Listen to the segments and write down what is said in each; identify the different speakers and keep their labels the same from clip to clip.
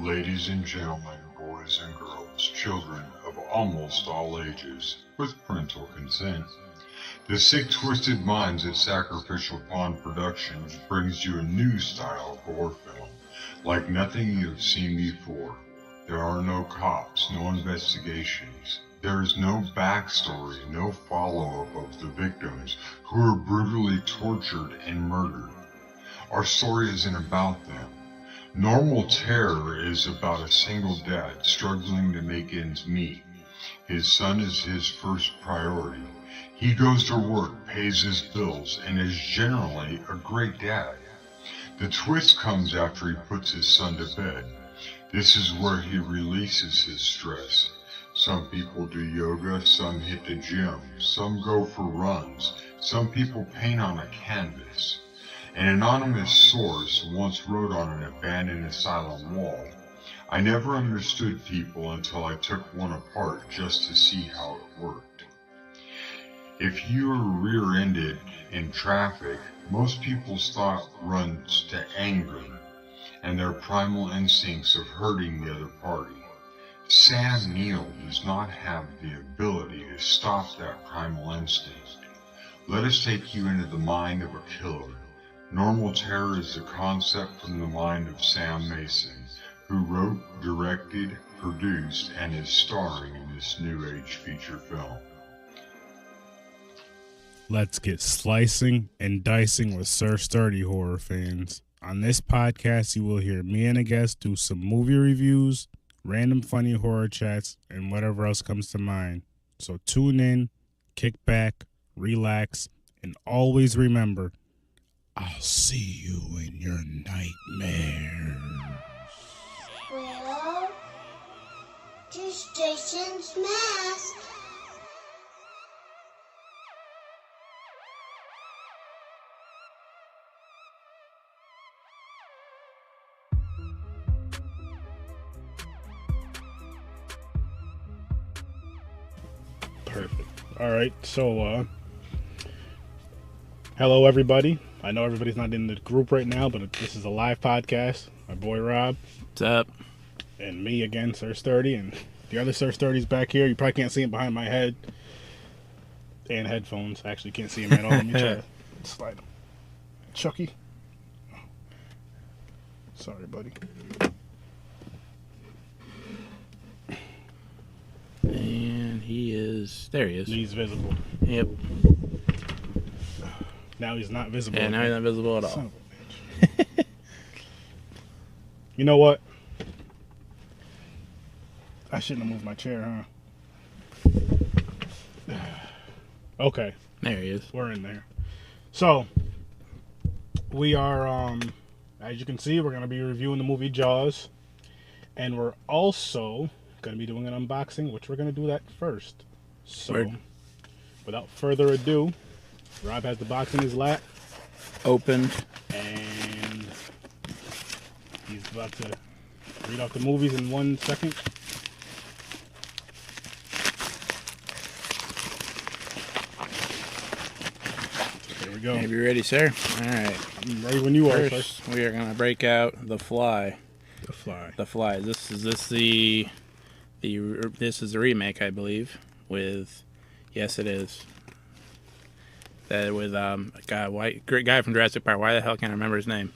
Speaker 1: Ladies and gentlemen, boys and girls, children of almost all ages, with parental consent, the Sick Twisted Minds at Sacrificial Productions brings you a new style gore film, like nothing you have seen before. There are no cops, no investigations. There is no backstory, no follow-up of the victims who are brutally tortured and murdered. Our story isn't about them. Normal Terror is about a single dad struggling to make ends meet. His son is his first priority. He goes to work, pays his bills, and is generally a great dad. The twist comes after he puts his son to bed. This is where he releases his stress. Some people do yoga, some hit the gym, some go for runs, some people paint on a canvas. An anonymous source once wrote on an abandoned asylum wall, "I never understood people until I took one apart just to see how it worked." If you were rear-ended in traffic, most people's thought runs to anger and their primal instincts of hurting the other party. Sam Neill does not have the ability to stop that primal instinct. Let us take you into the mind of a killer. Normal Terror is a concept from the mind of Sam Mason, who wrote, directed, produced, and is starring in this new age feature film.
Speaker 2: Let's get slicing and dicing with Sir Sturdy horror fans. On this podcast, you will hear me and a guest do some movie reviews, random funny horror chats, and whatever else comes to mind. So tune in, kick back, relax, and always remember, I'll see you in your nightmares.
Speaker 3: Well, just Jason's mask.
Speaker 2: Perfect. All right, so hello everybody. I know everybody's not in the group right now, but this is a live podcast. My boy Rob.
Speaker 4: What's up?
Speaker 2: And me again, Sir Sturdy, and the other Sir Sturdy's back here. You probably can't see him behind my head. And headphones. I actually can't see him at all. Let me try to slide him. Chucky. Sorry, buddy.
Speaker 4: And there he is.
Speaker 2: He's visible.
Speaker 4: Yep.
Speaker 2: Now he's not visible.
Speaker 4: Yeah, now he's not visible at all.
Speaker 2: Son of a bitch. You know what? I shouldn't have moved my chair, huh? Okay.
Speaker 4: There he is.
Speaker 2: We're in there. So, we are, as you can see, we're going to be reviewing the movie Jaws. And we're also going to be doing an unboxing, which we're going to do that first. So,
Speaker 4: Word.
Speaker 2: Without further ado, Rob has the box in his lap.
Speaker 4: Opened.
Speaker 2: And he's about to read off the movies in 1 second. Here we go.
Speaker 4: Are you ready, sir? All right.
Speaker 2: I'm ready when you are.
Speaker 4: First, we are going to break out The Fly.
Speaker 2: The Fly.
Speaker 4: The Fly. This is the remake, I believe, with, yes, it is. That with great guy from Jurassic Park. Why the hell can't I remember his name?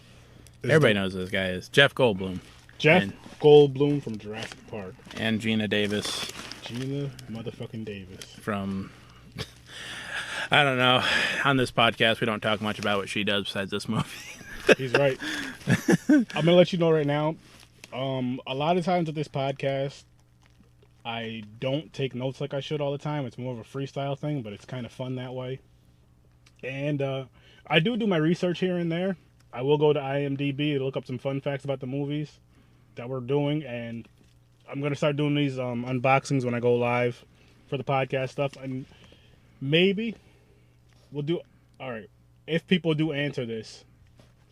Speaker 4: Everybody knows who this guy is. Jeff Goldblum.
Speaker 2: Jeff Goldblum from Jurassic Park.
Speaker 4: And Gina Davis.
Speaker 2: Gina motherfucking Davis.
Speaker 4: From, I don't know. On this podcast, we don't talk much about what she does besides this movie.
Speaker 2: He's right. I'm going to let you know right now. A lot of times with this podcast, I don't take notes like I should all the time. It's more of a freestyle thing, but it's kind of fun that way. And I do my research here and there. I will go to IMDb to look up some fun facts about the movies that we're doing. And I'm going to start doing these unboxings when I go live for the podcast stuff. And maybe we'll do... All right. If people do answer this,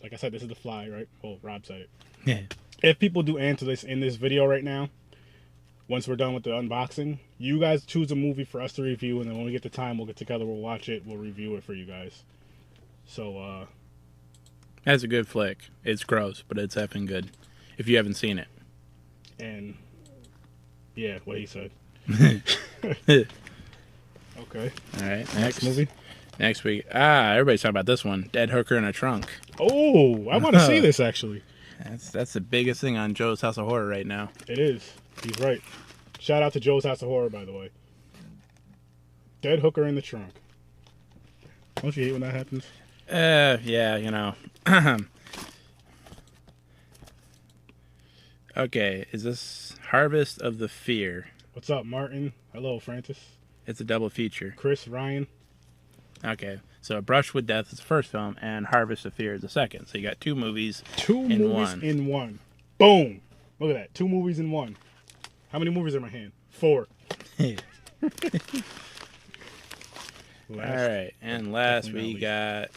Speaker 2: like I said, this is The Fly, right? Oh, Rob said it.
Speaker 4: Yeah.
Speaker 2: If people do answer this in this video right now, once we're done with the unboxing, you guys choose a movie for us to review, and then when we get the time, we'll get together, we'll watch it, we'll review it for you guys. So,
Speaker 4: That's a good flick. It's gross, but it's effing good. If you haven't seen it.
Speaker 2: And yeah, what he said. Okay.
Speaker 4: All right,
Speaker 2: Next movie.
Speaker 4: Next week. Everybody's talking about this one. Dead hooker in a trunk.
Speaker 2: Oh, I want to see this actually.
Speaker 4: That's the biggest thing on Joe's House of Horror right now.
Speaker 2: It is. He's right. Shout out to Joe's House of Horror, by the way. Dead hooker in the trunk. Don't you hate when that happens?
Speaker 4: Yeah, you know. Okay, is this Harvest of the Fear?
Speaker 2: What's up, Martin? Hello, Francis.
Speaker 4: It's a double feature.
Speaker 2: Chris, Ryan.
Speaker 4: Okay, so Brush with Death is the first film, and Harvest of Fear is the second. So you got two movies
Speaker 2: in one. Boom! Look at that. 2 movies in one. How many movies are in my hand? 4.
Speaker 4: All right, and last we got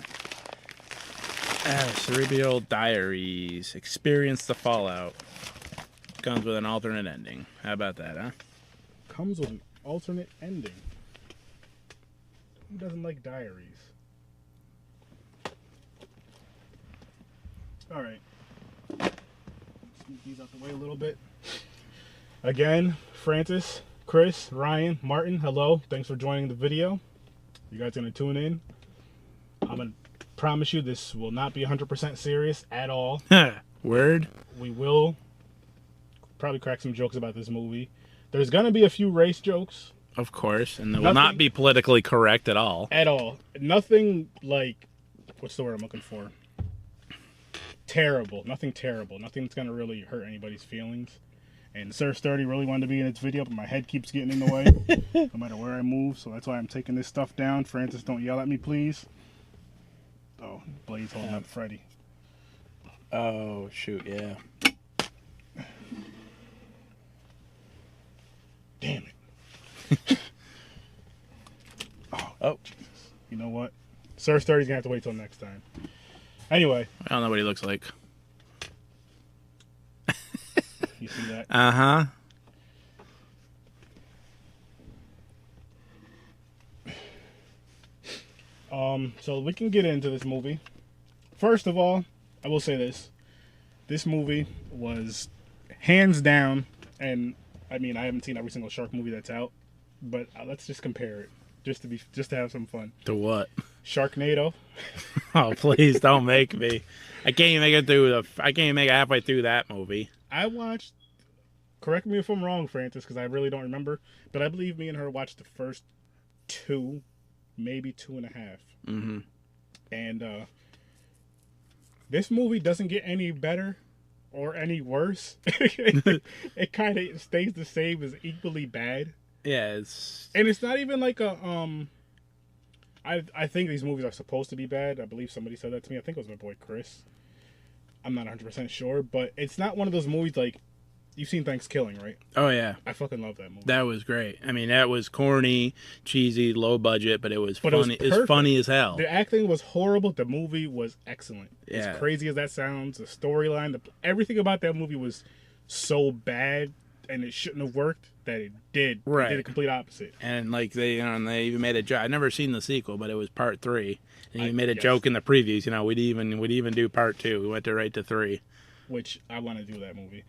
Speaker 4: Cerebral Diaries. Experience the Fallout. Comes with an alternate ending. How about that, huh?
Speaker 2: Comes with an alternate ending. Who doesn't like diaries? All right. Let's move these out the way a little bit. Again, Francis, Chris, Ryan, Martin, hello. Thanks for joining the video. You guys gonna tune in? I'm gonna promise you this will not be 100% serious at all.
Speaker 4: Word?
Speaker 2: We will probably crack some jokes about this movie. There's gonna be a few race jokes.
Speaker 4: Of course, and it will not be politically correct at all.
Speaker 2: At all. Nothing like, what's the word I'm looking for? Terrible. Nothing terrible. Nothing that's gonna really hurt anybody's feelings. And Sir Sturdy really wanted to be in this video, but my head keeps getting in the way, no matter where I move. So that's why I'm taking this stuff down. Francis, don't yell at me, please. Oh, Blade's holding up Freddy.
Speaker 4: Oh, shoot, yeah.
Speaker 2: Damn it.
Speaker 4: Oh.
Speaker 2: Jesus. You know what? Sir Sturdy's going to have to wait till next time. Anyway.
Speaker 4: I don't know what he looks like.
Speaker 2: You see that?
Speaker 4: Uh-huh.
Speaker 2: So we can get into this movie. First of all, I will say this. This movie was hands down, and I mean, I haven't seen every single shark movie that's out, but let's just compare it, just to have some fun.
Speaker 4: To what?
Speaker 2: Sharknado.
Speaker 4: Oh, please don't make me. I can't even make it halfway through that movie.
Speaker 2: I watched. Correct me if I'm wrong, Francis, because I really don't remember. But I believe me and her watched the first 2, maybe 2.5.
Speaker 4: Mm-hmm.
Speaker 2: And this movie doesn't get any better or any worse. It kind of stays the same, as equally bad.
Speaker 4: Yeah, it's...
Speaker 2: And it's not even like a I think these movies are supposed to be bad. I believe somebody said that to me. I think it was my boy Chris. I'm not 100% sure, but it's not one of those movies like, you've seen Thanksgiving, right?
Speaker 4: Oh, yeah.
Speaker 2: I fucking love that movie.
Speaker 4: That was great. I mean, that was corny, cheesy, low budget, but it was funny. It was funny as hell.
Speaker 2: The acting was horrible. The movie was excellent.
Speaker 4: Yeah.
Speaker 2: As crazy as that sounds, the storyline, everything about that movie was so bad, and it shouldn't have worked, that it did.
Speaker 4: Right.
Speaker 2: It did the complete opposite.
Speaker 4: And like they even made a joke. I've never seen the sequel, but it was part 3. And he made a
Speaker 2: yes.
Speaker 4: joke in the previews. You know, we'd even do part 2. We went right to 3.
Speaker 2: Which I want to do that movie.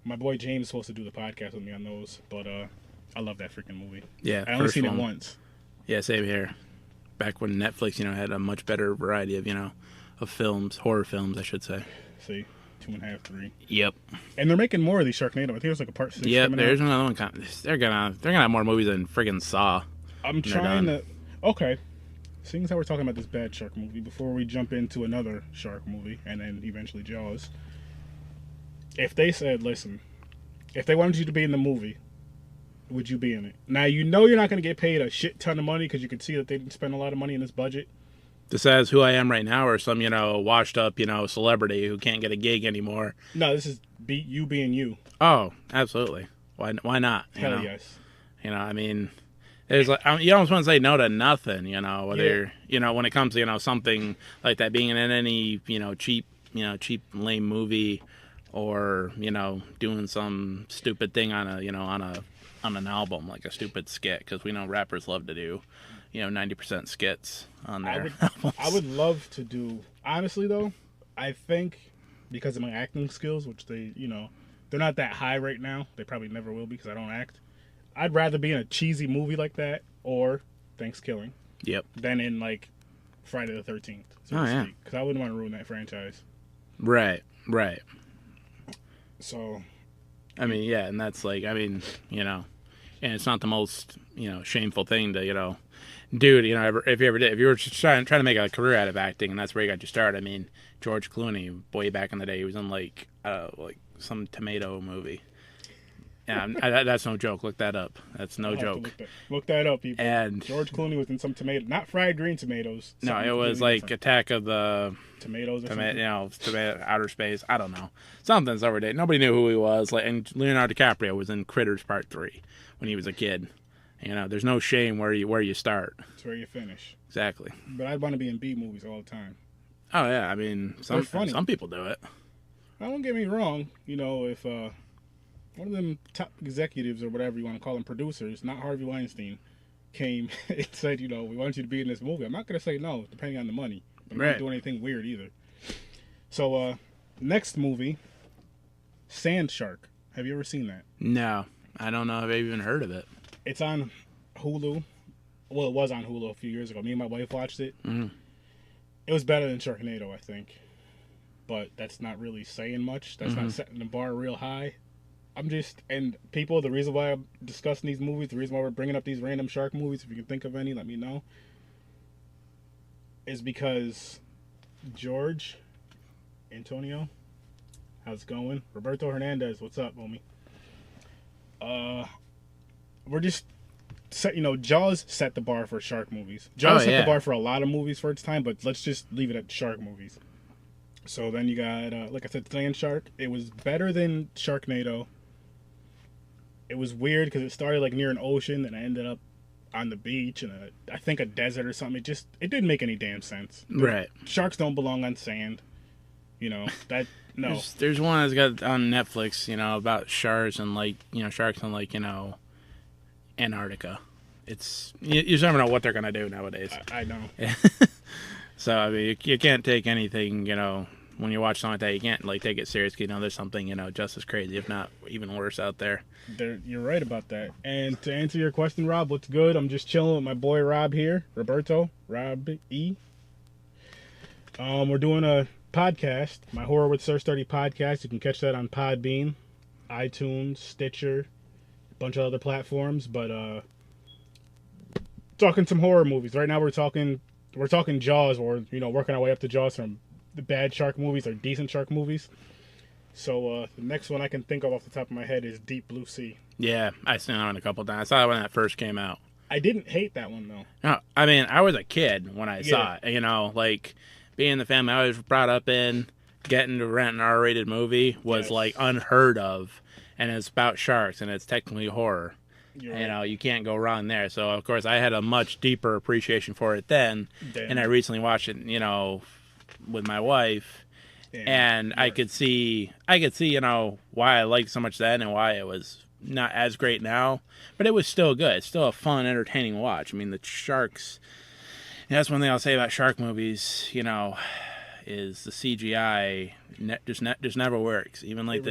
Speaker 2: My boy James is supposed to do the podcast with me on those, but I love that freaking movie.
Speaker 4: Yeah,
Speaker 2: I only seen it once.
Speaker 4: Yeah, same here. Back when Netflix, had a much better variety of, of films, horror films, I should say.
Speaker 2: See, 2.5, 3.
Speaker 4: Yep.
Speaker 2: And they're making more of these Sharknado. I think there's like a part 6.
Speaker 4: Yep. There's another one. They're gonna have more movies than friggin' Saw.
Speaker 2: I'm trying to. Okay. Seeing as how we're talking about this bad shark movie, before we jump into another shark movie and then eventually Jaws. If they said, listen, if they wanted you to be in the movie, would you be in it? Now, you're not going to get paid a shit ton of money because you can see that they didn't spend a lot of money in this budget.
Speaker 4: This is who I am right now, or some, washed up, celebrity who can't get a gig anymore.
Speaker 2: No, this is you being you.
Speaker 4: Oh, absolutely. Why not?
Speaker 2: Hell yes.
Speaker 4: I mean, there's like, you almost want to say no to nothing, whether, when it comes to, something like that being in any, cheap lame movie, or doing some stupid thing on an album, like a stupid skit, because we know rappers love to do 90% skits on their albums.
Speaker 2: I would love to do, honestly though, I think because of my acting skills, which they they're not that high right now. They probably never will be because I don't act. I'd rather be in a cheesy movie like that or Thanksgiving
Speaker 4: Yep.
Speaker 2: than in like Friday the 13th.
Speaker 4: Oh, yeah.
Speaker 2: Because I wouldn't want to ruin that franchise.
Speaker 4: Right.
Speaker 2: So,
Speaker 4: I mean, yeah, and that's like, I mean, you know, and it's not the most, you know, shameful thing to, you know, do, you know, if you were just trying to make a career out of acting and that's where you got your start. I mean, George Clooney, way back in the day, he was in like some tomato movie. Yeah, that's no joke. Look that up. That's no joke.
Speaker 2: Look that up, people.
Speaker 4: And
Speaker 2: George Clooney was in some tomato, not fried green tomatoes.
Speaker 4: No, it was like
Speaker 2: different.
Speaker 4: Attack of the
Speaker 2: Tomatoes or something.
Speaker 4: you know, outer space. I don't know. Something's over there. Nobody knew who he was. Like, and Leonardo DiCaprio was in Critters Part 3 when he was a kid. You know, there's no shame where you start.
Speaker 2: It's where you finish.
Speaker 4: Exactly.
Speaker 2: But I'd want to be in B movies all the time.
Speaker 4: Oh yeah, I mean, some people do it.
Speaker 2: Now, don't get me wrong. You know, if one of them top executives or whatever you want to call them, producers, not Harvey Weinstein, came and said, you know, we want you to be in this movie, I'm not going to say no, depending on the money. I'm not doing anything weird either. So, next movie, Sand Shark. Have you ever seen that?
Speaker 4: No, I don't know if I've even heard of it.
Speaker 2: It's on Hulu. Well, it was on Hulu a few years ago. Me and my wife watched it.
Speaker 4: Mm-hmm.
Speaker 2: It was better than Sharknado, I think. But that's not really saying much. That's not setting the bar real high. And people, the reason why I'm discussing these movies, the reason why we're bringing up these random shark movies, if you can think of any, let me know, is because George, Antonio, how's it going? Roberto Hernandez, what's up, homie? We're just Jaws set the bar for shark movies. Jaws set the bar for a lot of movies for its time, but let's just leave it at shark movies. So then you got, like I said, Sand Shark. It was better than Sharknado. It was weird because it started like near an ocean and I ended up on the beach and I think a desert or something. It didn't make any damn sense.
Speaker 4: Right.
Speaker 2: Sharks don't belong on sand. You know, that, no.
Speaker 4: There's one that's got on Netflix, you know, about sharks and like, you know, sharks in like, you know, Antarctica. It's, you just never know what they're going to do nowadays.
Speaker 2: I know.
Speaker 4: So, I mean, you can't take anything, you know, when you watch something like that, you can't like take it seriously. You know, there's something, you know, just as crazy, if not even worse out there.
Speaker 2: You're right about that. And to answer your question, Rob, what's good? I'm just chilling with my boy Rob here, Rob E. We're doing a podcast, my Horror with Sir Sturdy podcast. You can catch that on Podbean, iTunes, Stitcher, a bunch of other platforms. But talking some horror movies. Right now we're talking Jaws, or you know, working our way up to Jaws from the bad shark movies or decent shark movies. So the next one I can think of off the top of my head is Deep Blue Sea. Yeah,
Speaker 4: I've seen that one a couple times. I saw it when that first came out.
Speaker 2: I didn't hate that one though.
Speaker 4: No, I mean, I was a kid when I saw it. You know, like being the family I was brought up in, getting to rent an R-rated movie was like unheard of, and it's about sharks and it's technically horror. You know, you can't go wrong there. So of course I had a much deeper appreciation for it then, and I recently watched it, you know, with my wife, and I could see, you know, why I liked so much then and why it was not as great now, but it was still good. It's still a fun, entertaining watch. I mean, the sharks, that's one thing I'll say about shark movies, you know, is the CGI just never works. Even like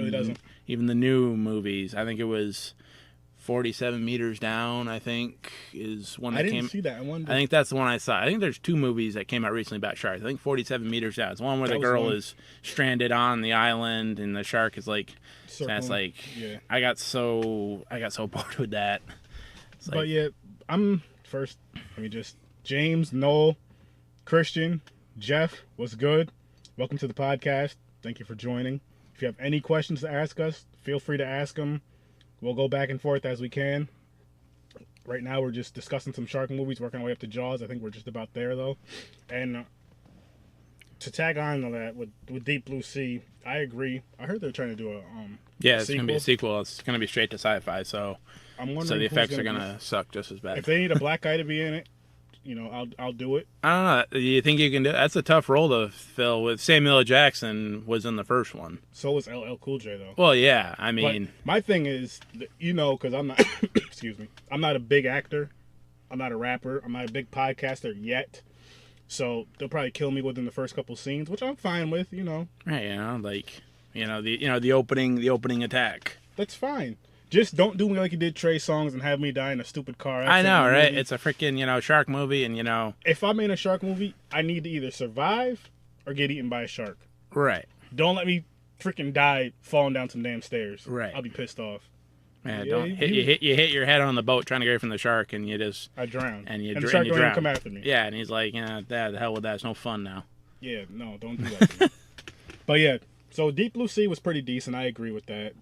Speaker 4: even the new movies. I think it was 47 Meters Down, I think, is one that came.
Speaker 2: I didn't see that. I
Speaker 4: think that's the one I saw. I think there's two movies that came out recently about sharks. I think 47 Meters Down. It's one where the girl is stranded on the island and the shark is like, that's like, I got so bored with that.
Speaker 2: But yeah, I'm first. Let me just, James, Noel, Christian, Jeff, what's good? Welcome to the podcast. Thank you for joining. If you have any questions to ask us, feel free to ask them. We'll go back and forth as we can. Right now, we're just discussing some shark movies, working our way up to Jaws. I think we're just about there, though. And to tag on to that, with Deep Blue Sea, I agree. I heard they're trying to do a
Speaker 4: it's going to be a sequel. It's going to be straight to sci-fi, so the effects are going to suck just as bad.
Speaker 2: If they need a black guy to be in it, you know, I'll do it.
Speaker 4: I don't know. Do you think you can do it? That's a tough role to fill. With Samuel L. Jackson was in the first one.
Speaker 2: So was LL Cool J, though.
Speaker 4: Well, yeah. I mean,
Speaker 2: but my thing is, you know, because I'm not, excuse me, I'm not a big actor. I'm not a rapper. I'm not a big podcaster yet. So they'll probably kill me within the first couple scenes, which I'm fine with, you know.
Speaker 4: Right, you know, like, the opening attack.
Speaker 2: That's fine. Just don't do me like you did Trey Songz and have me die in a stupid car accident.
Speaker 4: I know, right?
Speaker 2: Movie.
Speaker 4: It's a freaking, shark movie, and
Speaker 2: If I'm in a shark movie, I need to either survive or get eaten by a shark.
Speaker 4: Right.
Speaker 2: Don't let me freaking die falling down some damn stairs.
Speaker 4: Right.
Speaker 2: I'll be pissed off.
Speaker 4: Man, don't hit you hit your head on the boat trying to get away from the shark, and you just
Speaker 2: I drown.
Speaker 4: And
Speaker 2: the shark don't even come after me.
Speaker 4: Yeah, and he's like, the hell with that. It's no fun now.
Speaker 2: Yeah, no, don't do that to me. But yeah, so Deep Blue Sea was pretty decent. I agree with that.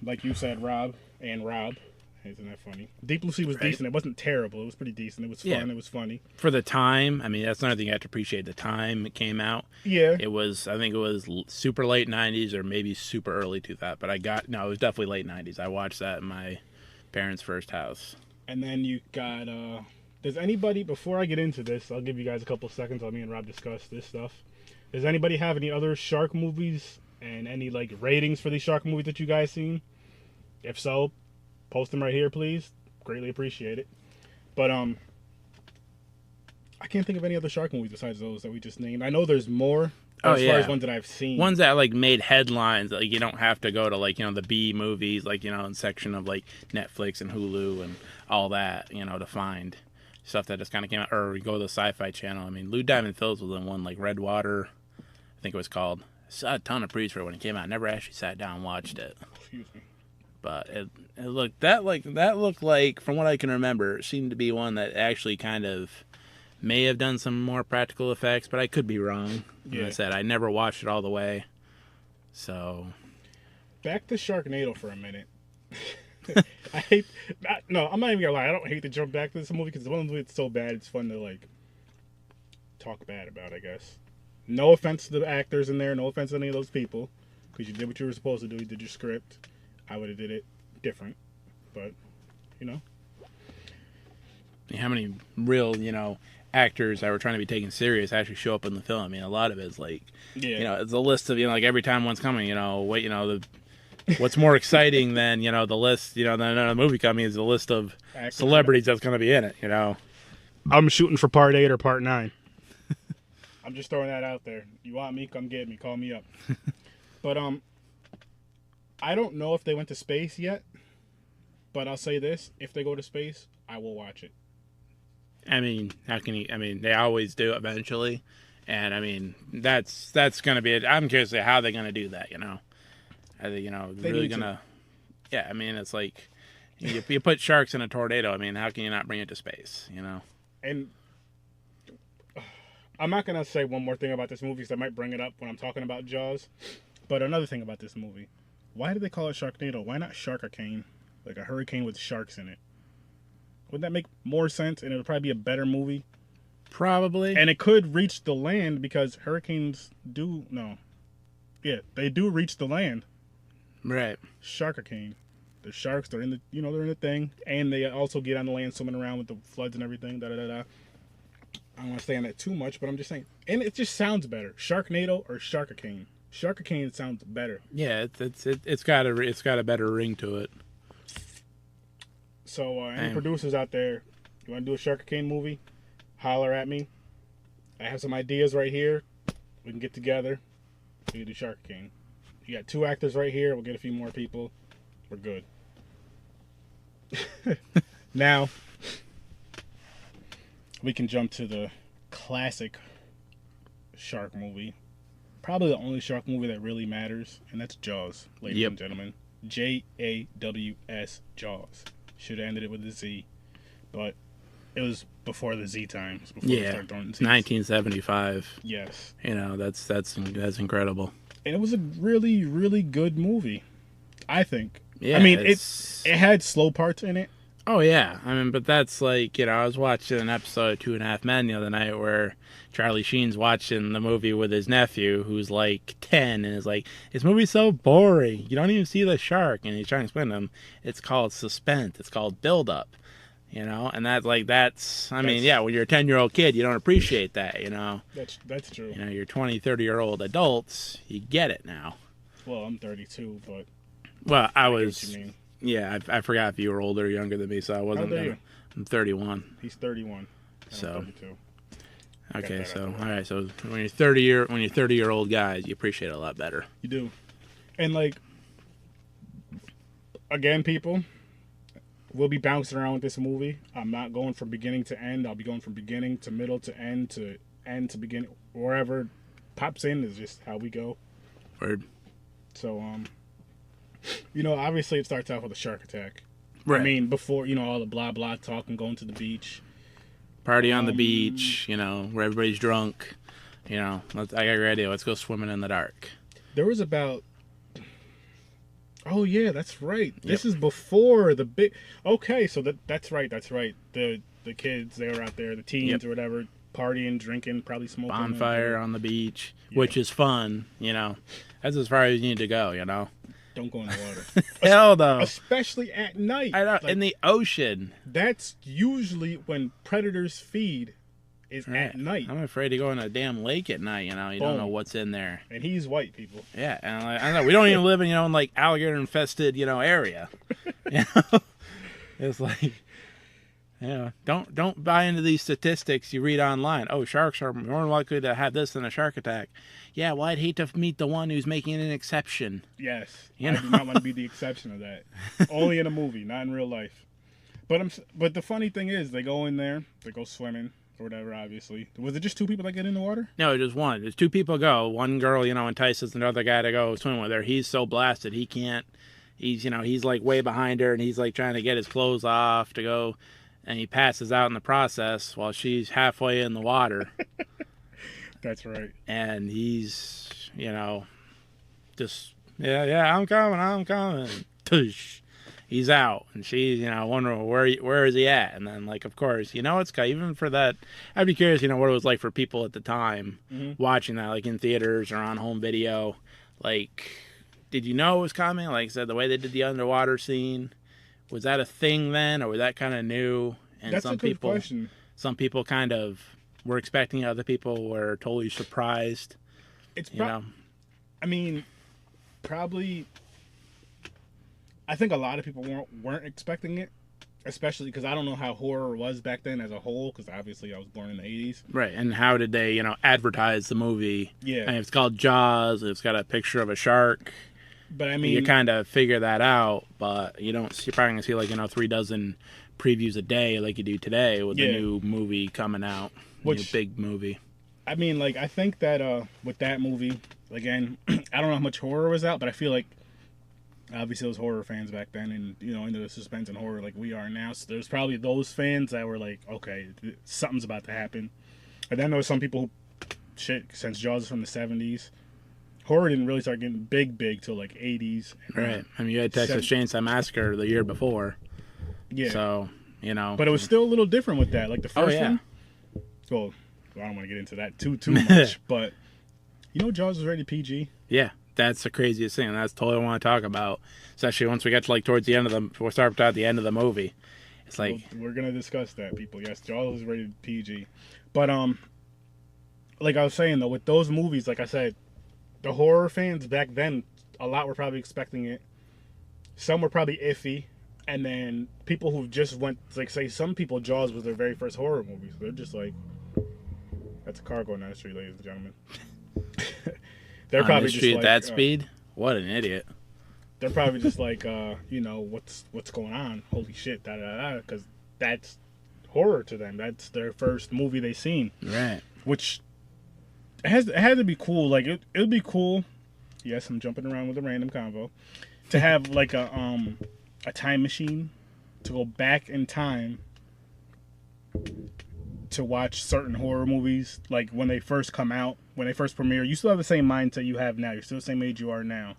Speaker 2: Like you said, Rob. Isn't that funny? Deep Blue Sea was decent. It wasn't terrible. It was pretty decent. It was fun. Yeah. It was funny.
Speaker 4: For the time, I mean, that's another thing you have to appreciate. The time it came out.
Speaker 2: Yeah.
Speaker 4: I think it was super late 90s or maybe super early 2000. But it was definitely late 90s. I watched that in my parents' first house.
Speaker 2: And then you got, does anybody, before I get into this, I'll give you guys a couple seconds. Let me and Rob discuss this stuff. Does anybody have any other shark movies and any, ratings for these shark movies that you guys seen? If so, post them right here, please. Greatly appreciate it. But I can't think of any other shark movies besides those that we just named. I know there's more as far as ones that I've seen.
Speaker 4: Ones that made headlines. You don't have to go to the B movies, in section of Netflix and Hulu and all that, to find stuff that just kind of came out. Or go to the Sci-Fi Channel. I mean, Lou Diamond Phillips was in one Redwater, I think it was called. I saw a ton of previews for it when it came out. I never actually sat down and watched it.
Speaker 2: Excuse me.
Speaker 4: But it looked that looked like, from what I can remember, it seemed to be one that actually kind of may have done some more practical effects, but I could be wrong. Yeah. Like I said, I never watched it all the way. So
Speaker 2: back to Sharknado for a minute. I'm not even gonna lie. I don't hate to jump back to this movie because one movie it's so bad it's fun to talk bad about, I guess. No offense to the actors in there, no offense to any of those people, because you did what you were supposed to do. You did your script. I would have did it different, but
Speaker 4: how many real actors that were trying to be taken serious actually show up in the film? I mean, a lot of it is it's a list of every time one's coming, what's more exciting than the list than a movie coming is the list of actors, celebrities that's going to be in it.
Speaker 2: I'm shooting for part 8 or part 9. I'm just throwing that out there. You want me? Come get me. Call me up. But I don't know if they went to space yet, but I'll say this: if they go to space, I will watch it.
Speaker 4: I mean, how can you? I mean, they always do eventually, and I mean, that's going to be it. I'm curious to how they're going to do that. Are they really going to? Yeah, I mean, it's like you put sharks in a tornado. I mean, how can you not bring it to space?
Speaker 2: And I'm not going to say one more thing about this movie because I might bring it up when I'm talking about Jaws. But another thing about this movie. Why do they call it Sharknado? Why not Sharkicane? Like a hurricane with sharks in it. Wouldn't that make more sense? And it would probably be a better movie.
Speaker 4: Probably.
Speaker 2: And it could reach the land because hurricanes do... No. Yeah, they do reach the land.
Speaker 4: Right.
Speaker 2: Sharkicane. The sharks, they're in the they're in the thing. And they also get on the land swimming around with the floods and everything. Da-da-da-da. I don't want to stay on that too much, but I'm just saying. And it just sounds better. Sharknado or Sharkicane. Sharkicane sounds better.
Speaker 4: Yeah, it's got a better ring to it.
Speaker 2: So any producers out there, you want to do a Sharkicane movie? Holler at me. I have some ideas right here. We can get together. We can do Sharkicane. You got 2 actors right here. We'll get a few more people. We're good. Now we can jump to the classic shark movie. Probably the only shark movie that really matters, and that's Jaws, ladies and gentlemen. Jaws, Jaws. Should have ended it with a Z, but it was before the Z times. Before we started throwing Z's.
Speaker 4: 1975.
Speaker 2: Yes.
Speaker 4: That's incredible.
Speaker 2: And it was a really, really good movie, I think.
Speaker 4: Yeah.
Speaker 2: I mean, it had slow parts in it.
Speaker 4: Oh, yeah. I mean, but that's I was watching an episode of 2.5 Men the other night where Charlie Sheen's watching the movie with his nephew who's 10 and is like, this movie's so boring. You don't even see the shark. And he's trying to explain to him, it's called suspense. It's called build-up. And that's when you're a 10-year-old kid, you don't appreciate that,
Speaker 2: That's true.
Speaker 4: You're 20, 30-year-old adults, you get it now.
Speaker 2: Well, I'm 32, but...
Speaker 4: Well, I was...
Speaker 2: What you mean.
Speaker 4: Yeah, I forgot if you were older or younger than me, so I wasn't.
Speaker 2: How old are you?
Speaker 4: I'm 31.
Speaker 2: He's 31.
Speaker 4: So,
Speaker 2: 32.
Speaker 4: Okay,
Speaker 2: that
Speaker 4: so
Speaker 2: out the
Speaker 4: all
Speaker 2: way.
Speaker 4: right, so when you're 30-year-old guys, you appreciate it a lot better.
Speaker 2: You do. And like, again, people, we'll be bouncing around with this movie. I'm not going from beginning to end. I'll be going from beginning to middle to end to beginning. Wherever pops in is just how we go.
Speaker 4: Word.
Speaker 2: So, obviously it starts off with a shark attack.
Speaker 4: Right.
Speaker 2: I mean, before, all the blah, blah talk and going to the beach.
Speaker 4: Party on the beach, where everybody's drunk. I got your idea. Let's go swimming in the dark.
Speaker 2: There was about... Oh, yeah, that's right. Yep. This is before the big... Okay, so that's right. The kids, they were out there, the teens or whatever, partying, drinking, probably smoking.
Speaker 4: Bonfire on the beach, which is fun, That's as far as you need to go,
Speaker 2: Don't go in the water.
Speaker 4: Hell no.
Speaker 2: Especially at night.
Speaker 4: I know, like, in the ocean.
Speaker 2: That's usually when predators feed is at night.
Speaker 4: I'm afraid to go in a damn lake at night, You don't know what's in there.
Speaker 2: And he's white, people.
Speaker 4: Yeah, and I know we don't even live in, like alligator infested, area. It's like, don't buy into these statistics you read online. Oh, sharks are more likely to have this than a shark attack. Yeah, well, I'd hate to meet the one who's making an exception.
Speaker 2: Yes, I do not want to be the exception of that. Only in a movie, not in real life. But the funny thing is, they go in there, they go swimming or whatever. Obviously, was it just two people that get in the water?
Speaker 4: No, just one. There's two people go. One girl, entices another guy to go swim with her. He's so blasted he can't. He's like way behind her, and he's like trying to get his clothes off to go, and he passes out in the process while she's halfway in the water.
Speaker 2: That's right.
Speaker 4: And he's, just, I'm coming. Tush. He's out. And she's, wondering, where is he at? And then, like, of course, it's even for that, I'd be curious, what it was like for people at the time watching that, like, in theaters or on home video. Like, did you know it was coming? Like I said, the way they did the underwater scene, was that a thing then, or was that kind of new? And
Speaker 2: that's a good question.
Speaker 4: Some people kind of were expecting, other people were totally surprised.
Speaker 2: It's I mean, probably. I think a lot of people weren't expecting it, especially because I don't know how horror was back then as a whole. Because obviously I was born in the '80s.
Speaker 4: Right, and how did they, advertise the movie?
Speaker 2: Yeah,
Speaker 4: and it's called Jaws. It's got a picture of a shark.
Speaker 2: But I mean,
Speaker 4: you kind of figure that out, but you're probably gonna see like 3 dozen previews a day like you do today with the new movie coming out. Which new big movie.
Speaker 2: I mean, like, I think that with that movie, again, I don't know how much horror was out, but I feel like obviously those horror fans back then, and into the suspense and horror like we are now. So there's probably those fans that were like, okay, something's about to happen. And then there was some people who, since Jaws is from the '70s, horror didn't really start getting big till like '80s.
Speaker 4: Right. I mean, you had Texas Chainsaw Massacre the year before.
Speaker 2: Yeah.
Speaker 4: So
Speaker 2: but it was still a little different with that. Like the first one. Well, I don't want to get into that too much, but Jaws was rated PG.
Speaker 4: Yeah, that's the craziest thing. That's totally what I want to talk about, especially once we get to like towards the end of we'll start at the end of the movie. It's like
Speaker 2: we're gonna discuss that, people. Yes, Jaws was rated PG, but like I was saying though, with those movies, like I said, the horror fans back then, a lot were probably expecting it. Some were probably iffy. And then people who just went, like, say, some people, Jaws was their very first horror movie. So they're just like, that's a car going down the street, ladies and gentlemen. They're probably just like,
Speaker 4: at that speed? What an idiot.
Speaker 2: They're probably just like, what's going on? Holy shit, da-da-da-da. Because that's horror to them. That's their first movie they seen.
Speaker 4: Right.
Speaker 2: Which, it had to be cool. Like, it would be cool. Yes, I'm jumping around with a random convo. To have, like, a time machine to go back in time to watch certain horror movies, like when they first come out, when they first premiere. You still have the same mindset you have now. You're still the same age you are now.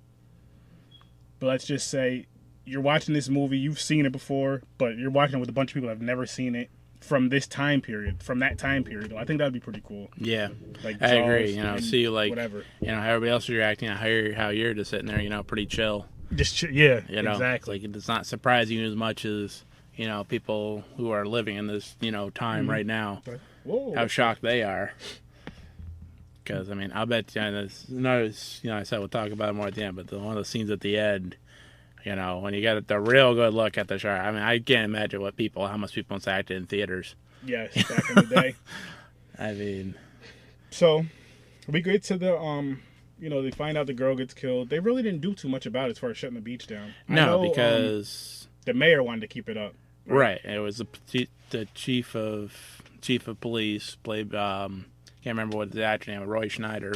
Speaker 2: But let's just say you're watching this movie, you've seen it before, but you're watching it with a bunch of people that have never seen it from this time period, from that time period. I think that would be pretty cool.
Speaker 4: Yeah,
Speaker 2: like
Speaker 4: I agree. See, like,
Speaker 2: whatever.
Speaker 4: How everybody else is reacting, how you're just sitting there, pretty chill.
Speaker 2: Exactly.
Speaker 4: Like, it's not surprising as much as people who are living in this time right now. How shocked they are. Because I mean, I'll bet I said we'll talk about it more at the end. But one of the scenes at the end, when you get the real good look at the shark. I mean, I can't imagine how much people must acted in theaters.
Speaker 2: Yes, back in the day.
Speaker 4: I mean,
Speaker 2: So we get to the they find out the girl gets killed. They really didn't do too much about it as far as shutting the beach down.
Speaker 4: no, because
Speaker 2: the mayor wanted to keep it up.
Speaker 4: Right. It was the chief of police played. Can't remember what the actor name. Roy Schneider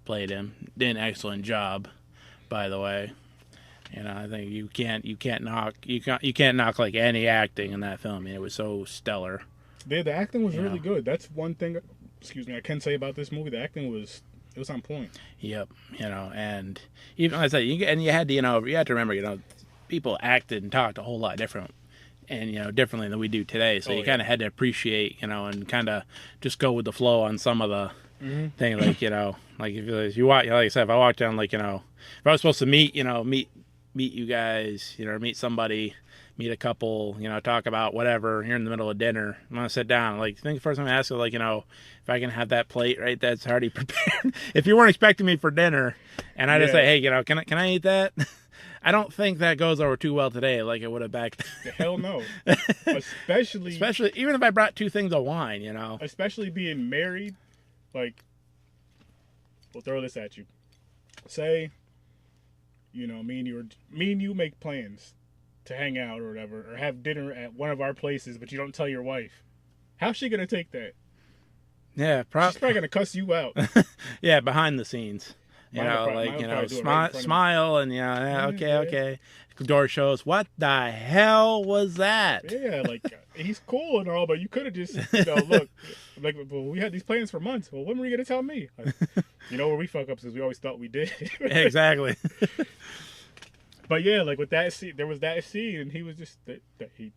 Speaker 4: played him. Did an excellent job, by the way. I think you can't knock like any acting in that film. I mean, it was so stellar.
Speaker 2: The acting was really good. That's one thing. Excuse me, I can say about this movie. The acting was on point.
Speaker 4: Yep. And even like I said, you had to you had to remember people acted and talked a whole lot different. And differently than we do today, so you kind of had to appreciate, and kind of just go with the flow on some of the things, like if you walk, like I said, if I walk down, if I was supposed to meet you guys, meet somebody, meet a couple, talk about whatever, you're in the middle of dinner, I'm gonna sit down, I think the first time I ask you, if I can have that plate right that's already prepared, if you weren't expecting me for dinner, and I just say, hey, can I eat that? I don't think that goes over too well today, like it would have back then.
Speaker 2: Hell no. Especially
Speaker 4: even if I brought 2 things of wine,
Speaker 2: Especially being married, we'll throw this at you. Say, me and you make plans to hang out or whatever, or have dinner at one of our places, but you don't tell your wife. How's she gonna take that?
Speaker 4: Yeah,
Speaker 2: she's probably gonna cuss you out.
Speaker 4: Yeah, behind the scenes. Smile and okay. Door shows. What the hell was that?
Speaker 2: Yeah, he's cool and all, but you could have just look, well, we had these plans for months. Well, when were you gonna tell me? Where we fuck up is we always thought we did.
Speaker 4: Exactly.
Speaker 2: But yeah, with that scene, there was that scene, and he was just that he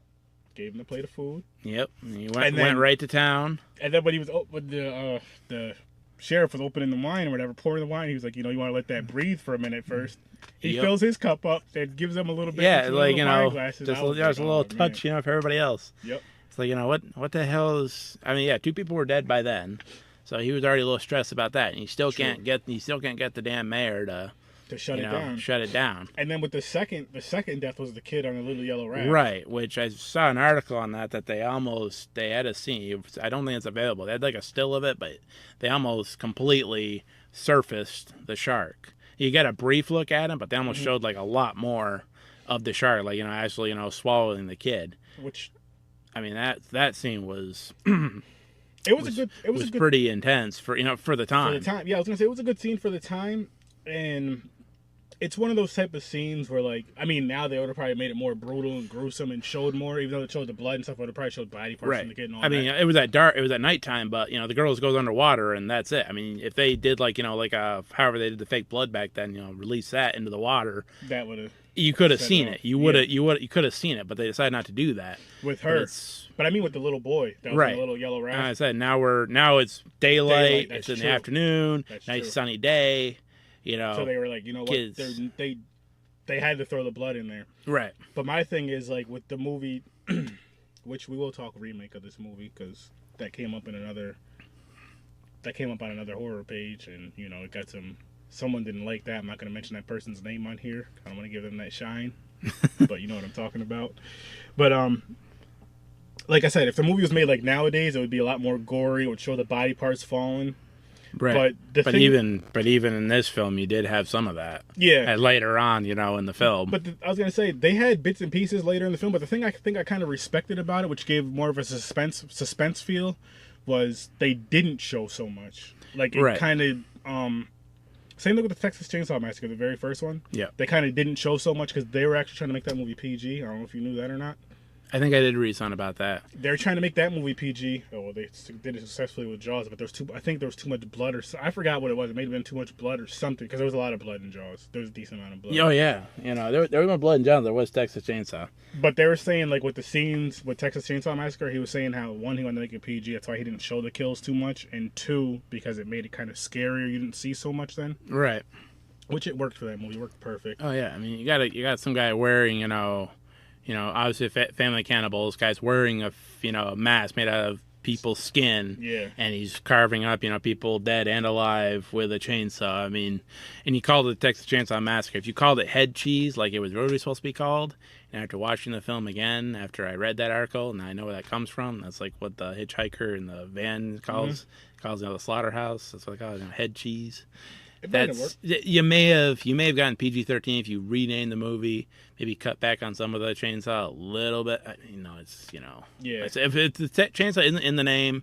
Speaker 2: gave him the plate of food.
Speaker 4: Yep, he went right to town.
Speaker 2: And then when he was when the sheriff was opening the wine or whatever, pouring the wine, he was like, you want to let that breathe for a minute first. He fills his cup up and gives them a little bit.
Speaker 4: Yeah,
Speaker 2: just
Speaker 4: a little touch, for everybody else.
Speaker 2: Yep.
Speaker 4: It's what the hell is? I mean, 2 people were dead by then, so he was already a little stressed about that, and he still can't get the damn mayor to
Speaker 2: shut it down. And then with the second death was the kid on the little yellow raft.
Speaker 4: Right, which I saw an article on that they had a scene. I don't think it's available. They had a still of it, but they almost completely surfaced the shark. You get a brief look at him, but they almost showed a lot more of the shark, actually swallowing the kid.
Speaker 2: Which,
Speaker 4: I mean, that scene was
Speaker 2: it was
Speaker 4: pretty intense for the time.
Speaker 2: For the time, yeah, I was gonna say it was a good scene for the time, and it's one of those type of scenes where now they would have probably made it more brutal and gruesome and showed more, even though it showed the blood and stuff. Would have probably showed body parts from the kid and all that.
Speaker 4: It was at dark. It was at nighttime, but the girls goes underwater and that's it. I mean, if they did however they did the fake blood back then, release that into the water,
Speaker 2: that would have.
Speaker 4: You could have seen it. You could have seen it, but they decided not to do that
Speaker 2: with her. But I mean, with the little boy, that was in the little yellow raft.
Speaker 4: I said now it's daylight. It's in the afternoon. Nice sunny day.
Speaker 2: So they were like,
Speaker 4: kids.
Speaker 2: What? They had to throw the blood in there.
Speaker 4: Right.
Speaker 2: But my thing is with the movie, which we will talk remake of this movie because that came up on another horror page, and it got someone didn't like that. I'm not going to mention that person's name on here. I don't want to give them that shine, but you know what I'm talking about. But like I said, if the movie was made nowadays, it would be a lot more gory. It would show the body parts falling.
Speaker 4: Right, but even in this film, you did have some of that.
Speaker 2: Yeah,
Speaker 4: later on, in the film.
Speaker 2: But I was gonna say they had bits and pieces later in the film. But the thing I think I kind of respected about it, which gave more of a suspense feel, was they didn't show so much. It kind of same thing with the Texas Chainsaw Massacre, the very first one.
Speaker 4: Yeah,
Speaker 2: they kind of didn't show so much because they were actually trying to make that movie PG. I don't know if you knew that or not.
Speaker 4: I think I did read something about that.
Speaker 2: They're trying to make that movie PG. Oh, well, they did it successfully with Jaws, but I think there was too much blood, or I forgot what it was. It may have been too much blood or something, because there was a lot of blood in Jaws. There was a decent amount of blood.
Speaker 4: Oh yeah, there was more blood in Jaws. There was Texas Chainsaw.
Speaker 2: But they were saying with the scenes with Texas Chainsaw Massacre, he was saying how one, he wanted to make it PG. That's why he didn't show the kills too much, and 2, because it made it kind of scarier. You didn't see so much then.
Speaker 4: Right.
Speaker 2: Which it worked for that movie. It worked perfect.
Speaker 4: Oh yeah, I mean you got some guy wearing obviously family cannibals, guys wearing a mask made out of people's skin.
Speaker 2: Yeah.
Speaker 4: And he's carving up, people dead and alive with a chainsaw. I mean, and he called it the Texas Chainsaw Massacre. If you called it head cheese, like it was really supposed to be called, and after watching the film again, after I read that article, and I know where that comes from, that's like what the hitchhiker in the van calls the slaughterhouse. That's what they call it, head cheese. That's you may have gotten PG-13 if you renamed the movie, maybe cut back on some of the chainsaw a little bit. If it's the chainsaw isn't in the name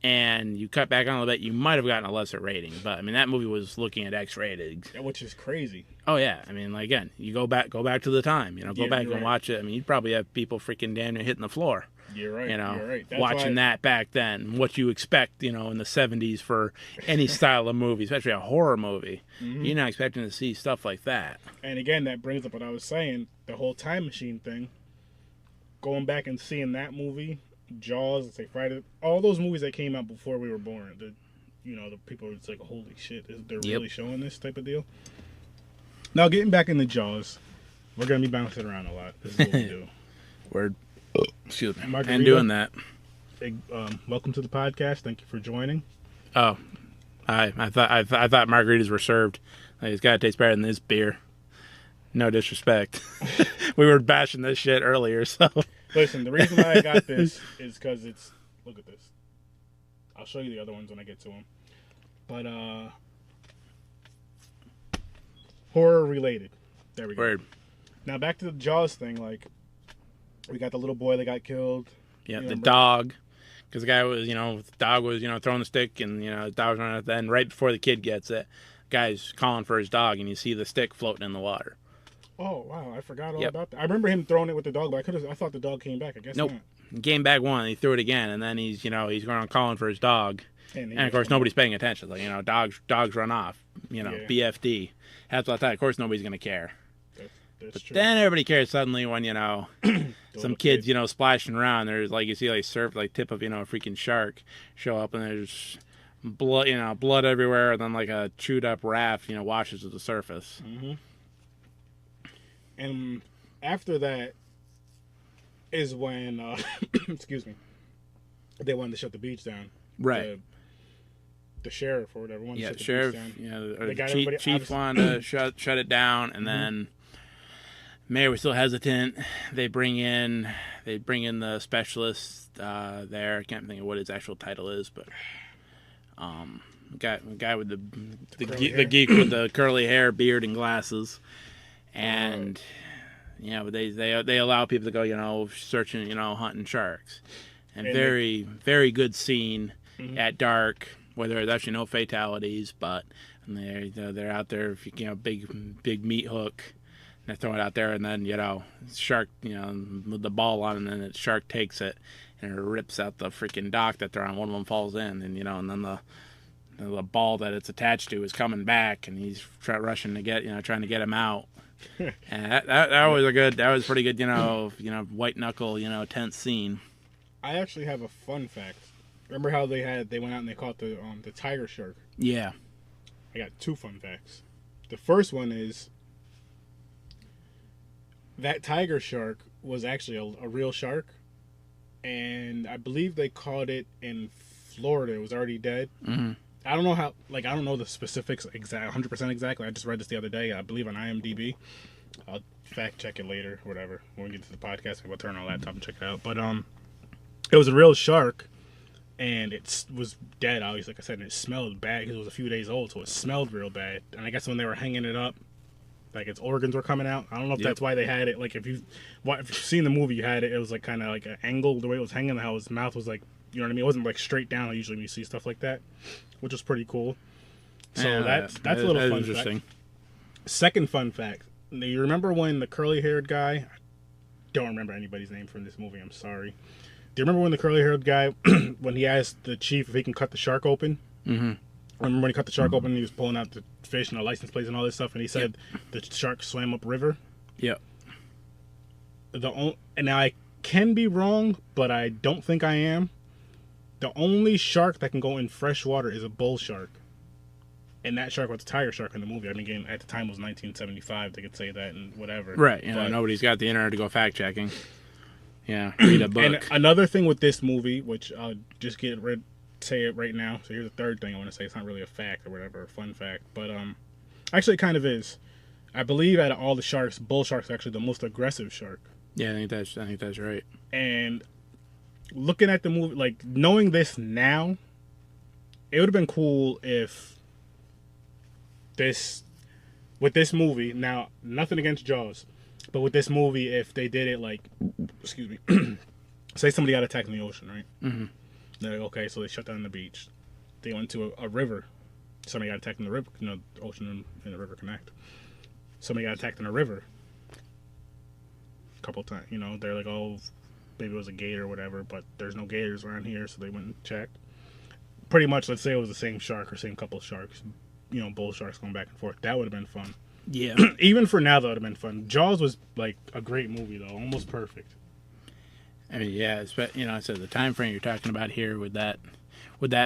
Speaker 4: and you cut back on a little bit, you might have gotten a lesser rating. But I mean, that movie was looking at X-rated,
Speaker 2: which is crazy. Oh
Speaker 4: yeah, I mean, like, again, you go back to the time, go back and watch it. I mean, you'd probably have people freaking damn near hitting the floor.
Speaker 2: You're right. You're right.
Speaker 4: Watching that back then, what you expect, in the 70s for any style of movie, especially a horror movie. Mm-hmm. You're not expecting to see stuff like that.
Speaker 2: And again, that brings up what I was saying, the whole time machine thing. Going back and seeing that movie, Jaws, let's say Friday, all those movies that came out before we were born, the people were just like, holy shit, they're really showing this type of deal. Now, getting back into Jaws, we're going to be bouncing around a lot. This is what we do.
Speaker 4: Word. Excuse me.
Speaker 2: Margarita,
Speaker 4: and doing that.
Speaker 2: Welcome to the podcast. Thank you for joining.
Speaker 4: Oh, I thought margaritas were served. Like, it's got to taste better than this beer. No disrespect. We were bashing this shit earlier, so.
Speaker 2: Listen, the reason why I got this is because it's. Look at this. I'll show you the other ones when I get to them. But horror related. There we go.
Speaker 4: Word.
Speaker 2: Now back to the Jaws thing. Like, we got the little boy that got killed.
Speaker 4: Yeah, the dog. Because the guy was, the dog was, throwing the stick, and, the dog was running out. Then right before the kid gets it, guy's calling for his dog, and you see the stick floating in the water.
Speaker 2: Oh, wow. I forgot all about that. I remember him throwing it with the dog, but I thought the dog came back. I guess
Speaker 4: nope.
Speaker 2: not.
Speaker 4: He came back one, he threw it again, and then he's going on calling for his dog. And of course, nobody's paying attention. Like, dogs run off, BFD. That's what I thought. Of course, nobody's going to care. But true. Then everybody cares suddenly when, some kids, splashing around. There's, like, you see, like, tip of, a freaking shark show up, and there's blood, blood everywhere, and then, like, a chewed up raft, washes to the surface.
Speaker 2: Mm-hmm. And after that is when, excuse me, they wanted to shut the beach down.
Speaker 4: Right.
Speaker 2: The sheriff or whatever wanted to shut the
Speaker 4: sheriff,
Speaker 2: beach down.
Speaker 4: The chief wanted to shut it down, and then mayor was still hesitant. They bring in the specialist there. I can't think of what his actual title is, but guy with the geek with the curly hair, beard, and glasses. And but they allow people to go, searching, hunting sharks, and very very good scene at dark where there's actually no fatalities, but they're out there, big meat hook, and they throw it out there, and then shark, with the ball on, and then the shark takes it and it rips out the freaking dock that they're on. One of them falls in, and and then the ball that it's attached to is coming back, and he's rushing to get trying to get him out. And that was pretty good, white knuckle, tense scene.
Speaker 2: I actually have a fun fact. Remember how they went out and they caught the tiger shark?
Speaker 4: Yeah.
Speaker 2: I got two fun facts. The first one is that tiger shark was actually a real shark, and I believe they caught it in Florida. It was already dead.
Speaker 4: Mm-hmm.
Speaker 2: I don't know how, I don't know the specifics 100% exactly. I just read this the other day, I believe on IMDb. I'll fact check it later, whatever. When we get to the podcast, we'll turn on our laptop and check it out. But it was a real shark, and it was dead, obviously, like I said, and it smelled bad because it was a few days old, so it smelled real bad. And I guess when they were hanging it up, like its organs were coming out. I don't know if that's why they had it. Like if you've seen the movie, you had it. It was like kind of like an angle, the way it was hanging, how his mouth was like, you know what I mean? It wasn't like straight down. Usually when you see stuff like that, which was pretty cool. So that's a little fun
Speaker 4: interesting
Speaker 2: fact. Second fun fact. You remember when the curly-haired guy, I don't remember anybody's name from this movie, I'm sorry. Do you remember when the curly-haired guy, when he asked the chief if he can cut the shark open?
Speaker 4: Mm-hmm.
Speaker 2: I remember when he cut the shark open and he was pulling out the fish and the license plates and all this stuff, and he said the shark swam upriver?
Speaker 4: Yep.
Speaker 2: And I can be wrong, but I don't think I am. The only shark that can go in fresh water is a bull shark. And that shark was a tiger shark in the movie. I mean, again, at the time it was 1975. They could say that and whatever.
Speaker 4: Right. Nobody's got the internet to go fact checking. read a book.
Speaker 2: And another thing with this movie, which I'll just say it right now. So here's the third thing I want to say. It's not really a fact or whatever, a fun fact, but actually it kind of is. I believe out of all the sharks, bull shark's actually the most aggressive shark.
Speaker 4: Yeah, I think that's right.
Speaker 2: And looking at the movie, like knowing this now, it would have been cool if with this movie, now nothing against Jaws, but with this movie, if they did it like, excuse me, say somebody got attacked in the ocean, right? Mm-hmm. They're like, okay, so they shut down the beach. They went to a river. Somebody got attacked in the river. The ocean and the river connect. Somebody got attacked in a river. A couple times, they're like, oh, maybe it was a gator or whatever, but there's no gators around here, so they went and checked. Pretty much, let's say it was the same shark or same couple of sharks, bull sharks going back and forth. That would have been fun.
Speaker 4: Yeah.
Speaker 2: Even for now, that would have been fun. Jaws was like a great movie, though, almost perfect.
Speaker 4: I mean, yeah, I said the time frame you're talking about here with that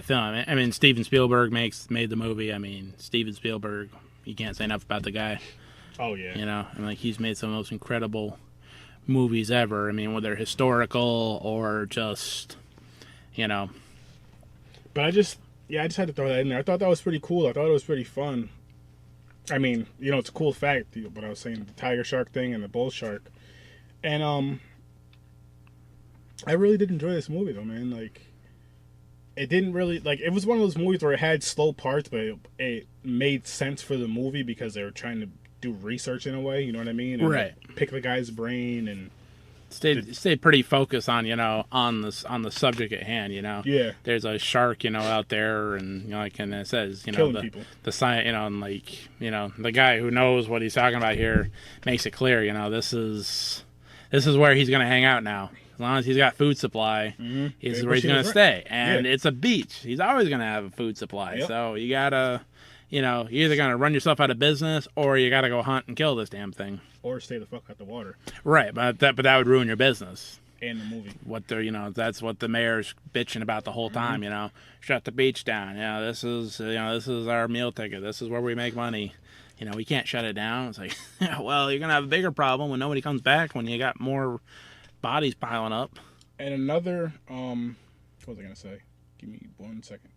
Speaker 4: film. I mean, Steven Spielberg made the movie. I mean, Steven Spielberg, you can't say enough about the guy.
Speaker 2: Oh yeah.
Speaker 4: He's made some of the most incredible movies ever. I mean, whether historical or just,
Speaker 2: But I just had to throw that in there. I thought that was pretty cool. I thought it was pretty fun. I mean, it's a cool fact, but I was saying the tiger shark thing and the bull shark. And I really did enjoy this movie though, man. Like, it didn't really, it was one of those movies where it had slow parts, but it made sense for the movie because they were trying to do research in a way, you know what I mean? And
Speaker 4: right.
Speaker 2: Pick the guy's brain and
Speaker 4: stayed pretty focused on on the subject at hand.
Speaker 2: Yeah.
Speaker 4: There's a shark out there, and and it says
Speaker 2: killing people.
Speaker 4: The science and the guy who knows what he's talking about here makes it clear. This is where he's gonna hang out now. As long as he's got food supply, this is where he's gonna stay. And it's a beach. He's always gonna have a food supply. Yep. So you gotta. You're either going to run yourself out of business or you got to go hunt and kill this damn thing.
Speaker 2: Or stay the fuck out the water.
Speaker 4: Right, but that would ruin your business.
Speaker 2: And the movie.
Speaker 4: That's what the mayor's bitching about the whole time, Shut the beach down. This is our meal ticket. This is where we make money. We can't shut it down. It's like, well, you're going to have a bigger problem when nobody comes back, when you got more bodies piling up.
Speaker 2: And another, what was I going to say? Give me 1 second.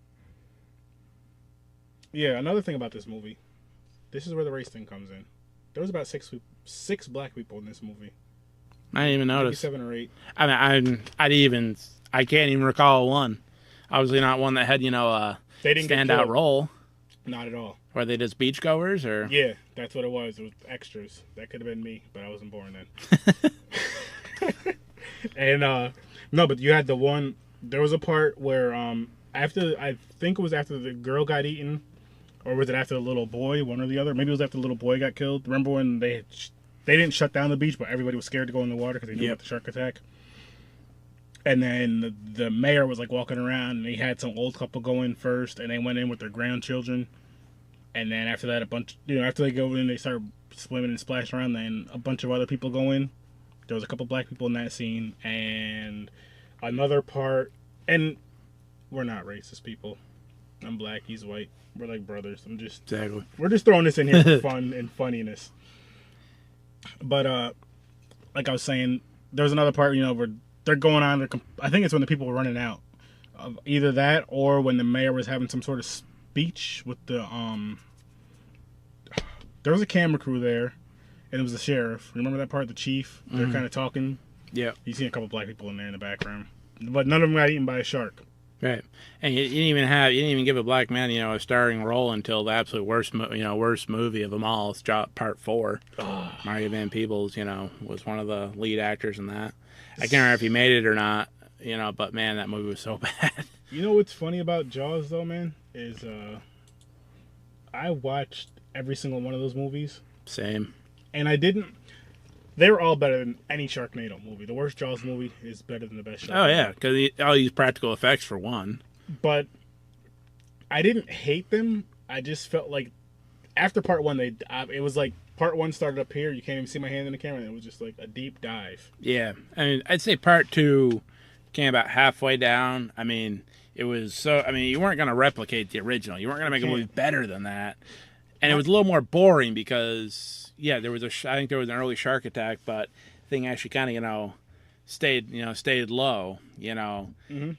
Speaker 2: Yeah, another thing about this movie. This is where the race thing comes in. There was about six black people in this movie.
Speaker 4: I didn't even notice.
Speaker 2: 7 or 8.
Speaker 4: I mean, I can't even recall one. Obviously not one that had, a standout role.
Speaker 2: Not at all.
Speaker 4: Were they just beachgoers or?
Speaker 2: Yeah, that's what it was. It was extras. That could have been me, but I wasn't born then. And no, but you had the one. There was a part where I think it was after the girl got eaten. Or was it after the little boy, one or the other? Maybe it was after the little boy got killed. Remember when they didn't shut down the beach, but everybody was scared to go in the water because they knew about the shark attack? And then the mayor was walking around, and he had some old couple go in first, and they went in with their grandchildren. And then after that, a bunch, after they go in, they start swimming and splashing around, then a bunch of other people go in. There was a couple black people in that scene, and another part, and we're not racist people. I'm black, he's white. We're like brothers. We're just throwing this in here for fun and funniness. But like I was saying, there's another part, where they're going on. I think it's when the people were running out of either that or when the mayor was having some sort of speech with the There was a camera crew there, and it was the sheriff. Remember that part? The chief. They're kind of talking.
Speaker 4: Yeah.
Speaker 2: You see a couple black people in there in the background, but none of them got eaten by a shark.
Speaker 4: Right, and you didn't even give a black man, a starring role until the absolute worst movie of them all. It's Part 4. Oh. Mario Van Peebles, was one of the lead actors in that. I can't remember if he made it or not, but man, that movie was so bad.
Speaker 2: You know what's funny about Jaws though, man, is I watched every single one of those movies.
Speaker 4: Same.
Speaker 2: And I didn't. They were all better than any Sharknado movie. The worst Jaws movie is better than the best Sharknado.
Speaker 4: Oh, yeah, because all these practical effects for one.
Speaker 2: But I didn't hate them. I just felt like after part 1, it was like part 1 started up here. You can't even see my hand in the camera. And it was just like a deep dive.
Speaker 4: Yeah. I mean, I'd say part 2 came about halfway down. I mean, it was so... I mean, you weren't going to replicate the original. You weren't going to make a movie better than that. And it was a little more boring because... Yeah, I think there was an early shark attack, but the thing actually kind of, stayed low,
Speaker 2: Mhm.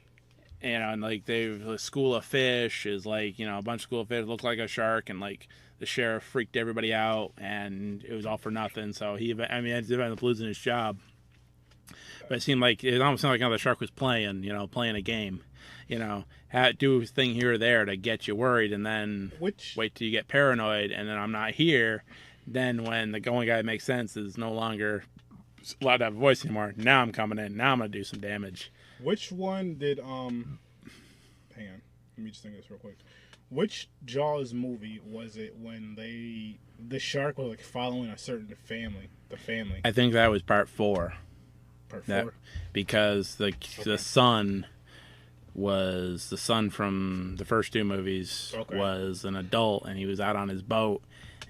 Speaker 4: and like the school of fish is like, a bunch of school of fish look like a shark, and like the sheriff freaked everybody out, and it was all for nothing. So he ended up losing his job. But it almost seemed like the shark was playing a game, do a thing here or there to get you worried, and then wait till you get paranoid, and then I'm not here. Then when the only guy that makes sense is no longer allowed to have a voice anymore, now I'm coming in. Now I'm gonna do some damage.
Speaker 2: Which one did hang on, let me just think of this real quick. Which Jaws movie was it when the shark was like following a certain family? The family.
Speaker 4: I think that was part 4.
Speaker 2: Part 4.
Speaker 4: Because the son from the first 2 movies was an adult, and he was out on his boat,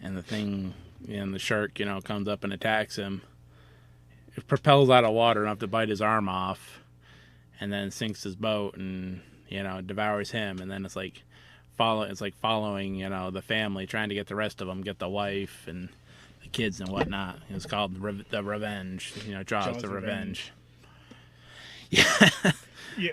Speaker 4: and the shark comes up and attacks him. It propels out of water enough to bite his arm off, and then sinks his boat and devours him. And then it's like following the family, trying to get the rest of them, get the wife and the kids and whatnot. It's called the Revenge. Jaws the Revenge. Yeah.
Speaker 2: Yeah.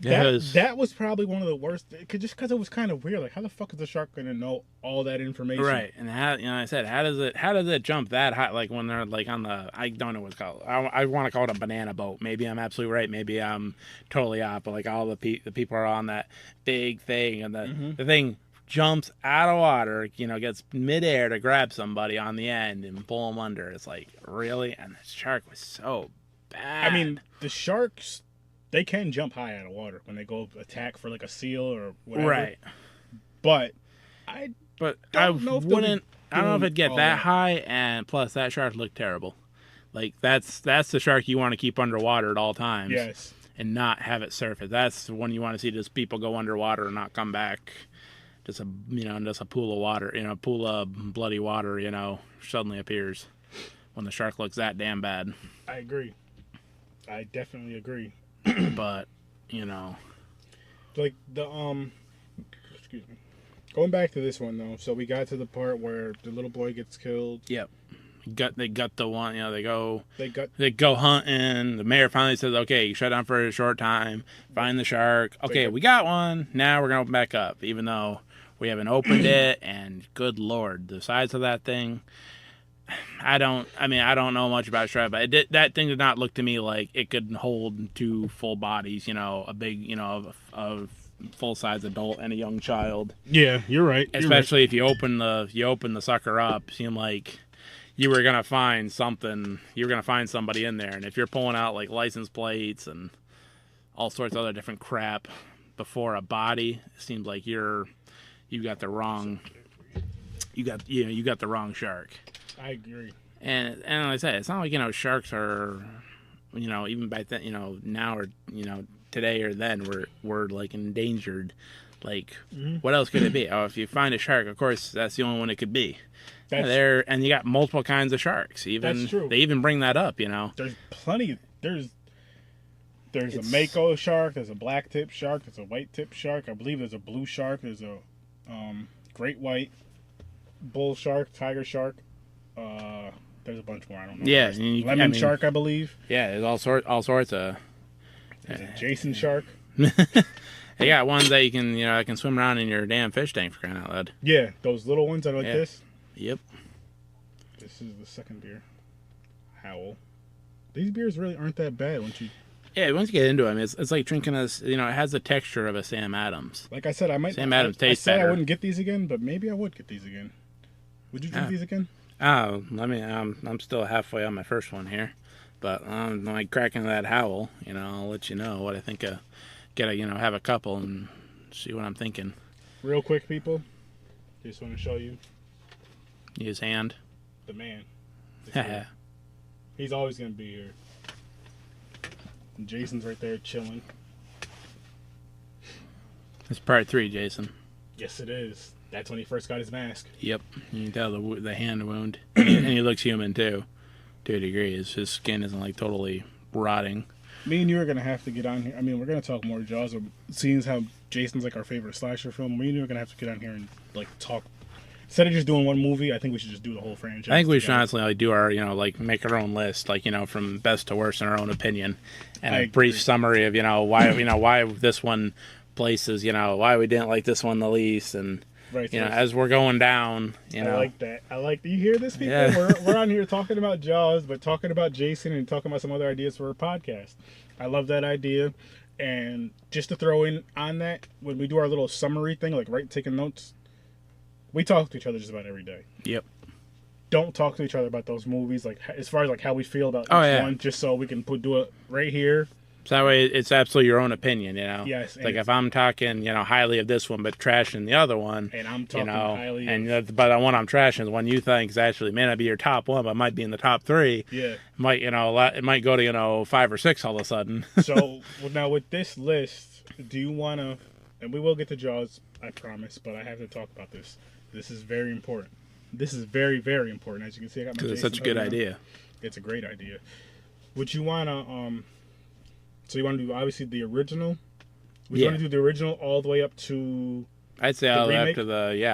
Speaker 2: That was probably one of the worst, just because it was kind of weird. Like, how the fuck is the shark gonna know all that information?
Speaker 4: Right, and how does it jump that high? Like when they're like on the, I don't know what it's called. I want to call it a banana boat. Maybe I'm absolutely right. Maybe I'm totally off. But like all the people are on that big thing, and the thing jumps out of water. Gets midair to grab somebody on the end and pull them under. It's like, really? And the shark was so bad.
Speaker 2: I mean, the sharks, they can jump high out of water when they go attack for like a seal or whatever.
Speaker 4: Right.
Speaker 2: But I don't know
Speaker 4: if it'd get that high, and plus that shark looked terrible. Like that's the shark you want to keep underwater at all times.
Speaker 2: Yes. And
Speaker 4: not have it surface. That's the one you want to see, just people go underwater and not come back. Just a pool of water, pool of bloody water, suddenly appears when the shark looks that damn bad.
Speaker 2: I agree. I definitely agree.
Speaker 4: But,
Speaker 2: like excuse me. Going back to this one though, so we got to the part where the little boy gets killed.
Speaker 4: Yep. They got the one, they go hunting. The mayor finally says, okay, you shut down for a short time, find the shark. Okay, we got one. Now we're going to open back up, even though we haven't opened it, and good Lord, the size of that thing. I don't know much about shark, but that thing did not look to me like it could hold 2 full bodies, a big, a full-size adult and a young child.
Speaker 2: Yeah, you're right.
Speaker 4: Especially if you open the sucker up, seemed like you were gonna find something. You were gonna find somebody in there, and if you're pulling out like license plates and all sorts of other different crap before a body, it seems like you got the wrong shark.
Speaker 2: I agree.
Speaker 4: And like I said, it's not like sharks are, even back then, now or today or then we're like endangered. Like, what else could it be? Oh, if you find a shark, of course that's the only one it could be. And you got multiple kinds of sharks. That's true. They even bring that up.
Speaker 2: There's plenty. There's a mako shark. There's a black tip shark. There's a white tip shark. I believe there's a blue shark. There's a great white bull shark, tiger shark. There's a bunch more. I don't know.
Speaker 4: Yeah,
Speaker 2: lemon shark, I believe.
Speaker 4: Yeah, there's all sorts of.
Speaker 2: There's a Jason shark.
Speaker 4: They got ones that you can that can swim around in your damn fish tank, for crying out loud.
Speaker 2: Yeah, those little ones that are like this.
Speaker 4: Yep.
Speaker 2: This is the second beer. Howl. These beers really aren't that bad once you.
Speaker 4: Yeah, once you get into them, it's like drinking it has the texture of a Sam Adams.
Speaker 2: Like I said,
Speaker 4: Sam Adams tastes better.
Speaker 2: I wouldn't get these again, but maybe I would get these again. Would you drink these again?
Speaker 4: Oh, I'm still halfway on my first one here, but when I crack into that Howl, I'll let you know what I think. Have a couple and see what I'm thinking.
Speaker 2: Real quick, people, just want to show you
Speaker 4: his hand.
Speaker 2: The man. He's always gonna be here. And Jason's right there chilling.
Speaker 4: It's part 3, Jason.
Speaker 2: Yes, it is. That's when he first got his mask.
Speaker 4: Yep, you can tell the hand wound, and he looks human too, to a degree. His skin isn't like totally rotting.
Speaker 2: Me and you are gonna have to get on here. I mean, we're gonna talk more Jaws. Seeing as how Jason's like our favorite slasher film, me and you are gonna have to get on here and like talk instead of just doing one movie, I think we should just do the whole franchise.
Speaker 4: I think we should
Speaker 2: together.
Speaker 4: honestly like do our, like make our own list, like, from best to worst in our own opinion, and
Speaker 2: I
Speaker 4: a brief
Speaker 2: agree.
Speaker 4: summary of, why this one places, why we didn't like this one the least, and
Speaker 2: Right, so
Speaker 4: as we're going down,
Speaker 2: I like that. I like. Do you hear this, people?
Speaker 4: Yeah.
Speaker 2: We're on here talking about Jaws, but talking about Jason and talking about some other ideas for a podcast. I love that idea. And just to throw in on that, when we do our little summary thing, like taking notes, we talk to each other just about every day.
Speaker 4: Yep.
Speaker 2: Don't talk to each other about those movies, like as far as like how we feel about each one, just so we can do it right here.
Speaker 4: So that way it's absolutely your own opinion,
Speaker 2: Yes.
Speaker 4: Like if I'm talking, highly of this one, but trashing the other one,
Speaker 2: And I'm talking highly
Speaker 4: but the one I'm trashing is the one you think is actually may not be your top one, but might be in the top 3.
Speaker 2: Yeah.
Speaker 4: Might, it might go to, 5 or 6 all of a sudden.
Speaker 2: So now with this list, do you want to, and we will get to Jaws, I promise, but I have to talk about this. This is very important. This is very, very important. As you can see, I got my
Speaker 4: Because it's
Speaker 2: Jason
Speaker 4: such a good
Speaker 2: hoodie on.
Speaker 4: idea.
Speaker 2: It's a great idea. Would you want to, so you want to do obviously the original? Would you want to do the original all the way up to
Speaker 4: I'd say all the way up
Speaker 2: remake?
Speaker 4: to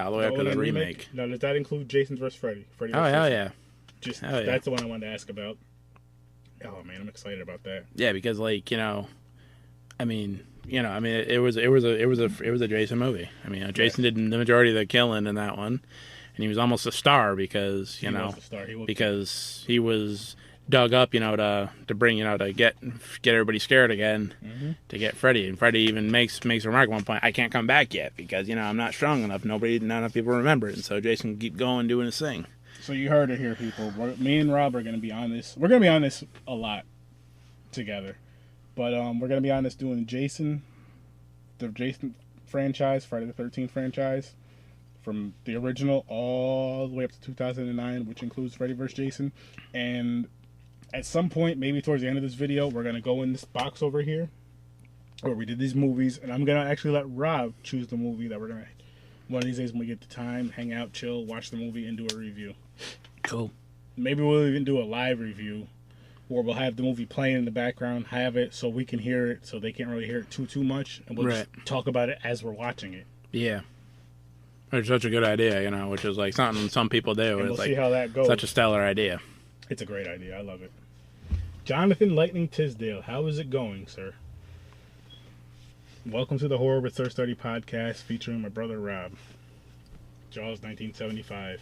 Speaker 4: all the way up to the remake.
Speaker 2: Now, does that include Jason's vs. Freddy?
Speaker 4: Oh, hell yeah. Hell yeah.
Speaker 2: That's the one I wanted to ask about. Oh man, I'm excited about that.
Speaker 4: Yeah, because it was a Jason movie. Jason did the majority of the killing in that one, and he was almost a star because
Speaker 2: He was the star.
Speaker 4: because he was dug up, to bring, to get everybody scared again, to get Freddy. And Freddy even makes a remark at one point, I can't come back yet because, I'm not strong enough. Not enough people remember it. And so Jason can keep going doing his thing.
Speaker 2: So you heard it here, people. Me and Rob are going to be on this. We're going to be on this a lot together. But we're going to be on this doing the Jason franchise, Friday the 13th franchise, from the original all the way up to 2009, which includes Freddy vs. Jason. And at some point, maybe towards the end of this video, we're going to go in this box over here where we did these movies. And I'm going to actually let Rob choose the movie that we're going to, one of these days when we get the time, hang out, chill, watch the movie, and do a review.
Speaker 4: Cool.
Speaker 2: Maybe we'll even do a live review where we'll have the movie playing in the background, have it so we can hear it, so they can't really hear it too much, and we'll just talk about it as we're watching it.
Speaker 4: Yeah. Which is such a good idea, which is like something some people do.
Speaker 2: And we'll
Speaker 4: it's
Speaker 2: see how that goes.
Speaker 4: Such a stellar idea.
Speaker 2: It's a great idea. I love it. Jonathan Lightning Tisdale, how is it going, sir? Welcome to the Horror with Sir Study podcast featuring my brother Rob. Jaws 1975.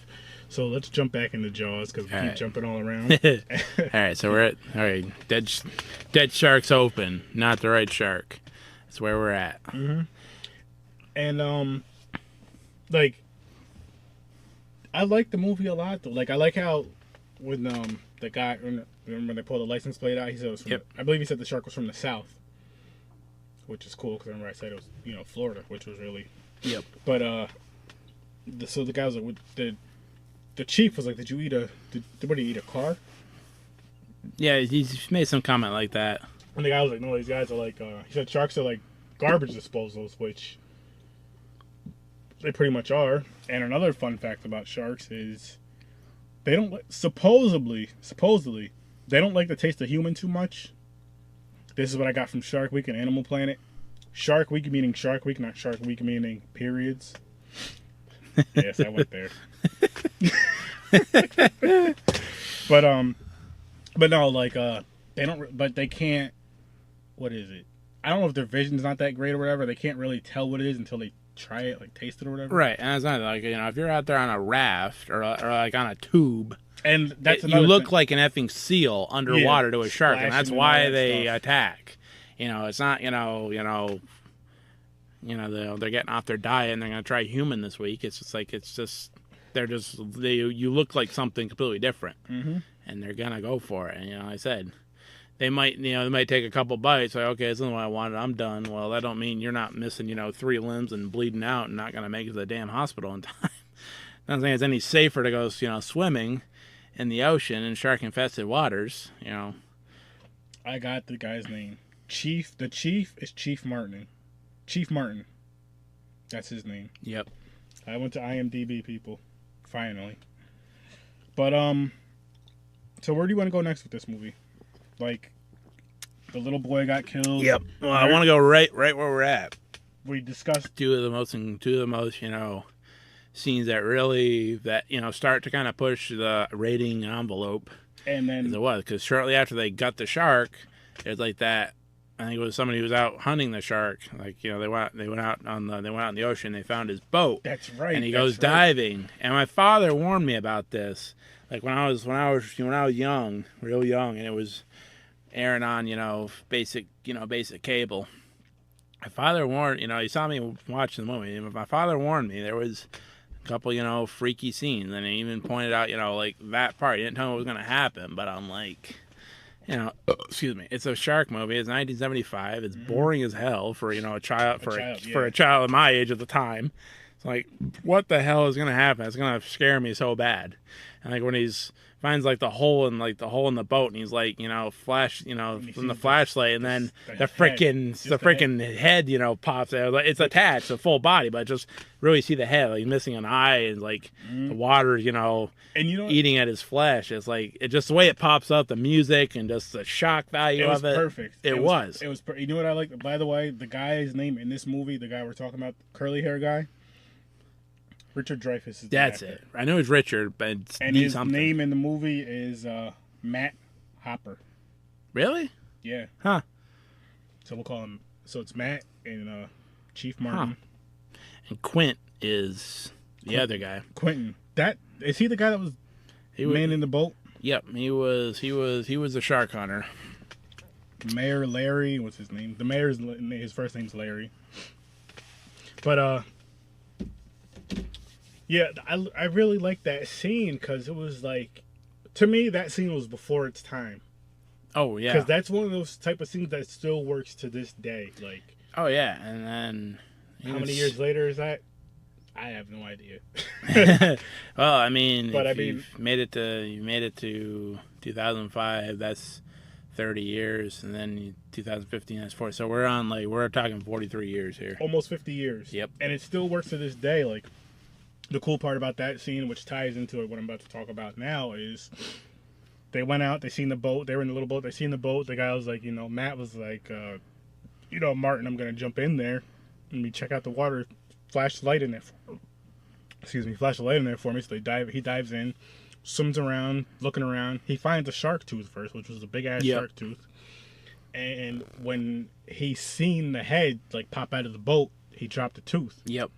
Speaker 2: So let's jump back into Jaws because we keep jumping all around.
Speaker 4: All right, so we're at dead sharks open, not the right shark. That's where we're at.
Speaker 2: Mm-hmm. And I like the movie a lot. Though. Like I like how when the guy when they pulled the license plate out, he said it was from I believe he said the shark was from the south, which is cool because remember I said it was Florida, which was really But so the guy was like, the chief was like, "Did you eat a car?"
Speaker 4: Yeah, he's made some comment like that.
Speaker 2: And the guy was like, "No, these guys are like," he said, "Sharks are like garbage disposals," which they pretty much are. And another fun fact about sharks is they don't supposedly they don't like the taste of human too much. This is what I got from Shark Week and Animal Planet. Shark Week meaning Shark Week, not Shark Week meaning periods. Yes, I went there. But no, like they don't, but they can't. What is it? I don't know if their vision's not that great or whatever. They can't really tell what it is until they try it, like taste it or whatever.
Speaker 4: Right, and it's not like if you're out there on a raft or like on a tube,
Speaker 2: and that's
Speaker 4: you look like an effing seal underwater to a shark, and that's why they attack. It's not they're getting off their diet and they're gonna try human this week. It's just you look like something completely different, and they're gonna go for it. And I said they might take a couple bites, like, okay, this isn't what I wanted, I'm done. Well, that don't mean you're not missing 3 limbs and bleeding out and not gonna make it to the damn hospital in time. Doesn't think it's any safer to go swimming in the ocean in shark infested waters.
Speaker 2: I got the guy's name. The chief is Chief Martin. Chief Martin. That's his name.
Speaker 4: Yep.
Speaker 2: I went to IMDb, people. Finally. But so where do you want to go next with this movie? Like, the little boy got killed.
Speaker 4: Yep. Well, I want to go right where we're at.
Speaker 2: We discussed
Speaker 4: two of the most scenes that really start to kind of push the rating envelope.
Speaker 2: And
Speaker 4: As
Speaker 2: then
Speaker 4: it was, because shortly after they gut the shark, it was like that. I think it was somebody who was out hunting the shark. Like, they went out in the ocean. They found his boat.
Speaker 2: that's right.
Speaker 4: And he goes diving. And my father warned me about this. Like when I was young, real young, and it was airing on basic cable. My father warned. He saw me watching the movie. And my father warned me there was a couple freaky scenes, and he even pointed out like that part. He didn't tell me what was gonna happen, but I'm like. Excuse me. It's a shark movie. It's 1975. It's boring as hell for a child for a child of my age at the time. It's like, what the hell is gonna happen? It's gonna scare me so bad. And like when he's finds like the hole in the boat, and he's like flash from the flashlight, and then the freaking head pops out. It's attached to full body, but just really see the head, like missing an eye, and like the water
Speaker 2: and
Speaker 4: eating at his flesh. It's like just the way it pops up, the music, and just the shock value of it.
Speaker 2: Perfect.
Speaker 4: It was.
Speaker 2: You know what I like? By the way, the guy's name in this movie, the guy we're talking about, curly hair guy, Richard Dreyfuss is the actor.
Speaker 4: it. I knew it was Richard, but
Speaker 2: and his name in the movie is Matt Hopper.
Speaker 4: Really?
Speaker 2: Yeah.
Speaker 4: Huh.
Speaker 2: So we'll call him. So it's Matt and Chief Martin.
Speaker 4: Huh. And Quint is the other guy.
Speaker 2: Quentin. That is he the guy that was man in the boat?
Speaker 4: Yep, he was the shark hunter.
Speaker 2: Mayor Larry, what's his name? The mayor's his first name's Larry. But yeah, I really like that scene because it was like, to me, that scene was before its time.
Speaker 4: Oh yeah,
Speaker 2: because that's one of those type of scenes that still works to this day. Like,
Speaker 4: oh yeah, and then
Speaker 2: how many years later is that? I have no idea.
Speaker 4: Well, I mean,
Speaker 2: but
Speaker 4: you made it to 2005. That's 30 years, and then 2015. That's 40. So we're talking 43 years here.
Speaker 2: Almost 50 years.
Speaker 4: Yep.
Speaker 2: And it still works to this day. Like, the cool part about that scene, which ties into what I'm about to talk about now, is they went out, they seen the boat, they were in the little boat, they seen the boat. The guy was like, Matt was like, Martin, I'm gonna jump in there. Let me check out the water. Flash the light in there for me. So he dives in, swims around, looking around. He finds a shark tooth first, which was a big ass shark tooth. And when he seen the head like pop out of the boat, he dropped the tooth.
Speaker 4: Yep.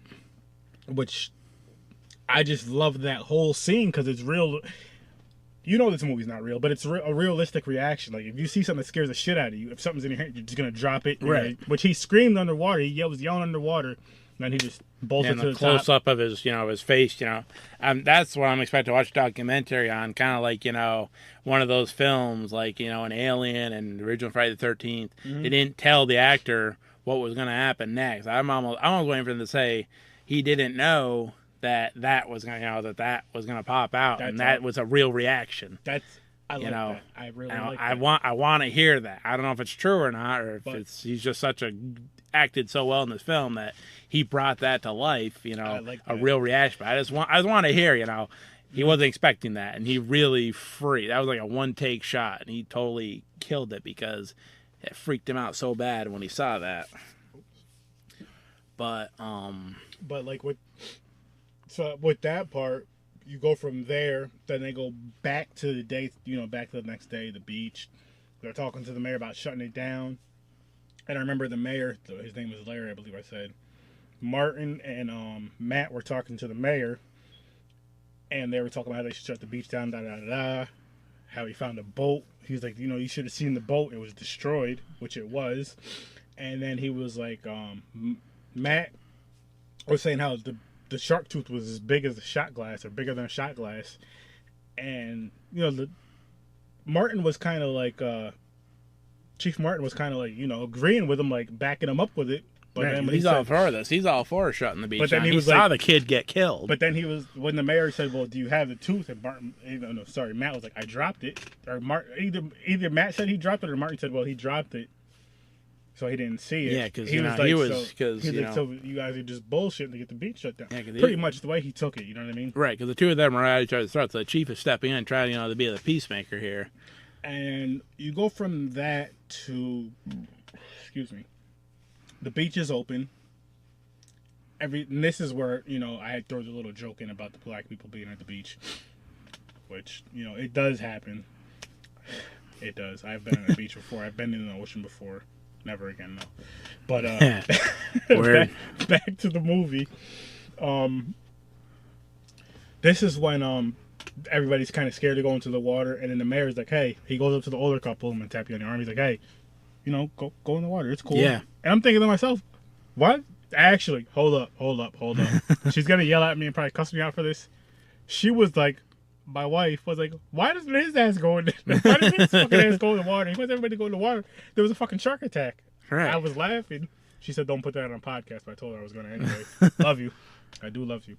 Speaker 2: Which I just love that whole scene because it's real. This movie's not real, but it's a realistic reaction. Like, if you see something that scares the shit out of you, if something's in your hand, you're just gonna drop it.
Speaker 4: Right.
Speaker 2: Which he screamed underwater. He was yelling underwater, and then he just bolted to the
Speaker 4: close
Speaker 2: top.
Speaker 4: up of his, his face. That's what I'm expecting to watch a documentary on. Kind of like one of those films, like an Alien and original Friday the 13th.
Speaker 2: Mm-hmm.
Speaker 4: They didn't tell the actor what was going to happen next. I'm almost waiting for them to say he didn't know that was going that was going to pop out, and that was a real reaction.
Speaker 2: I like that. I really like that.
Speaker 4: I want to hear that. I don't know if it's true or not, or if he's just acted so well in this film that he brought that to life. A real reaction. But I just want to hear. He wasn't expecting that, and he really freaked. That was like a one take shot, and he totally killed it because it freaked him out so bad when he saw that. But
Speaker 2: like with that part, you go from there, then they go back to the day, back to the next day, the beach. They're talking to the mayor about shutting it down. And I remember the mayor, his name was Larry, I believe I said. Martin and Matt were talking to the mayor, and they were talking about how they should shut the beach down, how he found a boat. He was like, you should have seen the boat. It was destroyed, which it was. And then he was like, Matt was saying how the shark tooth was as big as a shot glass, or bigger than a shot glass. And, Martin was kind of like, Chief Martin was kind of like, agreeing with him, like backing him up with it. But then
Speaker 4: he's all for this. He's all for shutting the beach down. But then he saw the kid get killed.
Speaker 2: But then when the mayor said, well, do you have the tooth? And Matt was like, I dropped it. Or either Matt said he dropped it, or Martin said, well, he dropped it. So he didn't see it.
Speaker 4: Yeah, because
Speaker 2: so you guys are just bullshitting to get the beach shut down. Yeah, pretty much the way he took it. You know what I mean?
Speaker 4: Right, because the two of them are at each other's throats. So the chief is stepping in, trying to be the peacemaker here.
Speaker 2: And you go from that to, the beach is open. and this is where, I had thrown a little joke in about the black people being at the beach, which, it does happen. It does. I've been on the beach before. I've been in the ocean before. Never again, though. But back to the movie. This is when everybody's kind of scared to go into the water, and then the mayor's like, "Hey," he goes up to the older couple and tap you on the arm. He's like, "Hey, go in the water. It's cool."
Speaker 4: Yeah.
Speaker 2: And I'm thinking to myself, what? Actually, hold up. She's gonna yell at me and probably cuss me out for this. She was like, my wife was like, "Why doesn't his ass go in? Why doesn't his fucking ass go in the water? He wants everybody to go in the water. There was a fucking shark attack."
Speaker 4: Right.
Speaker 2: I was laughing. She said, "Don't put that on podcast," but I told her I was gonna anyway. Love you. I do love you.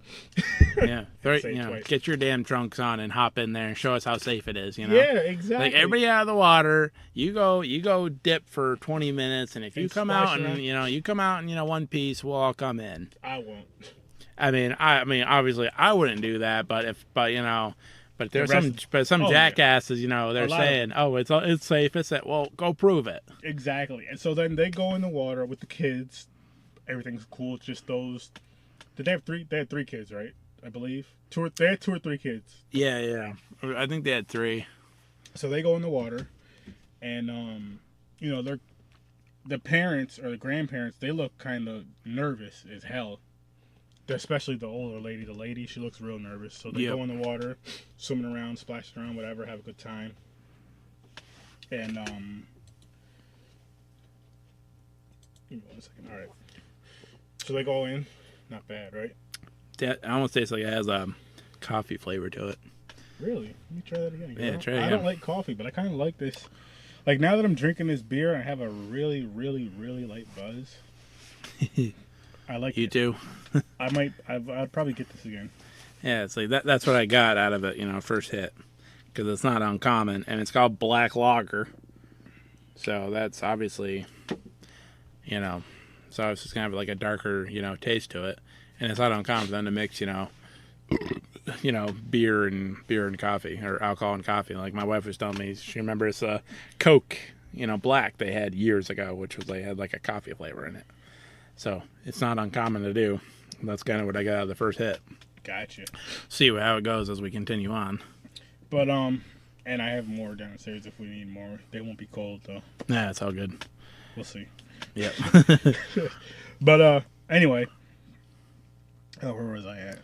Speaker 4: Yeah.
Speaker 2: Twice.
Speaker 4: Get your damn trunks on and hop in there and show us how safe it is,
Speaker 2: Yeah, exactly.
Speaker 4: Like, everybody out of the water, you go dip for 20 minutes, and if you come out and, one piece, we'll all come in.
Speaker 2: I won't.
Speaker 4: I mean, obviously I wouldn't do that, but there's some jackasses, they're saying, "Oh, it's safe." It's that. Well, go prove it.
Speaker 2: Exactly. And so then they go in the water with the kids. Everything's cool. It's just those. Did they have three? They had 3 kids, right? I believe. They had 2 or 3 kids.
Speaker 4: Yeah. I think they had 3.
Speaker 2: So they go in the water, and the parents or the grandparents, they look kind of nervous as hell. Especially the older lady. The lady, she looks real nervous. So they go in the water, swimming around, splashing around, whatever, have a good time. And give me 1 second. All right. So they go in. Not bad, right?
Speaker 4: I almost taste like it has a coffee flavor to it.
Speaker 2: Really? Let me try that again.
Speaker 4: Yeah, try it again.
Speaker 2: I don't like coffee, but I kind of like this. Like, now that I'm drinking this beer, I have a really, really, really light buzz. I like
Speaker 4: you
Speaker 2: it.
Speaker 4: too.
Speaker 2: I'd probably get this again.
Speaker 4: Yeah, it's like that's what I got out of it, first hit, because it's not uncommon, and it's called Black Lager. So that's obviously, so it's just kind of like a darker, taste to it, and it's not uncommon for them to mix, beer and coffee, or alcohol and coffee. Like my wife was telling me, she remembers Coke, black they had years ago, which was had like a coffee flavor in it. So it's not uncommon to do. That's kind of what I got out of the first hit.
Speaker 2: Gotcha.
Speaker 4: See how it goes as we continue on.
Speaker 2: But and I have more downstairs if we need more. They won't be cold though.
Speaker 4: Nah, it's all good.
Speaker 2: We'll see.
Speaker 4: Yep.
Speaker 2: But anyway. Oh, where was I at?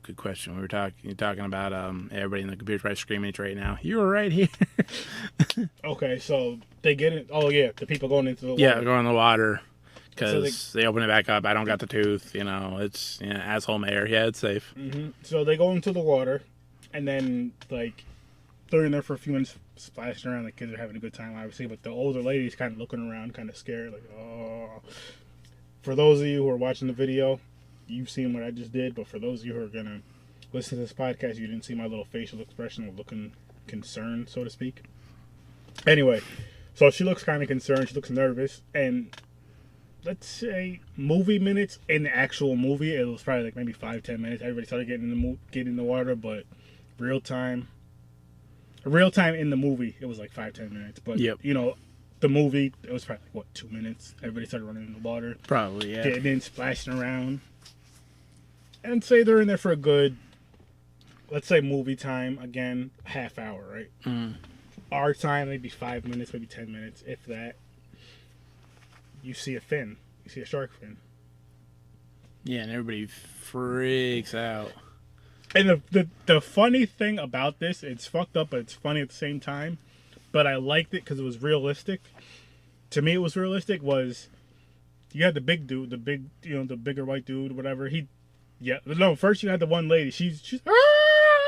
Speaker 4: Good question. You're talking about everybody in the computer probably screaming at you right now. You were right here.
Speaker 2: Okay, so they get it. Oh yeah, the people going into the water.
Speaker 4: Yeah, going in the water because they open it back up. I don't got the tooth. It's asshole mayor. Yeah, it's safe.
Speaker 2: Mm-hmm. So they go into the water, and then they're in there for a few minutes, splashing around. The kids are having a good time, obviously, but the older lady's kind of looking around, kind of scared, like, oh. For those of you who are watching the video, you've seen what I just did, but for those of you who are gonna listen to this podcast, you didn't see my little facial expression of looking concerned, so to speak. Anyway, so she looks kind of concerned. She looks nervous, and let's say movie minutes in the actual movie, it was probably maybe 5-10 minutes. Everybody started getting in the water, but real time in the movie, it was 5-10 minutes. But the movie, it was probably 2 minutes. Everybody started running in the water,
Speaker 4: probably, yeah,
Speaker 2: getting in, splashing around, and say they're in there for a good, let's say movie time again, half hour, right?
Speaker 4: Mm.
Speaker 2: Our time, maybe 5 minutes, maybe 10 minutes, if that. You see a fin. You see a shark fin.
Speaker 4: Yeah, and everybody freaks out.
Speaker 2: And the funny thing about this, it's fucked up, but it's funny at the same time. But I liked it because it was realistic. To me, it was realistic. Was you had the big dude, the bigger white dude, whatever. First you had the one lady. She's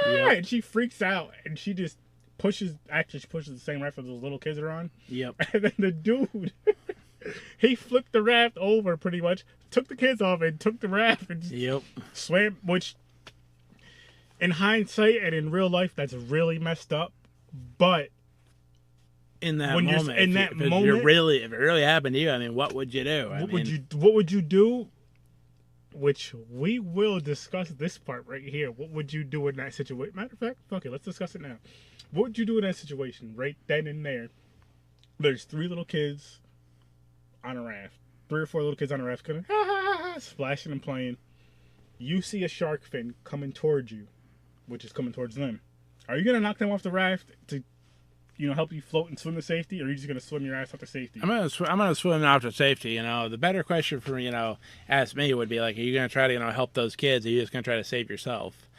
Speaker 2: and she freaks out, and she just pushes the same raft that those little kids are on.
Speaker 4: Yep.
Speaker 2: And then the dude, he flipped the raft over pretty much, took the kids off, and took the raft and swam. Which, in hindsight and in real life, that's really messed up. But
Speaker 4: in that moment, if it really happened to you, I mean, what would you do?
Speaker 2: What would you do? Which we will discuss this part right here. What would you do in that situation? Matter of fact, fuck it, let's discuss it now. What would you do in that situation right then and there? There's 3 little kids on a raft. 3 or 4 little kids on a raft. splashing and playing. You see a shark fin coming towards you, which is coming towards them. Are you gonna knock them off the raft to, help you float and swim to safety, or are you just gonna swim your ass off to safety?
Speaker 4: I'm gonna swim out to safety. The better question for ask me would be like, are you gonna try to help those kids, or are you just gonna try to save yourself?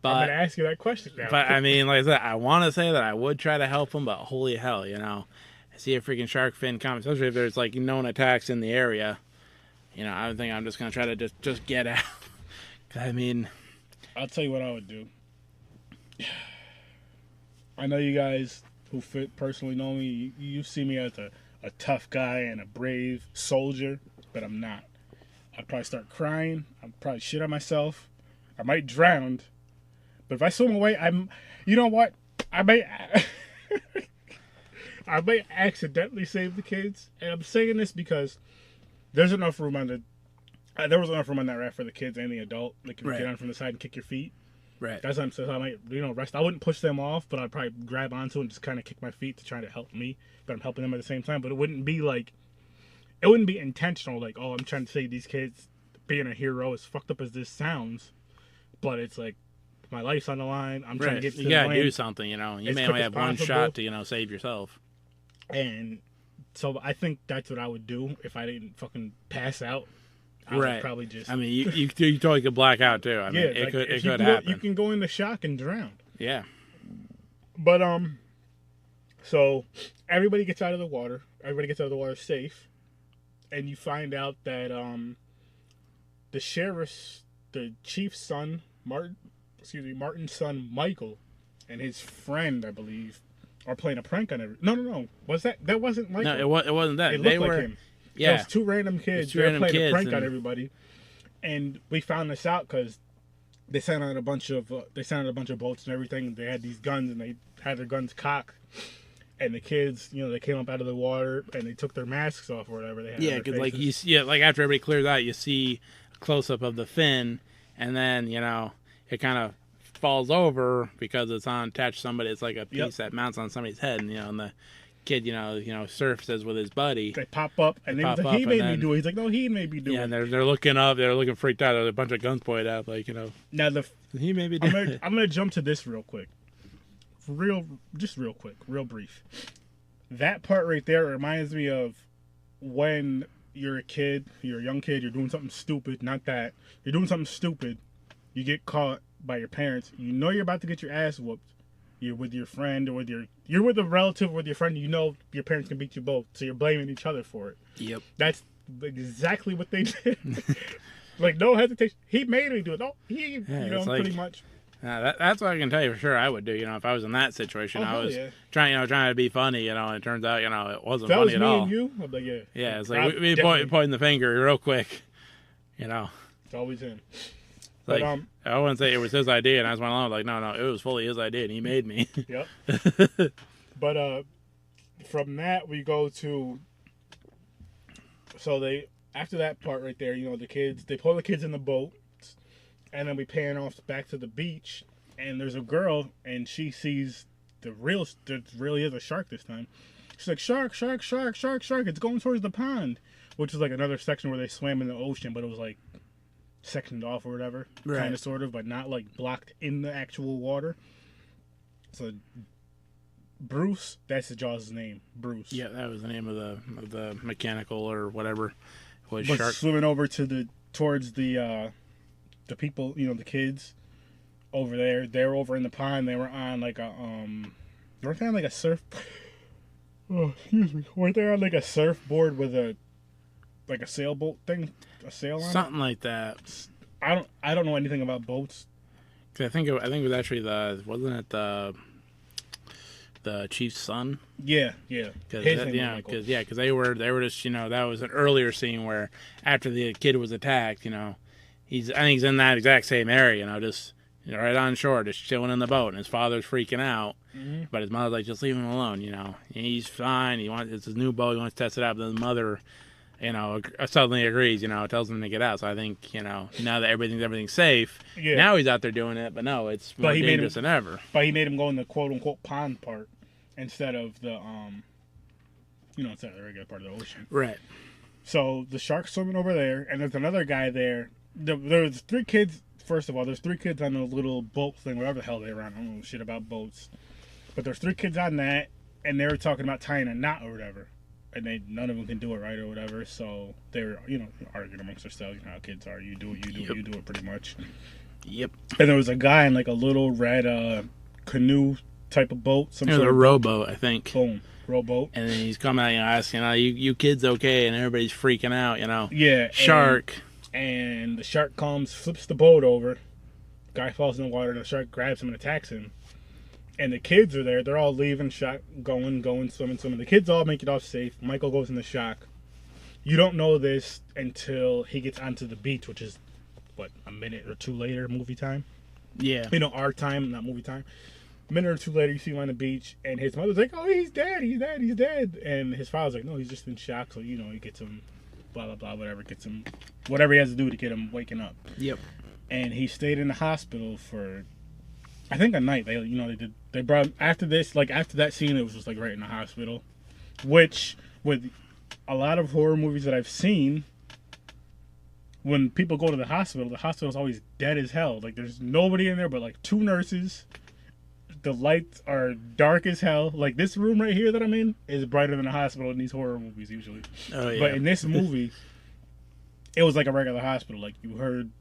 Speaker 4: But
Speaker 2: I'm gonna ask you that question now.
Speaker 4: But I mean, like I said, I want to say that I would try to help them, but holy hell, I see a freaking shark fin come, especially if there's like known attacks in the area. I don't think I'm just gonna try to just get out. I mean,
Speaker 2: I'll tell you what I would do. I know you guys who personally know me. You see me as a tough guy and a brave soldier, but I'm not. I'd probably start crying. I'd probably shit on myself. I might drown. But if I swim away, you know what? I may accidentally save the kids. And I'm saying this because there's enough room there was enough room on that raft for the kids and the adult. They can get on from the side and kick your feet.
Speaker 4: Right.
Speaker 2: That's what I'm saying. So I might, rest. I wouldn't push them off, but I'd probably grab onto and just kind of kick my feet to try to help me. But I'm helping them at the same time. But it wouldn't be intentional. Like, oh, I'm trying to save these kids. Being a hero, as fucked up as this sounds, but it's like my life's on the line. I'm trying to get to the land.
Speaker 4: You gotta do something. You may only have one shot to save yourself.
Speaker 2: And so I think that's what I would do if I didn't fucking pass out. I would probably just.
Speaker 4: I mean, you totally could black out too. I mean, it could happen.
Speaker 2: You can go into shock and drown.
Speaker 4: Yeah.
Speaker 2: But so everybody gets out of the water. Everybody gets out of the water safe, and you find out that the chief's son, Martin's son Michael, and his friend, I believe, are playing a prank on everyone. No. That wasn't Michael?
Speaker 4: No, it wasn't that.
Speaker 2: It looked like him.
Speaker 4: Yeah.
Speaker 2: Those two random kids. They were playing a prank on everybody. And we found this out because they sent out a bunch of boats and everything. They had these guns and they had their guns cocked. And the kids, they came up out of the water and they took their masks off or whatever they had.
Speaker 4: Yeah, because like after everybody clears out, you see a close up of the fin, and then it kind of falls over because it's attached to somebody. It's like a piece that mounts on somebody's head, and the kid, surfaces with his buddy.
Speaker 2: They pop up, and they like, he made me do it. He's like, no, he made me do it.
Speaker 4: Yeah, and they're looking up. They're looking freaked out. There's a bunch of guns pointed out, like,
Speaker 2: Now,
Speaker 4: he made me do it.
Speaker 2: I'm going to jump to this real quick. Real brief. That part right there reminds me of when you're a kid, you're a young kid, you're doing something stupid. Not that. You're doing something stupid. You get caught by your parents. You're about to get your ass whooped. You're with your friend or you're with a relative or with your friend. Your parents can beat you both, so you're blaming each other for it.
Speaker 4: Yep.
Speaker 2: That's exactly what they did. Like, no hesitation. He made me do it. No, pretty much.
Speaker 4: That's what I can tell you for sure. I would do. If I was in that situation, I was trying to be funny. And it turns out, it wasn't
Speaker 2: that
Speaker 4: funny
Speaker 2: was
Speaker 4: at
Speaker 2: me
Speaker 4: all.
Speaker 2: And you, I'm like, yeah.
Speaker 4: Yeah, it's like we pointing the finger real quick.
Speaker 2: It's always him.
Speaker 4: Like, I wouldn't say it was his idea, and I was went along like, no, it was fully his idea, and he made me.
Speaker 2: Yep. But from that we go to. So after that part right there, the kids, they pull the kids in the boat, and then we pan off back to the beach, and there's a girl, and she sees there really is a shark this time. She's like, shark, shark, shark, shark, shark. It's going towards the pond, which is like another section where they swam in the ocean, but it was like sectioned off or whatever, kind of, sort of, but not like blocked in the actual water. So Bruce, that's the Jaws' name, Bruce.
Speaker 4: Yeah, that was the name of the mechanical or whatever was
Speaker 2: but
Speaker 4: shark.
Speaker 2: Swimming over towards the people, the kids over there. They're over in the pond. They were on like a they were kind of like a surf. Oh, excuse me. Weren't they on like a surfboard with a sailboat thing? A sail on
Speaker 4: something like that.
Speaker 2: I don't know anything about boats.
Speaker 4: I think it was actually wasn't it the chief's son?
Speaker 2: Yeah.
Speaker 4: Because they were just that was an earlier scene where after the kid was attacked, I think he's in that exact same area, just right on shore, just chilling in the boat, and his father's freaking out, but his mother's like, just leave him alone, he's fine. It's his new boat, he wants to test it out, but the mother. Suddenly agrees, tells him to get out. So I think, now that everything's safe, now he's out there doing it. But no, it's more dangerous than ever.
Speaker 2: But he made him go in the quote-unquote pond part instead of the, instead of the regular part of the ocean.
Speaker 4: Right.
Speaker 2: So the shark's swimming over there, and there's another guy there. There's 3 kids. First of all, there's 3 kids on the little boat thing, whatever the hell they were on. I don't know shit about boats. But there's 3 kids on that, and they were talking about tying a knot or whatever. And none of them can do it right or whatever. So they were, arguing amongst themselves. You know how kids are. You do it, you do it pretty much.
Speaker 4: Yep.
Speaker 2: And there was a guy in like a little red canoe type of boat.
Speaker 4: It was a rowboat, I think.
Speaker 2: Boom. Rowboat.
Speaker 4: And then he's coming out, asking, you kids okay? And everybody's freaking out,
Speaker 2: Yeah.
Speaker 4: Shark.
Speaker 2: And the shark comes, flips the boat over. Guy falls in the water, and the shark grabs him and attacks him. And the kids are there. They're all leaving, going, swimming. The kids all make it off safe. Michael goes into shock. You don't know this until he gets onto the beach, which is, a minute or 2 later, movie time?
Speaker 4: Yeah.
Speaker 2: Our time, not movie time. A minute or 2 later, you see him on the beach, and his mother's like, oh, he's dead. And his father's like, no, he's just in shock. So, he gets him, blah, blah, blah, whatever. Gets him, whatever he has to do to get him waking up.
Speaker 4: Yep.
Speaker 2: And he stayed in the hospital for, I think, a night. They brought him, after that scene, it was just, right in the hospital. Which, with a lot of horror movies that I've seen, when people go to the hospital's always dead as hell. There's nobody in there but, 2 nurses. The lights are dark as hell. This room right here that I'm in is brighter than a hospital in these horror movies, usually.
Speaker 4: Oh, yeah.
Speaker 2: But in this movie, it was like a regular hospital. You heard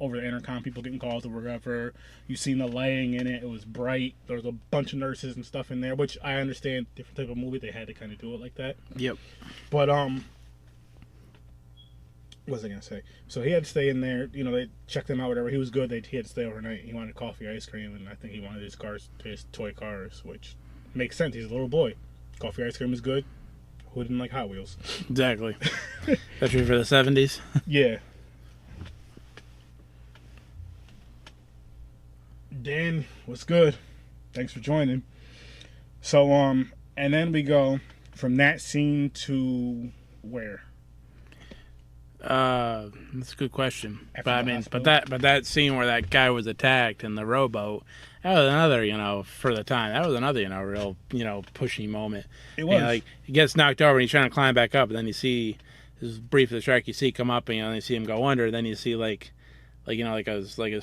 Speaker 2: over the intercom people getting calls or whatever. You seen the lighting in it. It was bright. There was a bunch of nurses and stuff in there, which I understand. Different type of movie. They had to kind of do it like that.
Speaker 4: Yep.
Speaker 2: But, what was I going to say? So he had to stay in there. They checked him out, whatever. He was good. He had to stay overnight. He wanted coffee, ice cream, and I think he wanted his toy cars, which makes sense. He's a little boy. Coffee, ice cream is good. Who didn't like Hot Wheels?
Speaker 4: Exactly. That's true for the 70s?
Speaker 2: Yeah. Dan, what's good? Thanks for joining. So, and then we go from that scene to where?
Speaker 4: That's a good question.
Speaker 2: After
Speaker 4: but that scene where that guy was attacked in the rowboat, that was another, for the time, that was another, real, pushy moment.
Speaker 2: It was.
Speaker 4: And, he gets knocked over and he's trying to climb back up, and then you see this brief of the shark. You see come up, and you see him go under. Then you see his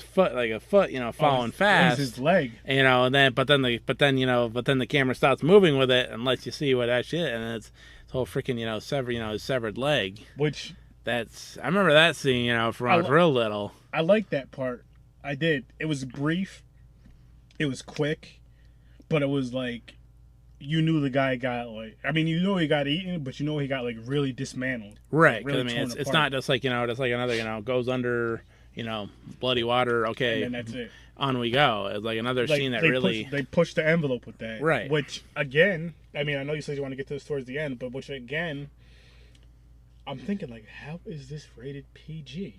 Speaker 4: foot, falling fast.
Speaker 2: His leg.
Speaker 4: And but then the camera starts moving with it and lets you see what actually is, and it's this whole freaking his severed leg.
Speaker 2: Which
Speaker 4: I remember that scene, from when I was real little.
Speaker 2: I liked that part. I did. It was brief. It was quick, but it was you knew the guy got he got eaten, but he got really dismantled.
Speaker 4: Right.
Speaker 2: Really
Speaker 4: it's not just another goes under bloody water. Okay.
Speaker 2: And then that's it.
Speaker 4: On we go. It's another scene that
Speaker 2: they pushed the envelope with that.
Speaker 4: Right.
Speaker 2: Which again, I know you said you want to get to this towards the end, but which again, I'm thinking how is this rated PG?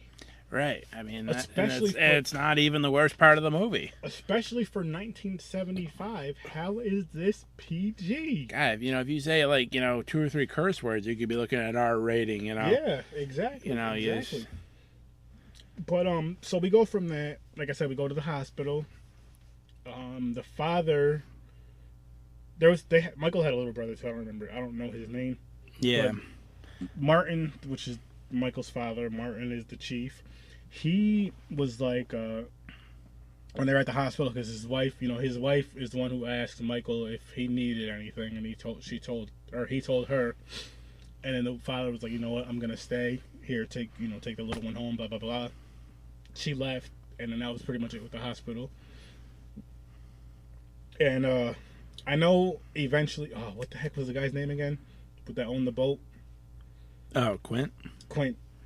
Speaker 4: Right. It's not even the worst part of the movie.
Speaker 2: Especially for 1975, how is this PG?
Speaker 4: God, if you say 2 or 3 curse words, you could be looking at our rating.
Speaker 2: Yeah, exactly.
Speaker 4: Exactly.
Speaker 2: But so we go from that. Like I said, we go to the hospital. The father. Michael had a little brother, so I don't know his name.
Speaker 4: Yeah.
Speaker 2: But Martin, which is Michael's father. Martin is the chief. He was when they're at the hospital, because his wife is the one who asked Michael if he needed anything, and he told her, and then the father was like, you know what, I'm gonna stay here, take the little one home, blah blah blah. She left, and then that was pretty much it with the hospital. And I know eventually, what the heck was the guy's name again? That owned the boat.
Speaker 4: Oh, Quint.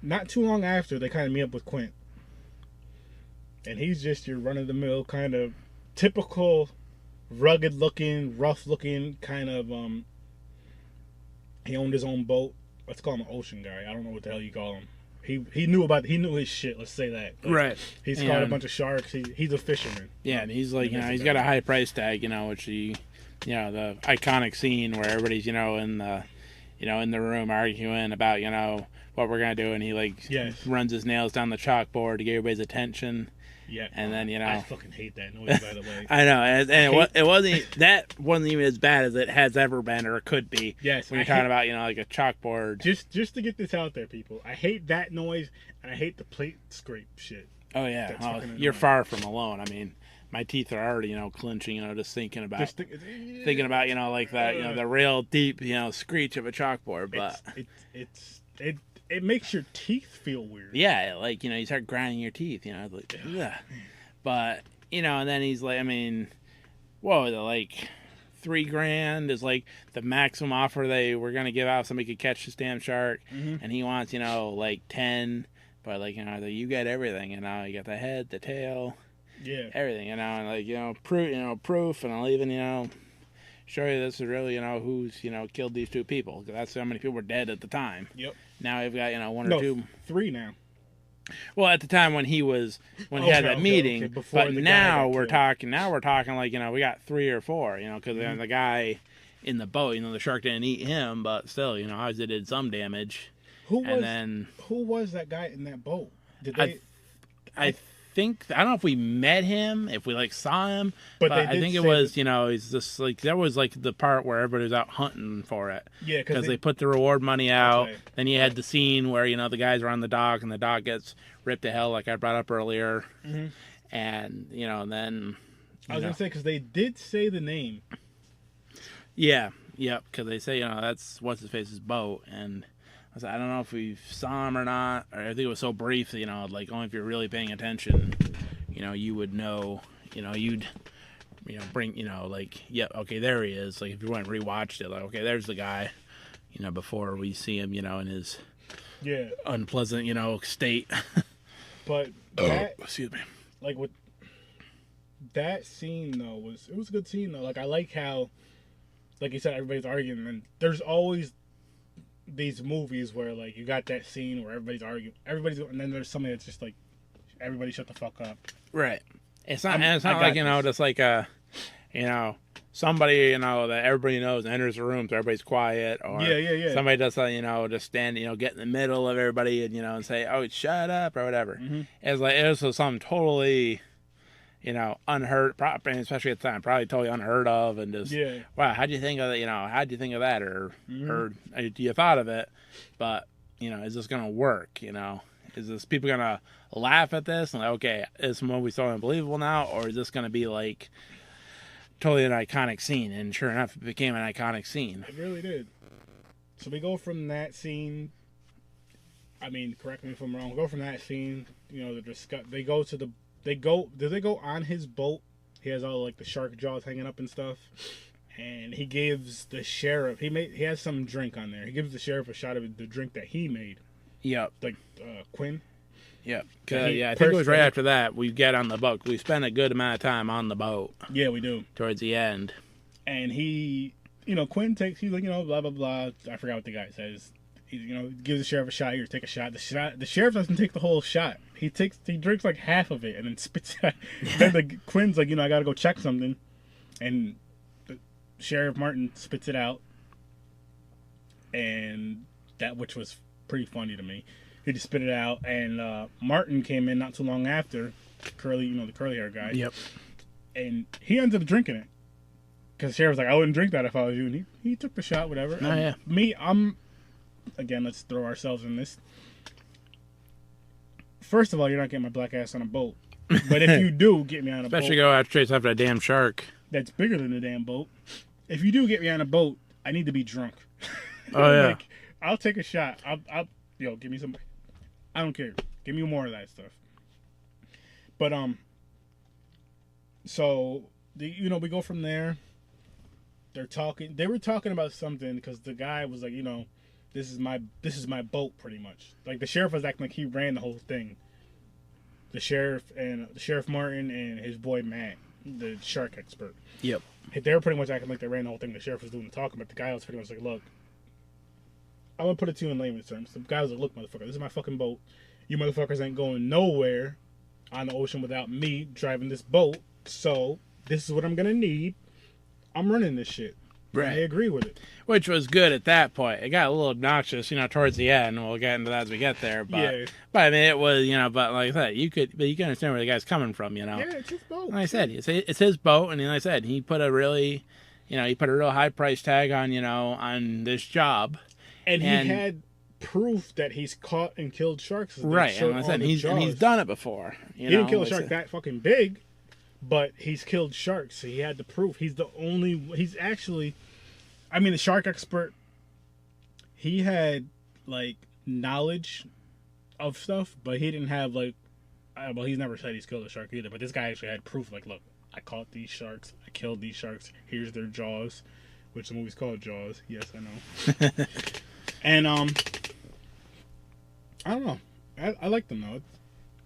Speaker 2: Not too long after, they kind of meet up with Quint. And he's just your run-of-the-mill kind of typical rugged-looking, rough-looking kind of, he owned his own boat. Let's call him an ocean guy. I don't know what the hell you call him. He knew his shit, let's say that.
Speaker 4: Right.
Speaker 2: He's caught a bunch of sharks. He's a fisherman.
Speaker 4: Yeah, and he's he's got a high price tag, which the iconic scene where everybody's, in the room arguing about, what we're gonna do, and he runs his nails down the chalkboard to get everybody's attention,
Speaker 2: Yeah.
Speaker 4: And then, you know,
Speaker 2: I fucking hate that noise, by the way.
Speaker 4: I know, and it wasn't even as bad as it has ever been or could be.
Speaker 2: Yes.
Speaker 4: When you're talking about, you know, like a chalkboard.
Speaker 2: Just to get this out there, people. I hate that noise, and I hate the plate scrape shit.
Speaker 4: Oh yeah,
Speaker 2: That's
Speaker 4: well,
Speaker 2: fucking
Speaker 4: you're
Speaker 2: annoying.
Speaker 4: far from alone. I mean, my teeth are already, you know, clenching, you know, just thinking about thinking about, you know, like that, you know, the real deep, you know, screech of a chalkboard. But
Speaker 2: it makes your teeth feel weird.
Speaker 4: yeah, like, you know, you start grinding your teeth, you know, like, ugh. But you know, and then he's like, I mean, what was it, like $3,000 is like the maximum offer they were gonna give out if somebody could catch this damn shark, and he wants, you know, like 10, but like, you know, you get everything, you know, you got the head, the tail.
Speaker 2: Yeah.
Speaker 4: Everything, you know, and like, you know, proof, and I'll even, you know, show you this is really, you know, who's, you know, killed these 2 people. Because that's how many people were dead at the time.
Speaker 2: Yep.
Speaker 4: Now we've got, you know, 1 or 2.
Speaker 2: 3 now.
Speaker 4: Well, at the time when he had that meeting,
Speaker 2: before
Speaker 4: but
Speaker 2: the guy
Speaker 4: now
Speaker 2: got
Speaker 4: we're
Speaker 2: killed.
Speaker 4: talking like, you know, we got 3 or 4, you know, because the guy in the boat, you know, the shark didn't eat him, but still, you know, obviously it did some damage.
Speaker 2: Who was that guy in that boat? Did they?
Speaker 4: I think, I don't know if we met him, if we like saw him,
Speaker 2: But
Speaker 4: but
Speaker 2: they
Speaker 4: I
Speaker 2: did
Speaker 4: think it
Speaker 2: say
Speaker 4: was,
Speaker 2: that-
Speaker 4: you know, he's just like, that was like the part where everybody was out hunting for it.
Speaker 2: Yeah,
Speaker 4: Because they put the reward money out.
Speaker 2: Okay.
Speaker 4: Then you had the scene where, you know, the guys are on the dock and the dock gets ripped to hell, like I brought up earlier. And, you know, then.
Speaker 2: I was going to say, because they did say the name.
Speaker 4: Yeah, yep, because they say, you know, that's what's his face's boat. And I was like, I don't know if we saw him or not. Or I think it was so brief, you know, like only if you're really paying attention, you know, you would know, you know, you'd, you know, bring, you know, like, yeah, okay, there he is. Like if you went and rewatched it, like, okay, there's the guy, you know, before we see him, you know, in his unpleasant, you know, state.
Speaker 2: But that,
Speaker 4: Excuse me.
Speaker 2: like with that scene though, it was a good scene though. Like I like how, like you said, everybody's arguing, and there's always these movies where like you got that scene where everybody's arguing, and then there's something that's just like, everybody shut the fuck up.
Speaker 4: Right. It's not.
Speaker 2: I
Speaker 4: It's not
Speaker 2: got
Speaker 4: like, you know,
Speaker 2: this.
Speaker 4: just like you know, somebody, you know, that everybody knows enters the room, so everybody's quiet, or
Speaker 2: Yeah.
Speaker 4: somebody does, you know, just stand, you know, get in the middle of everybody, and you know, and say, "Oh, shut up" or whatever. It's like it was something totally, you know, unheard, especially at the time, probably totally unheard of, and just wow, how'd you think of that? You know, how'd you think of that, or you thought of it, but you know, is this gonna work? You know, is this people gonna laugh at this and like, okay, is this movie so unbelievable now, or is this gonna be like totally an iconic scene? And sure enough, it became an iconic scene.
Speaker 2: It really did. So we go from that scene. I mean, correct me if I'm wrong. We go from that scene. You know, they go to the. They go. Do they go on his boat? He has all like the shark jaws hanging up and stuff. And he gives the sheriff. He has some drink on there. He gives the sheriff a shot of the drink that he made.
Speaker 4: Yep.
Speaker 2: Like Quinn.
Speaker 4: Yep.
Speaker 2: He
Speaker 4: I think it was right after that we get on the boat. We spend a good amount of time on the boat.
Speaker 2: Yeah, we do.
Speaker 4: Towards the end.
Speaker 2: And he, you know, Quinn he's like, you know, blah blah blah. I forgot what the guy says. He, you know, gives the sheriff a shot. Here, take a shot. The sheriff doesn't take the whole shot. He drinks like half of it and then spits it out. Then the Quinn's like, you know, I gotta go check something, and the Sheriff Martin spits it out, and that, which was pretty funny to me. He just spit it out, and Martin came in not too long after, curly, you know, the curly hair guy.
Speaker 4: Yep.
Speaker 2: And he ended up drinking it. Because the sheriff was like, I wouldn't drink that if I was you. And he took the shot, whatever.
Speaker 4: Oh, yeah.
Speaker 2: Again, let's throw ourselves in this. First of all, you're not getting my black ass on a boat. But if you do get me on a boat.
Speaker 4: Especially go after chase after a damn shark.
Speaker 2: That's bigger than the damn boat. If you do get me on a boat, I need to be drunk.
Speaker 4: Oh, yeah.
Speaker 2: Like, I'll take a shot. I'll give me some. I don't care. Give me more of that stuff. But so you know, we go from there. They were talking about something because the guy was like, you know, this is my boat, pretty much. Like the sheriff was acting like he ran the whole thing. The sheriff Martin and his boy Matt, the shark expert.
Speaker 4: Yep.
Speaker 2: They were pretty much acting like they ran the whole thing. The sheriff was doing the talking, but the guy was pretty much like, look, I'm gonna put it to you in layman's terms. The guy was like, look, motherfucker, this is my fucking boat. You motherfuckers ain't going nowhere on the ocean without me driving this boat. So this is what I'm gonna need. I'm running this shit. Right. I agree with it.
Speaker 4: Which was good at that point. It got a little obnoxious, towards the end. We'll get into that as we get there. But, but I mean, it was, but like I said, you can understand where the guy's coming from,
Speaker 2: Yeah, it's his boat.
Speaker 4: Like I said, it's his boat, and like I said, he put a real high price tag on, on this job.
Speaker 2: And he had proof that he's caught and killed sharks.
Speaker 4: Right, and like I said, he's done it before.
Speaker 2: He didn't kill a shark that fucking big, but he's killed sharks, so he had the proof. He's actually, I mean, the shark expert, he had, like, knowledge of stuff, but he didn't have, like, well, he's never said he's killed a shark either, but this guy actually had proof, like, look, I caught these sharks, I killed these sharks, here's their jaws, which the movie's called Jaws, yes, I know. And, I don't know, I like them, though.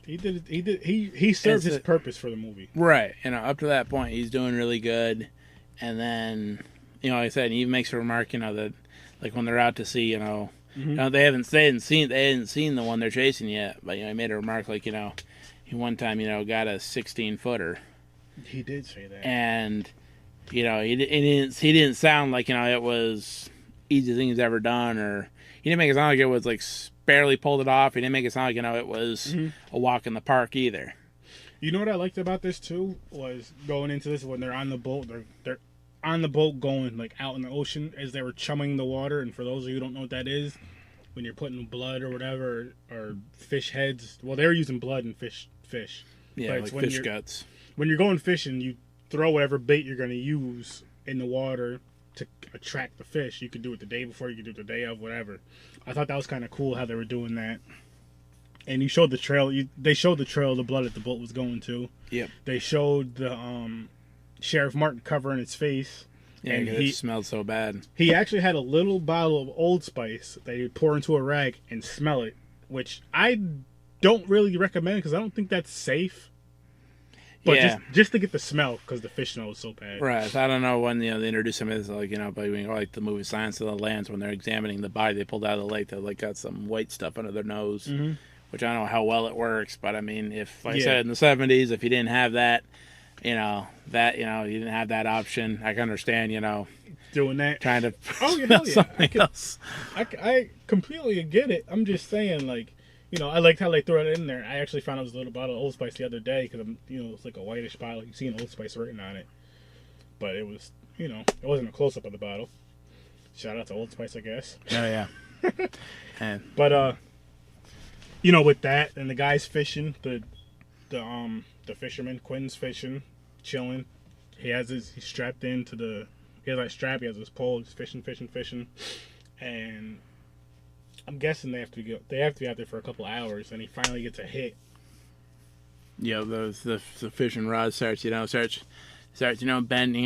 Speaker 2: He served his purpose for the movie.
Speaker 4: Right, up to that point, he's doing really good, and then, like I said, he makes a remark, that, like, when they're out to sea, they hadn't seen the one they're chasing yet, but he made a remark like, he one time, got a 16-footer.
Speaker 2: He did say that,
Speaker 4: and he didn't sound like it was easiest thing he's ever done, or he didn't make it sound like it was like barely pulled it off. He didn't make it sound like it was a walk in the park either.
Speaker 2: You know what I liked about this too was going into this when they're on the boat, they're on the boat going like out in the ocean as they were chumming the water. And for those of you who don't know what that is, when you're putting blood or whatever or fish heads, well, they were using blood and fish.
Speaker 4: Yeah, like fish guts.
Speaker 2: When you're going fishing, you throw whatever bait you're going to use in the water to attract the fish. You could do it the day before, you could do it the day of, whatever. I thought that was kind of cool how they were doing that. And you showed the trail. They showed the trail the blood that the boat was going to.
Speaker 4: Yep.
Speaker 2: They showed the Sheriff Martin covering his face.
Speaker 4: Yeah, and it smelled so bad.
Speaker 2: He actually had a little bottle of Old Spice that he'd pour into a rag and smell it, which I don't really recommend because I don't think that's safe. But just to get the smell, because the fish smell is so bad.
Speaker 4: Right. I don't know when they introduce him as like but when you go like the movie Silence of the Lambs, when they're examining the body they pulled out of the lake, they like got some white stuff under their nose, which I don't know how well it works. But I mean, if like I said in the 70s, if you didn't have that, you didn't have that option, I can understand,
Speaker 2: doing that,
Speaker 4: trying to
Speaker 2: something else. I completely get it. I'm just saying, like. I liked how they threw it in there. I actually found it was a little bottle of Old Spice the other day because, it's like a whitish bottle. You see an Old Spice written on it. But it was, it wasn't a close-up of the bottle. Shout out to Old Spice, I guess.
Speaker 4: Oh, yeah.
Speaker 2: But, with that, and the guy's fishing, the fisherman, Quinn's fishing, chilling. He's strapped into he has his pole, he's fishing. And I'm guessing they have to be out there for a couple hours, and he finally gets a hit.
Speaker 4: Yeah, the fishing rod starts bending,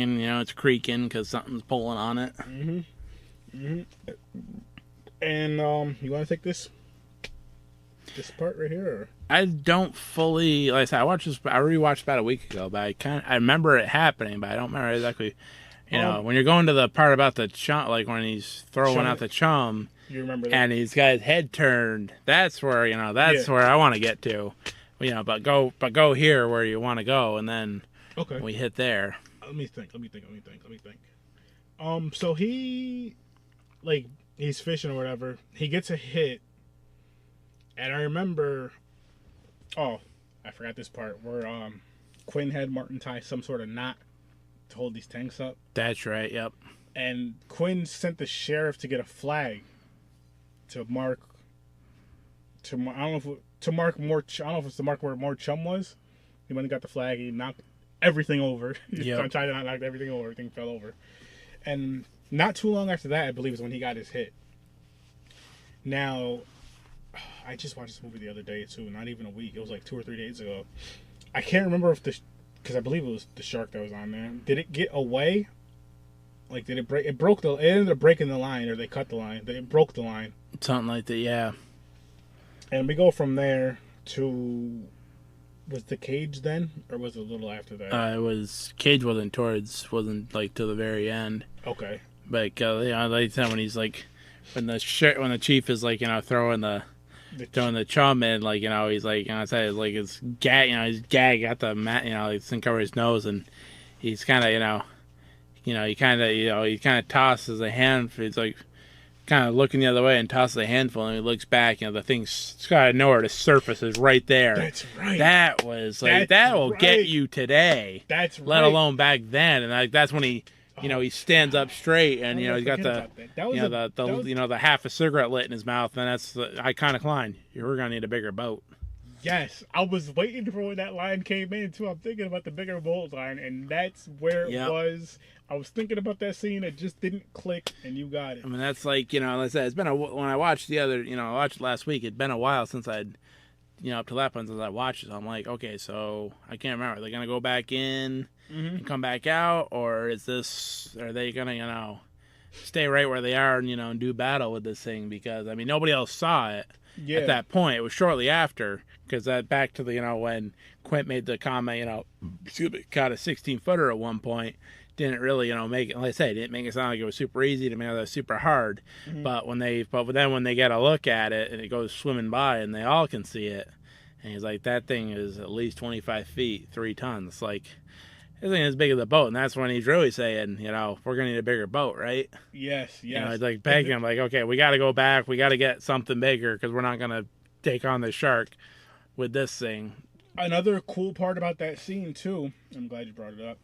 Speaker 4: and it's creaking because something's pulling on it.
Speaker 2: And you want to take this part right here? Or?
Speaker 4: I don't fully, like I said, I rewatched about a week ago, but I remember it happening, but I don't remember exactly. When you're going to the part about the chum, like when he's throwing out the chum.
Speaker 2: You remember that?
Speaker 4: And he's got his head turned. That's where where I want to get to. But go here where you want to go, and then we hit there.
Speaker 2: Let me think. So he's fishing or whatever. He gets a hit, and I remember. Oh, I forgot this part where Quinn had Martin tie some sort of knot to hold these tanks up.
Speaker 4: That's right. Yep.
Speaker 2: And Quinn sent the sheriff to get a flag. To mark more. I don't know if it's to mark where more chum was. He went and got the flag. He knocked everything over.
Speaker 4: Yep.
Speaker 2: Tried to not knock everything over. Everything fell over. And not too long after that, I believe, is when he got his hit. Now, I just watched this movie the other day too. Not even a week. It was like 2 or 3 days ago. I can't remember because I believe it was the shark that was on there. Did it get away? Like, did it break? It ended up breaking the line, or they cut the line. It broke the line.
Speaker 4: Something like that, yeah.
Speaker 2: And we go from there to, was the cage then, or was it a little after that?
Speaker 4: It was, cage wasn't like to the very end.
Speaker 2: Okay.
Speaker 4: But like that when he's like, when the chief is like throwing the chum in, like he's like I said, like his gag, his gag got the mat, it's to cover his nose, and he's kind of he kind of tosses a handful. It's like kind of looking the other way and tosses a handful, and he looks back. The thing's out of nowhere. The surface is right there.
Speaker 2: That's right.
Speaker 4: That was like that will get you today.
Speaker 2: That's right.
Speaker 4: Let alone back then, and that's when he. He stands up straight, and he's got the the half a cigarette lit in his mouth, and that's the iconic line. We're gonna need a bigger boat.
Speaker 2: Yes, I was waiting for when that line came in too. I'm thinking about the bigger boat line, and that's where it was. I was thinking about that scene. It just didn't click, and you got it.
Speaker 4: I mean, that's like like I said, it's been when I watched I watched it last week. It'd been a while since I'd up to that point since I watched it. So I'm like, okay, so I can't remember. Are they gonna go back in? And come back out, or are they gonna stay right where they are and do battle with this thing? Because I mean nobody else saw it at that point. It was shortly after, because that back to the when Quint made the comment caught a 16-footer at one point, didn't really make it, like I said, didn't make it sound like it was super easy to make it super hard. But then when they get a look at it and it goes swimming by and they all can see it, and he's like, that thing is at least 25 feet, 3 tons. Like, this thing is as big as a boat, and that's when he's really saying, we're gonna need a bigger boat, right?
Speaker 2: Yes.
Speaker 4: He's like begging him, like, okay, we got to go back, we got to get something bigger because we're not gonna take on the shark with this thing.
Speaker 2: Another cool part about that scene too, I'm glad you brought it up,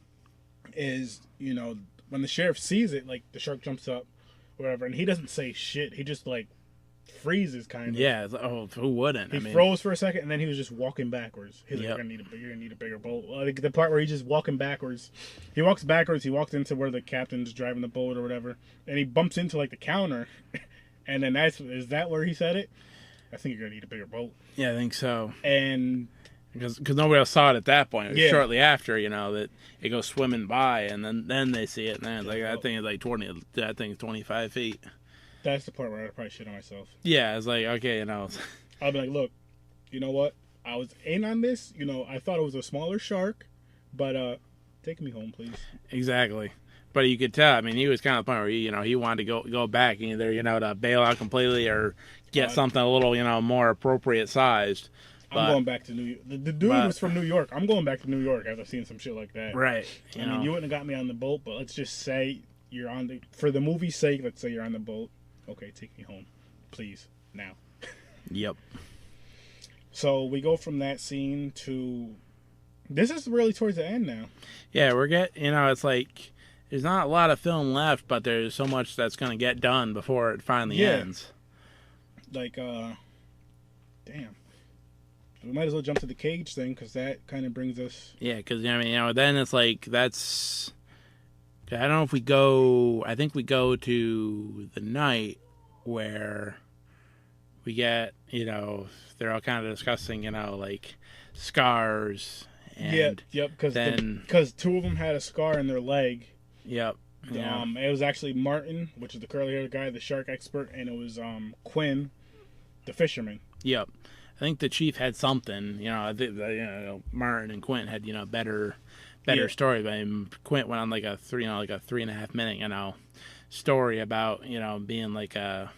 Speaker 2: is when the sheriff sees it, like the shark jumps up, whatever, and he doesn't say shit. He just like freezes kind of.
Speaker 4: Yeah. Who wouldn't?
Speaker 2: He froze for a second, and then he was just walking backwards. He's like, you're gonna need a bigger boat. Like the part where he's just walking backwards. He walks backwards. He walks into where the captain's driving the boat or whatever, and he bumps into like the counter, and then is that where he said it? I think you're gonna need a bigger boat.
Speaker 4: Yeah, I think so.
Speaker 2: And
Speaker 4: because nobody else saw it at that point. It was shortly after, that it goes swimming by, and then they see it, and then it's like that thing is like 20. That thing's 25 feet.
Speaker 2: That's the part where I probably shit on myself.
Speaker 4: Yeah, it's like, okay,
Speaker 2: I'll be like, look, you know what? I was in on this. I thought it was a smaller shark, but take me home, please.
Speaker 4: Exactly. But you could tell. I mean, he was kind of the point where he wanted to go back, either to bail out completely or get something a little more appropriate sized.
Speaker 2: I'm going back to New York. The dude was from New York. I'm going back to New York after seeing some shit like that.
Speaker 4: Right.
Speaker 2: I mean, you wouldn't have got me on the boat, but let's just say you're on for the movie's sake. Let's say you're on the boat. Okay, take me home, please, now.
Speaker 4: Yep.
Speaker 2: So we go from that scene to... This is really towards the end now.
Speaker 4: Yeah, we're it's like... There's not a lot of film left, but there's so much that's going to get done before it finally ends.
Speaker 2: Like, damn. We might as well jump to the cage thing, because that kind of brings us...
Speaker 4: Yeah, because, then it's like, that's... I don't know if we go... I think we go to the night where we get, they're all kind of discussing, like, scars. And
Speaker 2: because 2 of them had a scar in their leg.
Speaker 4: Yep. Yeah.
Speaker 2: It was actually Martin, which is the curly-haired guy, the shark expert, and it was Quinn, the fisherman.
Speaker 4: Yep. I think the chief had something, I think Martin and Quint had, better story, but Quint went on like a 3.5 minute, story about, being like a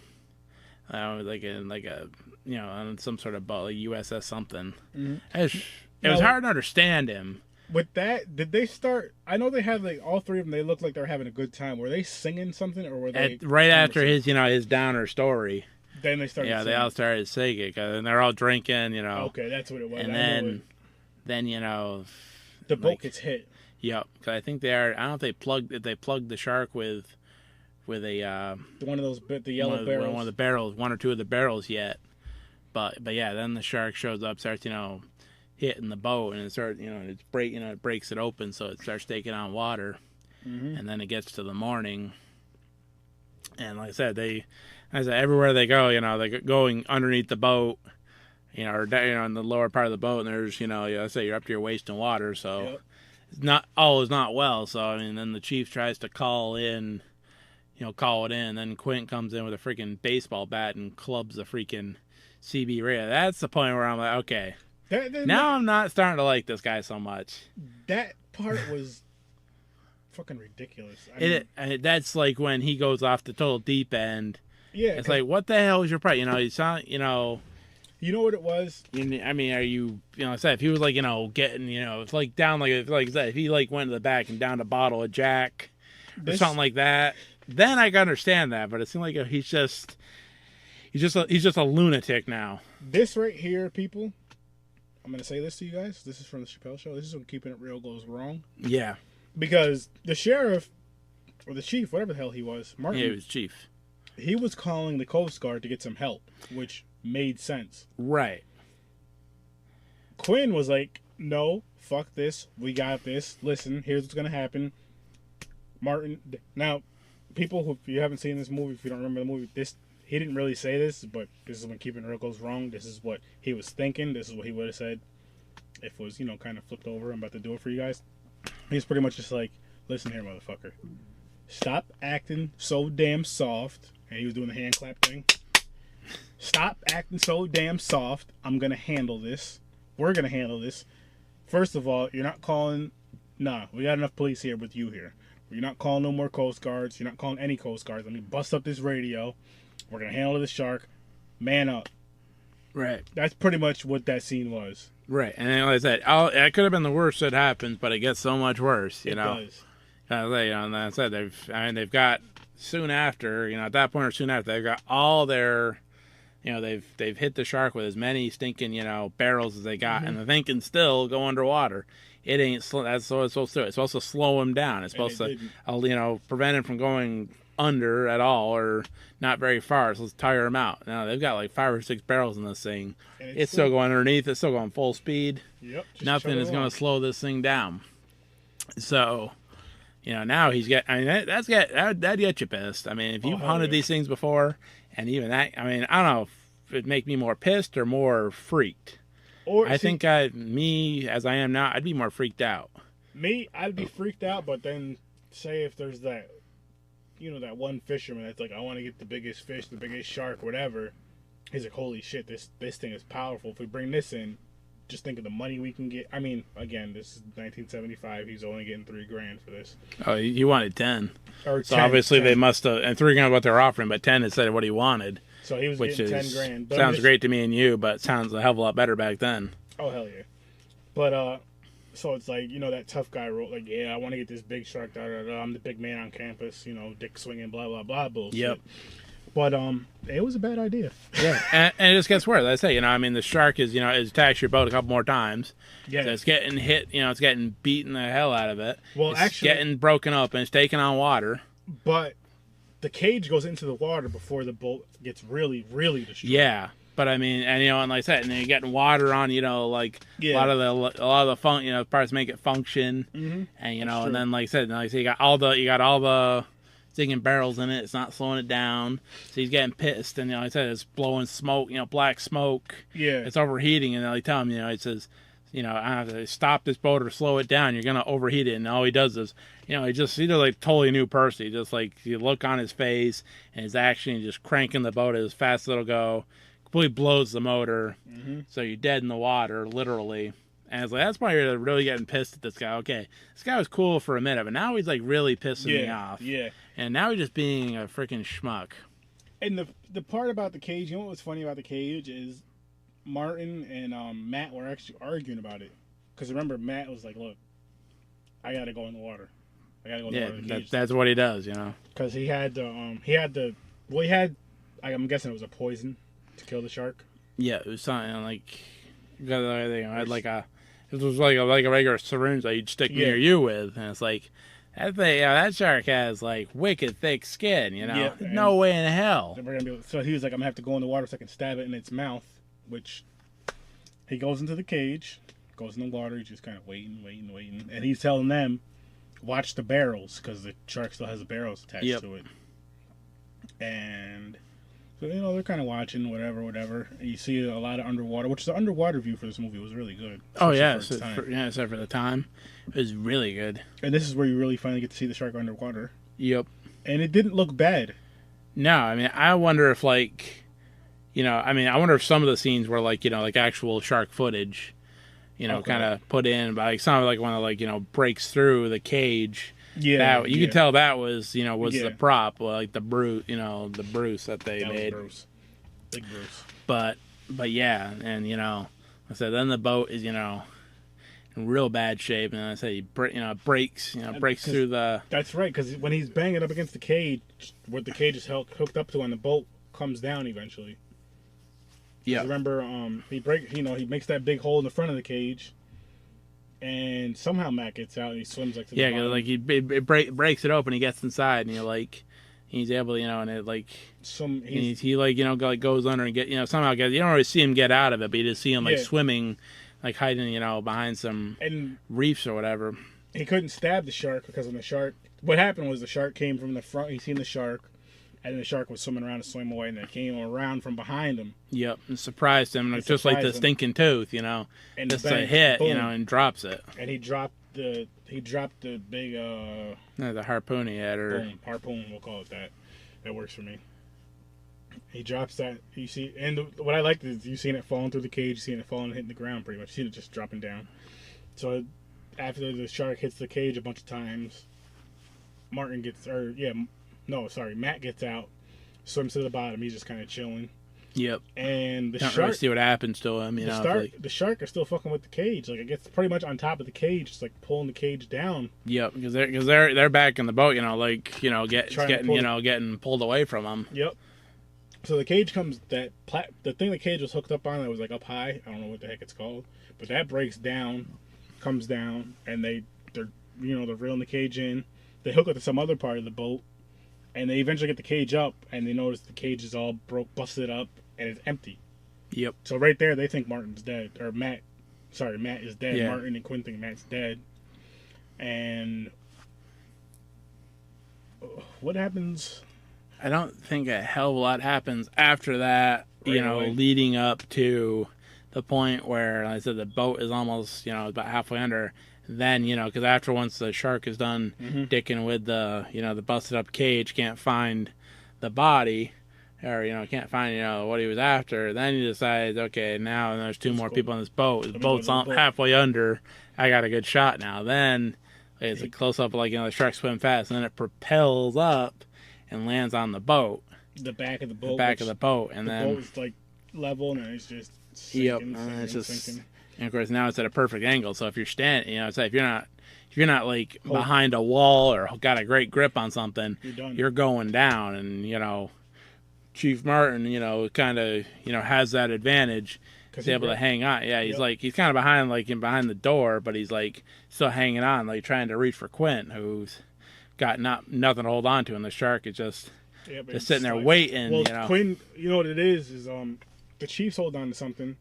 Speaker 4: on some sort of boat, like USS something. Mm-hmm. It was hard to understand him.
Speaker 2: With that, did they start? I know they had all 3 of them. They looked like they were having a good time. Were they singing something, or were they
Speaker 4: right after his his downer story?
Speaker 2: Then they started.
Speaker 4: Yeah,
Speaker 2: singing.
Speaker 4: They all started singing, and they're all drinking.
Speaker 2: Okay, that's what it was.
Speaker 4: And then
Speaker 2: the boat gets hit.
Speaker 4: Yep, because I think they are. I don't know if they plugged the shark with a
Speaker 2: one of those the yellow barrels.
Speaker 4: One of the barrels, 1 or 2 of the barrels yet. But yeah, then the shark shows up, starts hitting the boat, and it starts it breaks it open, so it starts taking on water. Mm-hmm. And then it gets to the morning, and like I said, everywhere they go, they're going underneath the boat, or in the lower part of the boat, and there's I say you're up to your waist in water, so. Yep. All is not well. So I mean, then the chief tries to call it in. And then Quint comes in with a freaking baseball bat and clubs the freaking CB radio. That's the point where I'm like, okay, I'm not starting to like this guy so much.
Speaker 2: That part was fucking ridiculous.
Speaker 4: That's like when he goes off the total deep end.
Speaker 2: Yeah,
Speaker 4: it's like, what the hell is your price? You sound,
Speaker 2: You know what it was?
Speaker 4: I mean, are you, I said, if he was getting, it's like down, like I said, if he went to the back and downed a bottle of Jack, or something like that, then I can understand that. But it seems like he's just a lunatic now.
Speaker 2: This right here, people, I'm going to say this to you guys. This is from the Chappelle Show. This is when Keeping It Real goes wrong.
Speaker 4: Yeah.
Speaker 2: Because the sheriff, or the chief, whatever the hell he was, Martin.
Speaker 4: Yeah, he was chief.
Speaker 2: He was calling the Coast Guard to get some help, which made sense.
Speaker 4: Right.
Speaker 2: Quinn was like, no, fuck this. We got this. Listen, here's what's going to happen. Martin, now, people who, if you haven't seen this movie, if you don't remember the movie, he didn't really say this, but this is when Keeping It Real goes wrong. This is what he was thinking. This is what he would have said if it was, kind of flipped over. I'm about to do it for you guys. He's pretty much just like, listen here, motherfucker. Stop acting so damn soft. And he was doing the hand clap thing. Stop acting so damn soft. I'm going to handle this. We're going to handle this. First of all, you're not calling... Nah, we got enough police here with you here. You're not calling no more Coast Guards. You're not calling any Coast Guards. Let me bust up this radio. We're going to handle this shark. Man up.
Speaker 4: Right.
Speaker 2: That's pretty much what that scene was.
Speaker 4: Right. And like I said, it could have been the worst that happens, but it gets so much worse, you know.
Speaker 2: Does.
Speaker 4: And like I said, they've got soon after, at that point or soon after, they've got all their... they've hit the shark with as many stinking, barrels as they got, and the thing can still go underwater. It ain't slow. That's what it's supposed to do. It's supposed to slow him down. It's supposed to, prevent him from going under at all or not very far. It's supposed to tire him out. Now they've got like 5 or 6 barrels in this thing. It's still going underneath. It's still going full speed.
Speaker 2: Yep.
Speaker 4: Nothing is going to slow this thing down. So, now he's got. I mean, that get you pissed. I mean, if you've hunted these things before. And even that, I mean, I don't know if it'd make me more pissed or more freaked. I think me, as I am now, I'd be more freaked out.
Speaker 2: Me, I'd be freaked out, but then say if there's that, that one fisherman that's like, I want to get the biggest fish, the biggest shark, whatever. He's like, holy shit, this thing is powerful. If we bring this in, just think of the money we can get. I mean, again, this is 1975. He's only getting $3,000 for this.
Speaker 4: Oh, he wanted 10.
Speaker 2: Or
Speaker 4: so
Speaker 2: 10,
Speaker 4: obviously
Speaker 2: 10.
Speaker 4: they must have, and $3,000 what they're offering, but 10 instead of what he wanted.
Speaker 2: So he was getting $10,000. But
Speaker 4: Sounds great to me and you, but sounds a hell of a lot better back then.
Speaker 2: Oh hell yeah! But so it's like that tough guy wrote like, yeah, I want to get this big shark. I'm the big man on campus. Dick swinging, blah blah blah bullshit. Yep. But it was a bad idea.
Speaker 4: Yeah, and it just gets worse. I say, I mean, the shark is is attached to your boat a couple more times. Yeah, so it's getting hit. It's getting beaten the hell out of it. Well, it's actually getting broken up and it's taking on water.
Speaker 2: But the cage goes into the water before the boat gets really, really destroyed.
Speaker 4: Yeah, but I mean, and like I said, and then you're getting water on, like a lot of the parts make it function, and and then like I said, you got all the stinking barrels in it. It's not slowing it down, so he's getting pissed, and like I said, it's blowing smoke, black smoke. Yeah, it's overheating, and they tell him, it says, I have to stop this boat or slow it down. You're gonna overheat it, and all he does is, he's just like totally new person. He just like you look on his face and his action, just cranking the boat as fast as it'll go, completely blows the motor, so you're dead in the water, literally. And it's like that's why you're really getting pissed at this guy. Okay, this guy was cool for a minute, but now he's like really pissing me off. Yeah, and now he's just being a freaking schmuck.
Speaker 2: And the part about the cage, you know what was funny about the cage is Martin and Matt were actually arguing about it. Because remember, Matt was like, look, I got to go in the water. I got to go in the water.
Speaker 4: Yeah, that's what he does,
Speaker 2: Because he had I'm guessing it was a poison to kill the shark.
Speaker 4: Yeah, it was something like, it was like a regular syringe that you'd stick near you with. And it's like, that shark has like wicked thick skin, Yeah, no way in hell.
Speaker 2: So he was like, I'm going to have to go in the water so I can stab it in its mouth. Which he goes into the cage, goes in the water, he's just kind of waiting, and he's telling them, watch the barrels, because the shark still has the barrels attached to it. And so, they're kind of watching, whatever. And you see a lot of underwater, which the underwater view for this movie was really good.
Speaker 4: Oh, yeah. Except for the time. It was really good.
Speaker 2: And this is where you really finally get to see the shark underwater.
Speaker 4: Yep.
Speaker 2: And it didn't look bad.
Speaker 4: No, I mean, I wonder if, I wonder if some of the scenes were like actual shark footage, kind of put in, but some of when it breaks through the cage. Yeah, you could tell that was the prop, the Bruce that they made.
Speaker 2: Bruce. Big Bruce.
Speaker 4: But yeah, and I said then the boat is in real bad shape, and I say he breaks through the.
Speaker 2: That's right, because when he's banging up against the cage, what the cage is hooked up to on the boat comes down eventually.
Speaker 4: Yeah.
Speaker 2: Remember, he makes that big hole in the front of the cage, and somehow Matt gets out and he swims like to the bottom.
Speaker 4: Like he breaks it open, he gets inside, and he's able, and it like he goes under and somehow you don't really see him get out of it, but you just see him swimming, like hiding, behind some reefs or whatever.
Speaker 2: He couldn't stab the shark because when the shark, what happened was the shark came from the front. He seen the shark. And the shark was swimming around and swam away, and it came around from behind him.
Speaker 4: Yep, and surprised him, just like the stinking tooth, and just a hit, boom. And drops it.
Speaker 2: And he dropped the big
Speaker 4: the harpoon he had, or
Speaker 2: harpoon, we'll call it that. That works for me. He drops that. You see, and what I liked is you seen it falling through the cage, you seen it falling and hitting the ground pretty much. You seen it just dropping down. So after the shark hits the cage a bunch of times, Matt gets out, swims to the bottom. He's just kind of chilling.
Speaker 4: Yep.
Speaker 2: And the
Speaker 4: Don't
Speaker 2: shark,
Speaker 4: really see what happens to him.
Speaker 2: The shark are still fucking with the cage. Like it gets pretty much on top of the cage, just like pulling the cage down.
Speaker 4: Yep, because they're back in the boat. Getting pulled away from them.
Speaker 2: Yep. So the cage comes the thing the cage was hooked up on that was like up high. I don't know what the heck it's called, but that breaks down, comes down, and they're reeling the cage in. They hook it to some other part of the boat. And they eventually get the cage up, and they notice the cage is all busted up, and it's empty.
Speaker 4: Yep.
Speaker 2: So right there, they think Martin's dead, or Matt is dead.
Speaker 4: Yeah.
Speaker 2: Martin and Quinn think Matt's dead. And what happens?
Speaker 4: I don't think a hell of a lot happens after that, leading up to the point where, like I said, the boat is almost, about halfway under. Then, because after once the shark is done dicking with the, the busted up cage, can't find the body, or, can't find, what he was after, then he decides, okay, now there's two more people on this boat. The boat's halfway under. I got a good shot now. Then it's a close up, like, the shark swim fast, and then it propels up and lands on the boat.
Speaker 2: The back of the boat.
Speaker 4: And
Speaker 2: the
Speaker 4: then
Speaker 2: boat is, like, level, and it's just sinking, sinking.
Speaker 4: And of course now it's at a perfect angle. So if you're standing, if you're not like behind a wall or got a great grip on something, you're going down. And Chief Martin, kind of has that advantage. He's able to hang on. Yeah, he's he's kind of behind the door, but he's like still hanging on, like trying to reach for Quint, who's got nothing to hold on to, and the shark is just sitting there waiting.
Speaker 2: Well, Quinn, what it is the Chief's holding on to something.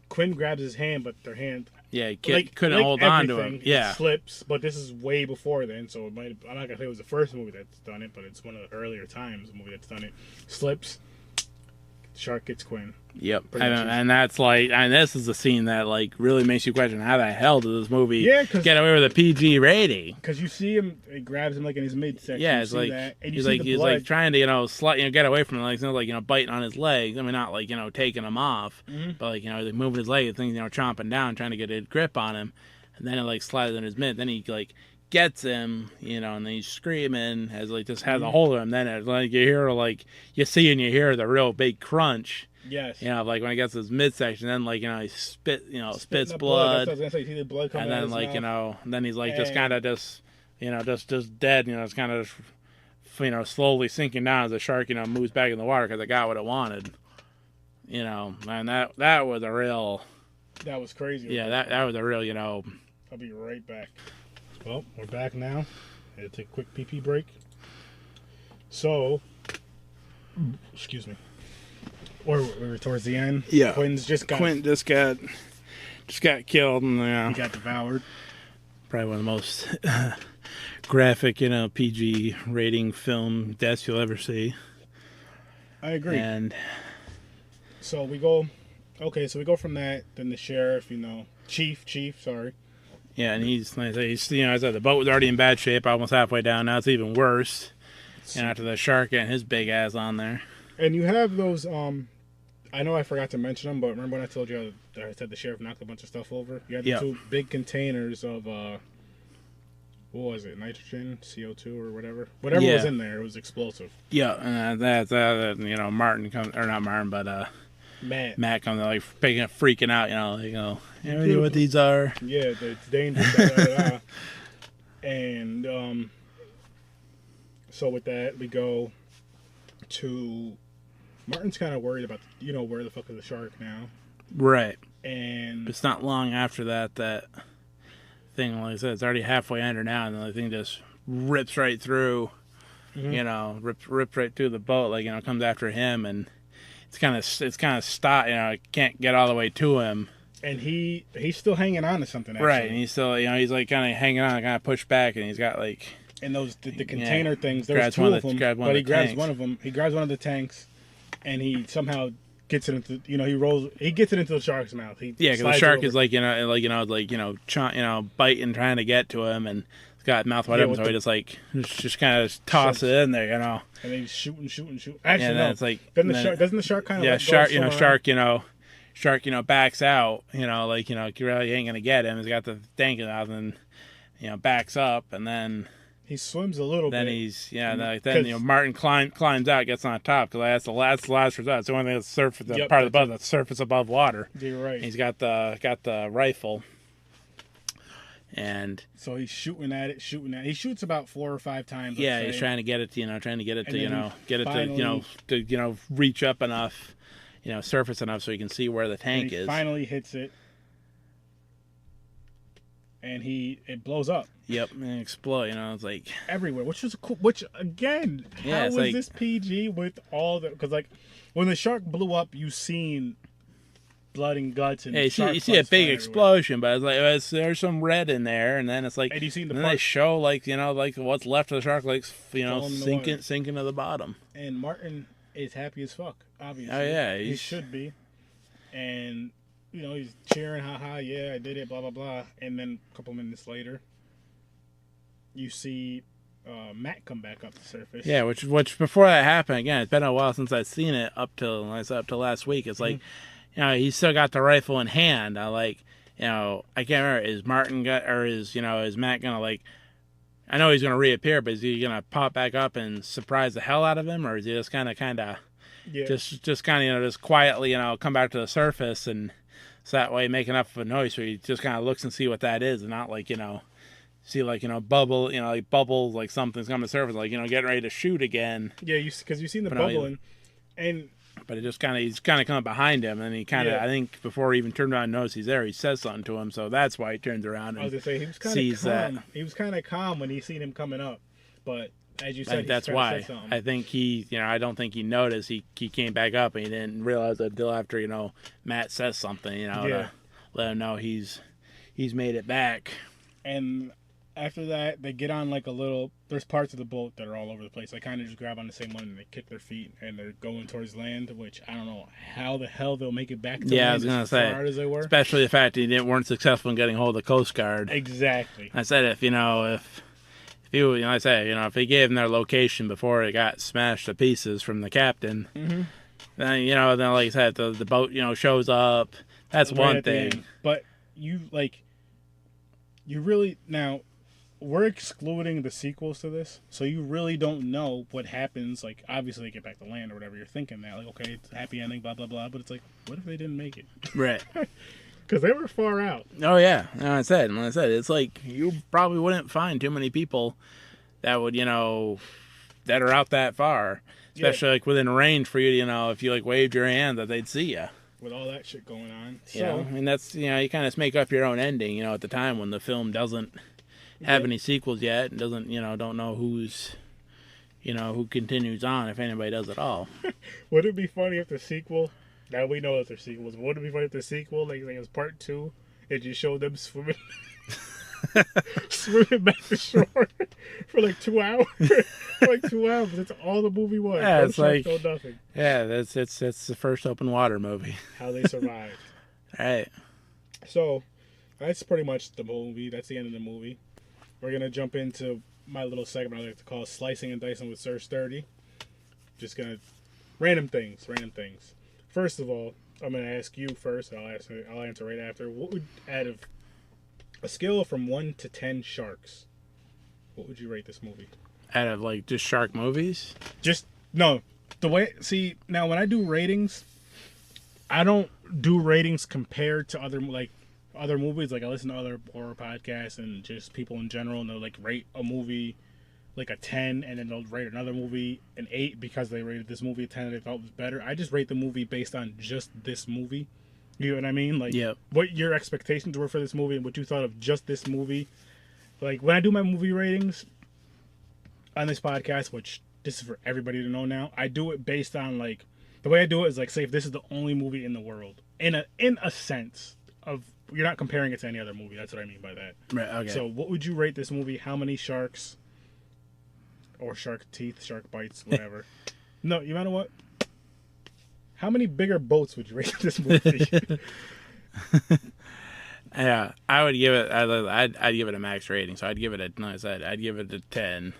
Speaker 2: Quinn grabs his hand, but their hand
Speaker 4: couldn't hold on to him. Yeah,
Speaker 2: it slips. But this is way before then, so I'm not gonna say it was the first movie that's done it, but it's one of the earlier times the movie that's done it. Slips, shark gets Quinn.
Speaker 4: Yep, and that's and this is the scene that really makes you question how the hell did this movie get away with a PG rating?
Speaker 2: Because you see him, he grabs him in his midsection.
Speaker 4: Yeah, it's he's trying to get away from him, biting on his legs. I mean, not taking him off, but moving his leg, things chomping down, trying to get a grip on him, and then it slides in his mid. Then he gets him, and then he's screaming as just has a hold of him. Then you hear you see and you hear the real big crunch.
Speaker 2: Yes.
Speaker 4: When he gets his midsection, then he spits blood.
Speaker 2: That's what I was gonna say, see the blood coming
Speaker 4: and then then he's just kind of just dead. It's kind of slowly sinking down as the shark moves back in the water because it got what it wanted. And that was a real.
Speaker 2: That was crazy.
Speaker 4: Yeah, that was a real.
Speaker 2: I'll be right back. Well, we're back now. Had to take a quick pee break. So, excuse me. Or we were towards the end.
Speaker 4: Yeah.
Speaker 2: Quint just got
Speaker 4: killed, and
Speaker 2: he got devoured.
Speaker 4: Probably one of the most graphic, PG rating film deaths you'll ever see.
Speaker 2: I agree.
Speaker 4: And
Speaker 2: so we go from that. Then the sheriff, chief. Sorry.
Speaker 4: Yeah, and he's I said the boat was already in bad shape, almost halfway down. Now it's even worse. And after the shark getting his big ass on there.
Speaker 2: And you have those. I know I forgot to mention them, but remember when I told you that I said the sheriff knocked a bunch of stuff over? You had the two big containers of what was it? Nitrogen, CO2, or whatever. Whatever was in there, it was explosive.
Speaker 4: Yeah, and that's Martin comes, or not Martin, but Matt comes freaking out, I know what these are.
Speaker 2: Yeah, it's dangerous. Da, da, da, da. And so with that, we go to Martin's kind of worried about where the fuck is the shark now,
Speaker 4: Right.
Speaker 2: and
Speaker 4: It's not long after that thing, like I said, it's already halfway under now, and the thing just rips right through. Rips right through the boat, comes after him, and it's kind of stopped. It can't get all the way to him.
Speaker 2: And he's still hanging on to something, actually.
Speaker 4: Right, and he's still, he's like kind of hanging on, kind of pushed back, and he's got like.
Speaker 2: And those the container things. There's two of them, but he grabs one of them. He grabs one of the tanks, and he somehow gets it into. He gets it into the shark's mouth.
Speaker 4: Because the shark is biting, trying to get to him, and it's got mouth wide open, so he just kind of toss it in there,
Speaker 2: And then he's shooting. Actually, no.
Speaker 4: It's like
Speaker 2: then doesn't the shark kind of
Speaker 4: shark backs out, you really ain't gonna get him. He's got the tank out, and backs up, and then.
Speaker 2: He swims a little bit.
Speaker 4: Then he's Martin climbs out, gets on top, because that's the last result. It's the only thing that's part of the boat that's surface above water.
Speaker 2: You're right.
Speaker 4: He's got the rifle, and
Speaker 2: so he's shooting at it. He shoots about 4 or 5 times.
Speaker 4: Yeah, he's trying to get it to reach up enough, surface enough so he can see where the tank is.
Speaker 2: Finally hits it, and it blows up.
Speaker 4: Yep, and it explodes. It's like
Speaker 2: everywhere, which is cool. Which again, how is this PG with all the? Because when the shark blew up, you seen blood and guts and
Speaker 4: you see a big explosion, but it's like there's some red in there, and then it's like,
Speaker 2: and you seen
Speaker 4: they show what's left of the shark, sinking to the bottom.
Speaker 2: And Martin is happy as fuck, obviously.
Speaker 4: Oh yeah,
Speaker 2: he should be, and he's cheering, haha, yeah, I did it, blah blah blah, and then a couple minutes later. You see Matt come back up to the surface.
Speaker 4: Yeah, which before that happened, again, it's been a while since I've seen it up till last week. It's like, he's still got the rifle in hand. I can't remember, is Martin is Matt gonna I know he's gonna reappear, but is he gonna pop back up and surprise the hell out of him, or is he just kind of just quietly come back to the surface, and so that way make enough of a noise so he just kind of looks and see what that is, and not see bubble, bubbles, like something's coming to the surface, getting ready to shoot again.
Speaker 2: Yeah, because you've seen the bubbling,
Speaker 4: but it just he's kind of coming behind him, and he I think before he even turned around and noticed he's there, he says something to him, so that's why he turns around and
Speaker 2: I was gonna say, he was kind of calm. He was kind of calm when he seen him coming up, but as you said,
Speaker 4: that's why. I think I don't think he noticed. He came back up, and he didn't realize that until after Matt says something, to let him know he's made it back.
Speaker 2: And after that, they get on there's parts of the boat that are all over the place. They kind of just grab on the same one and they kick their feet and they're going towards land, which I don't know how the hell they'll make it back to land.
Speaker 4: I was going to say,
Speaker 2: hard as they were.
Speaker 4: Especially the fact that they weren't successful in getting hold of the Coast Guard.
Speaker 2: Exactly.
Speaker 4: I said if he gave them their location before it got smashed to pieces from the captain, then like I said, the boat shows up. That's right, one thing.
Speaker 2: But you really now. We're excluding the sequels to this, so you really don't know what happens. Obviously they get back to land or whatever. You're thinking that, okay, it's a happy ending, blah, blah, blah. But it's what if they didn't make it?
Speaker 4: Right.
Speaker 2: Because they were far out.
Speaker 4: Oh, yeah. Like I said, it's you probably wouldn't find too many people that would, that are out that far. Especially, within range for you, if you, waved your hand, that they'd see you.
Speaker 2: With all that shit going on.
Speaker 4: And that's, you kind of make up your own ending, at the time when the film doesn't have any sequels yet, and doesn't don't know who's who continues on, if anybody does at all.
Speaker 2: Would it be funny if the sequel, now we know that there's sequels, but would it be funny if the sequel, it was part 2, it just showed them swimming back to shore for 2 hours? For 2 hours, that's all the movie was.
Speaker 4: Yeah, it's
Speaker 2: no nothing.
Speaker 4: Yeah, it's the first open water movie.
Speaker 2: How they survived.
Speaker 4: All right.
Speaker 2: So that's pretty much the movie. That's the end of the movie. We're going to jump into my little segment I like to call Slicing and Dicing with Sir Sturdy. Just going to... Random things. First of all, I'm going to ask you first. I'll answer right after. What would, out of a scale from 1 to 10 sharks, what would you rate this movie?
Speaker 4: Out of, just shark movies?
Speaker 2: No. The way... See, now when I do ratings, I don't do ratings compared to other... other movies. Like I listen to other horror podcasts and just people in general, and they'll like rate a movie like a 10, and then they'll rate another movie an 8 because they rated this movie a 10 and they thought it was better. I just rate the movie based on just this movie. You know what I mean? Like what your expectations were for this movie and what you thought of just this movie. Like when I do my movie ratings on this podcast, which this is for everybody to know now, I do it based on like the way I do it is like, say if this is the only movie in the world, in a sense of, you're not comparing it to any other movie. That's what I mean by that.
Speaker 4: Right. Okay.
Speaker 2: So what would you rate this movie? How many sharks or shark teeth, shark bites, whatever? No, you know what? How many bigger boats would you rate this movie?
Speaker 4: Yeah, I would give it. I'd give it a max rating. So I'd give it I'd give it a 10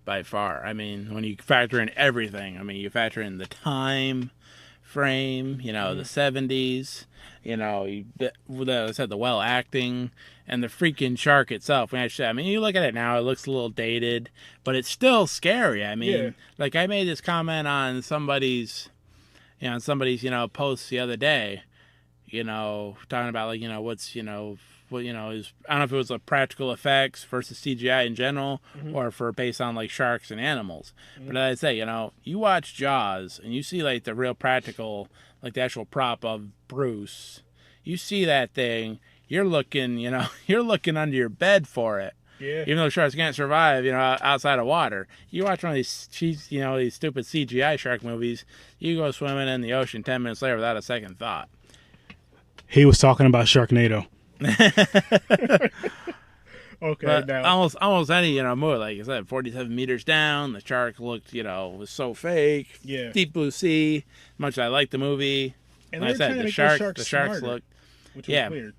Speaker 4: by far. I mean, when you factor in everything, I mean, you factor in the time frame, you know, the 70s, you know, I said the well acting and the freaking shark itself. I mean, you look at it now, it looks a little dated, but it's still scary. I mean, like I made this comment on somebody's post the other day, you know, talking about like, you know, what's, you know, what, you know, is, I don't know if it was the practical effects versus CGI in general, or for based on like sharks and animals. But as I say, you know, you watch Jaws and you see like the real practical, like the actual prop of Bruce, you see that thing, you're looking under your bed for it.
Speaker 2: Yeah.
Speaker 4: Even though sharks can't survive, you know, outside of water. You watch one of these these stupid CGI shark movies, you go swimming in the ocean 10 minutes later without a second thought.
Speaker 2: He was talking about Sharknado. Okay,
Speaker 4: but
Speaker 2: now
Speaker 4: almost any, you know, movie, like I said, 47 meters down, the shark looked, you know, was so fake.
Speaker 2: Yeah.
Speaker 4: Deep blue sea. Much as I liked the movie.
Speaker 2: And
Speaker 4: like I said, the sharks
Speaker 2: smarter,
Speaker 4: looked,
Speaker 2: which was weird.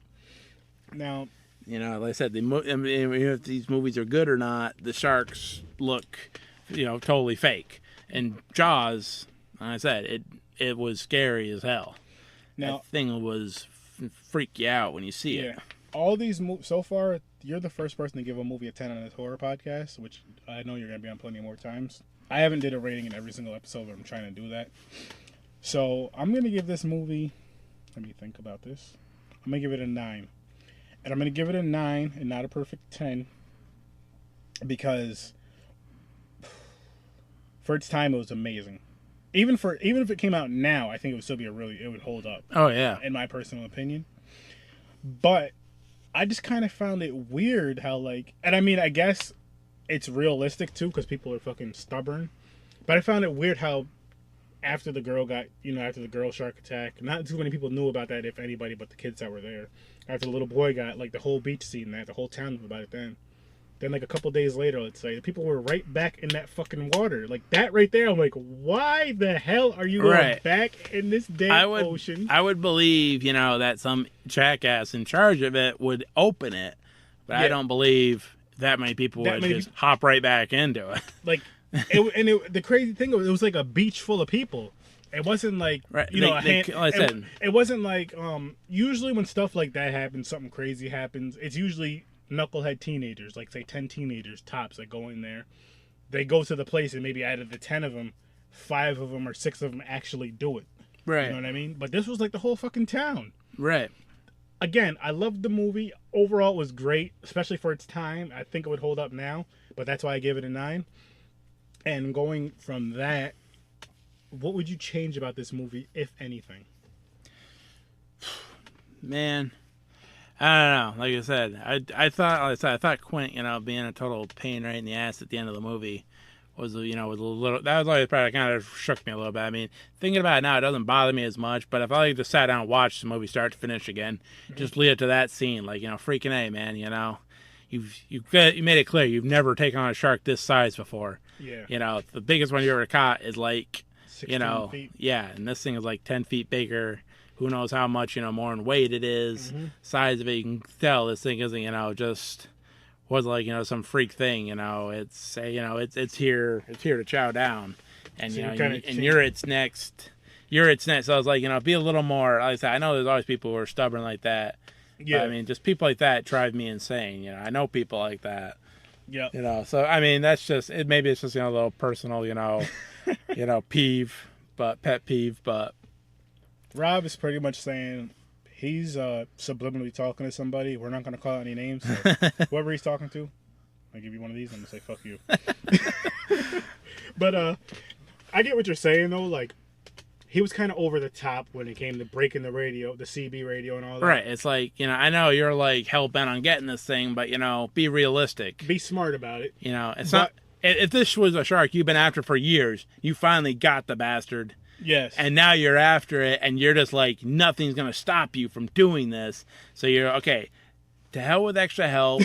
Speaker 2: Now,
Speaker 4: you know, like I said, if these movies are good or not, the sharks look, you know, totally fake. And Jaws, like I said, it was scary as hell.
Speaker 2: Now,
Speaker 4: that thing was freak you out when you see it.
Speaker 2: All these movies so far, you're the first person to give a movie a 10 on this horror podcast, which I know you're going to be on plenty more times. I haven't did a rating in every single episode, but I'm trying to do that. So I'm going to give this movie, let me think about this. I'm going to give it a 9. And I'm going to give it a 9 and not a perfect 10 because for its time it was amazing. Even if it came out now, I think it would still be it would hold up.
Speaker 4: Oh yeah,
Speaker 2: in my personal opinion. But I just kind of found it weird how like, and I mean, I guess it's realistic too because people are fucking stubborn. But I found it weird how after the girl shark attack, not too many people knew about that, if anybody, but the kids that were there. After the little boy got, like, the whole beach scene, the whole town knew about it then. Then, like, a couple days later, let's say, the people were right back in that fucking water. Like, that right there, I'm like, why the hell are you going back in this damn ocean?
Speaker 4: I would believe, you know, that some jackass in charge of it would open it. But I don't believe that many people would just hop right back into it.
Speaker 2: Like, the crazy thing was, it was like a beach full of people. It wasn't like, it wasn't like, usually when stuff like that happens, something crazy happens, it's usually knucklehead teenagers, like say 10 teenagers tops that go in there. They go to the place and maybe out of the 10 of them, 5 of them or 6 of them actually do it.
Speaker 4: Right.
Speaker 2: You know what I mean? But this was like the whole fucking town.
Speaker 4: Right.
Speaker 2: Again, I loved the movie. Overall, it was great, especially for its time. I think it would hold up now, but that's why I gave it a 9. And going from that, what would you change about this movie, if anything?
Speaker 4: Man, I don't know. Like I said, I thought Quint, you know, being a total pain right in the ass at the end of the movie was a little. That was always probably kind of shook me a little bit. I mean, thinking about it now, it doesn't bother me as much. But if I like just sat down and watched the movie start to finish again, just lead it to that scene, like, you know, freaking A, man, you know. You made it clear you've never taken on a shark this size before.
Speaker 2: Yeah.
Speaker 4: You know, the biggest one you ever caught is like,
Speaker 2: 16
Speaker 4: you know,
Speaker 2: feet.
Speaker 4: Yeah, and this thing is like 10 feet bigger. Who knows how much, you know, more in weight it is. Size of it, you can tell this thing isn't, you know, just wasn't like, you know, some freak thing. You know, it's here to chow down, and so you're its next. So I was like, you know, be a little more. Like I said, I know there's always people who are stubborn like that. Yeah, but, I mean, just people like that drive me insane. You know, I know people like that.
Speaker 2: Yeah.
Speaker 4: You know, so I mean, that's just it. Maybe it's just, you know, a little personal, you know, pet peeve, but. Rob
Speaker 2: is pretty much saying He's subliminally talking to somebody. We're not going to call out any names. So whoever he's talking to, I'll give you one of these. I'm going to say, fuck you. But I get what you're saying, though. Like, he was kind of over the top when it came to breaking the radio, the CB radio and all that.
Speaker 4: Right. It's like, I know you're like hell-bent on getting this thing, but, be realistic.
Speaker 2: Be smart about it.
Speaker 4: It's not... If this was a shark you've been after for years, you finally got the bastard.
Speaker 2: Yes.
Speaker 4: And now you're after it, and you're just like, nothing's going to stop you from doing this. So you're, okay, to hell with extra help.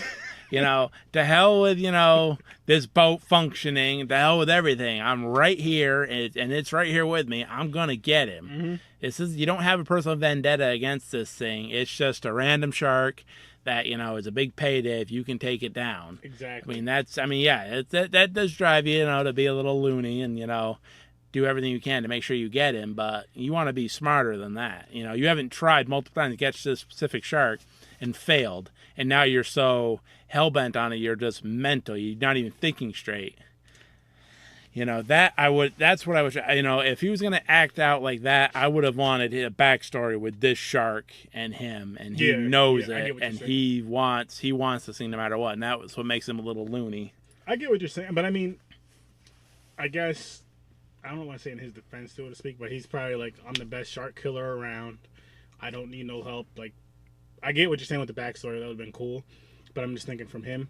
Speaker 4: To hell with, this boat functioning. To hell with everything. I'm right here, and it's right here with me. I'm going to get him. Mm-hmm. You don't have a personal vendetta against this thing. It's just a random shark that, is a big payday if you can take it down.
Speaker 2: Exactly.
Speaker 4: That does drive you, to be a little loony and, do everything you can to make sure you get him. But you want to be smarter than that. You haven't tried multiple times to catch this specific shark and failed. And now you're so hell-bent on it, you're just mental. You're not even thinking straight. That's what I would, if he was going to act out like that, I would have wanted a backstory with this shark and him, and he knows it, and he wants this thing no matter what, and that was what makes him a little loony.
Speaker 2: I get what you're saying, but I guess, I don't want to say in his defense, so to speak, but he's probably like, I'm the best shark killer around. I don't need no help. Like, I get what you're saying with the backstory. That would have been cool, but I'm just thinking from him.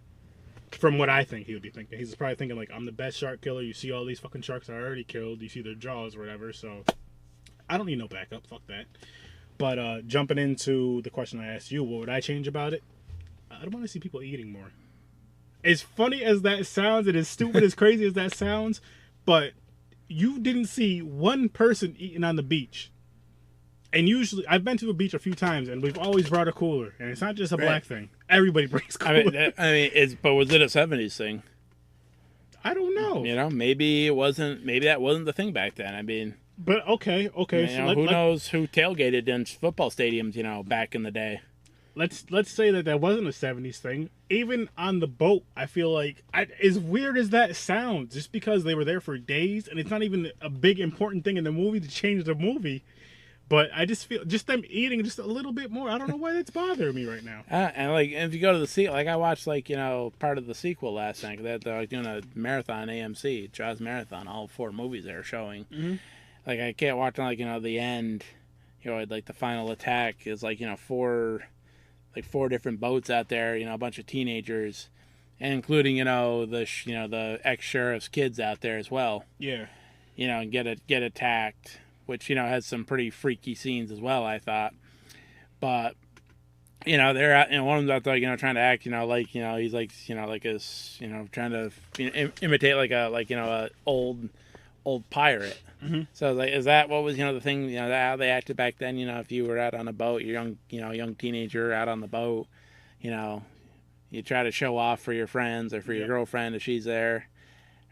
Speaker 2: From what I think he would be thinking. He's probably thinking, like, I'm the best shark killer. You see all these fucking sharks I already killed. You see their jaws or whatever. So, I don't need no backup. Fuck that. But jumping into the question I asked you, what would I change about it? I don't want to see people eating more. As funny as that sounds, and as stupid, as crazy as that sounds, but you didn't see one person eating on the beach. And usually, I've been to a beach a few times, and we've always brought a cooler. And it's not just a black thing. Everybody brings cooler.
Speaker 4: But was it a 70s thing?
Speaker 2: I don't know.
Speaker 4: Maybe it wasn't. Maybe that wasn't the thing back then.
Speaker 2: But okay.
Speaker 4: Who knows who tailgated in football stadiums? Back in the day.
Speaker 2: Let's say that wasn't a 70s thing. Even on the boat, I feel like, as weird as that sounds, just because they were there for days, and it's not even a big important thing in the movie to change the movie. But I just feel, just them eating just a little bit more. I don't know why that's bothering me right now.
Speaker 4: And if you go to the sequel, I watched part of the sequel last night. They're doing a marathon AMC, Jaws marathon. All 4 movies they're showing. Mm-hmm. I can't watch the end. The final attack is 4 different boats out there. A bunch of teenagers, and including the ex-sheriff's kids out there as well.
Speaker 2: Yeah.
Speaker 4: And get attacked. Which, has some pretty freaky scenes as well, I thought. But, they're out, one of them's out there, trying to act, he's trying to imitate a old pirate. Mm-hmm. So, is that what was, the thing, how they acted back then? If you were out on a boat, you're young teenager out on the boat, you try to show off for your friends or for your girlfriend if she's there.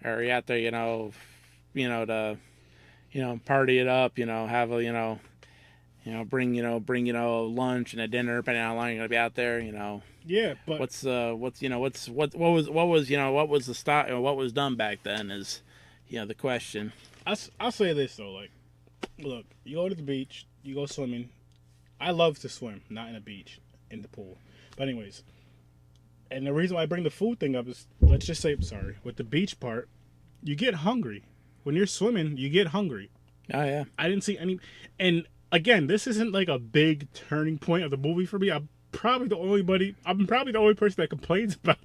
Speaker 4: Or you're out there, to... party it up, have a, bring lunch and a dinner, depending on how long you're gonna be out there,
Speaker 2: Yeah, but
Speaker 4: what was the style, what was done back then is, the question.
Speaker 2: I'll say this though, look, you go to the beach, you go swimming. I love to swim, not in a beach, in the pool. But anyways, and the reason why I bring the food thing up is, let's just say, with the beach part, you get hungry. When you're swimming, you get hungry.
Speaker 4: Oh, yeah.
Speaker 2: I didn't see any... And, again, this isn't a big turning point of the movie for me. I'm probably the only person that complains about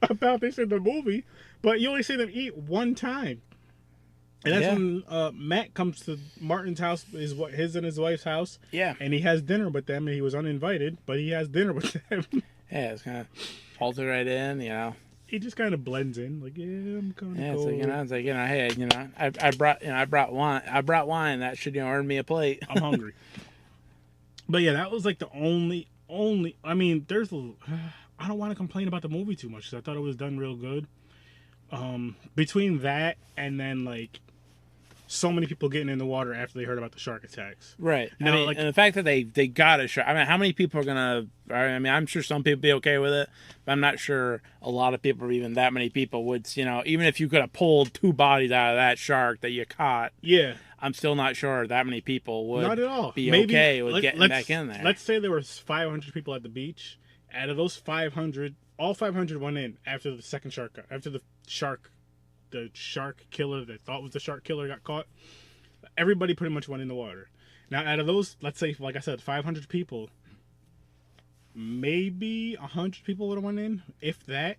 Speaker 2: about this in the movie. But you only see them eat one time. And that's when Matt comes to Martin's house, his and his wife's house.
Speaker 4: Yeah.
Speaker 2: And he has dinner with them, and he was uninvited, but he has dinner with them.
Speaker 4: Yeah, it's kind of halted right in,
Speaker 2: He just kind of blends in, I'm kind of cold.
Speaker 4: It's hey, I brought wine. That should earn me a plate.
Speaker 2: I'm hungry. But yeah, that was the only. I mean, I don't want to complain about the movie too much because I thought it was done real good. Between that and then so many people getting in the water after they heard about the shark attacks.
Speaker 4: Right.
Speaker 2: Now,
Speaker 4: I mean,
Speaker 2: like-
Speaker 4: and the fact that they got a shark. I mean, how many people are gonna? I mean, I'm sure some people be okay with it, but I'm not sure a lot of people, or even that many people, would. Even if you could have pulled 2 bodies out of that shark that you caught,
Speaker 2: Yeah,
Speaker 4: I'm still not sure that many people would
Speaker 2: not at all.
Speaker 4: be
Speaker 2: Maybe,
Speaker 4: okay with getting back in there.
Speaker 2: Let's say there was 500 people at the beach. Out of those 500, all 500 went in after the second shark. After the shark killer that thought was the shark killer got caught. Everybody pretty much went in the water. Now, out of those, let's say, like I said, 500 people, maybe 100 people would have went in, if that.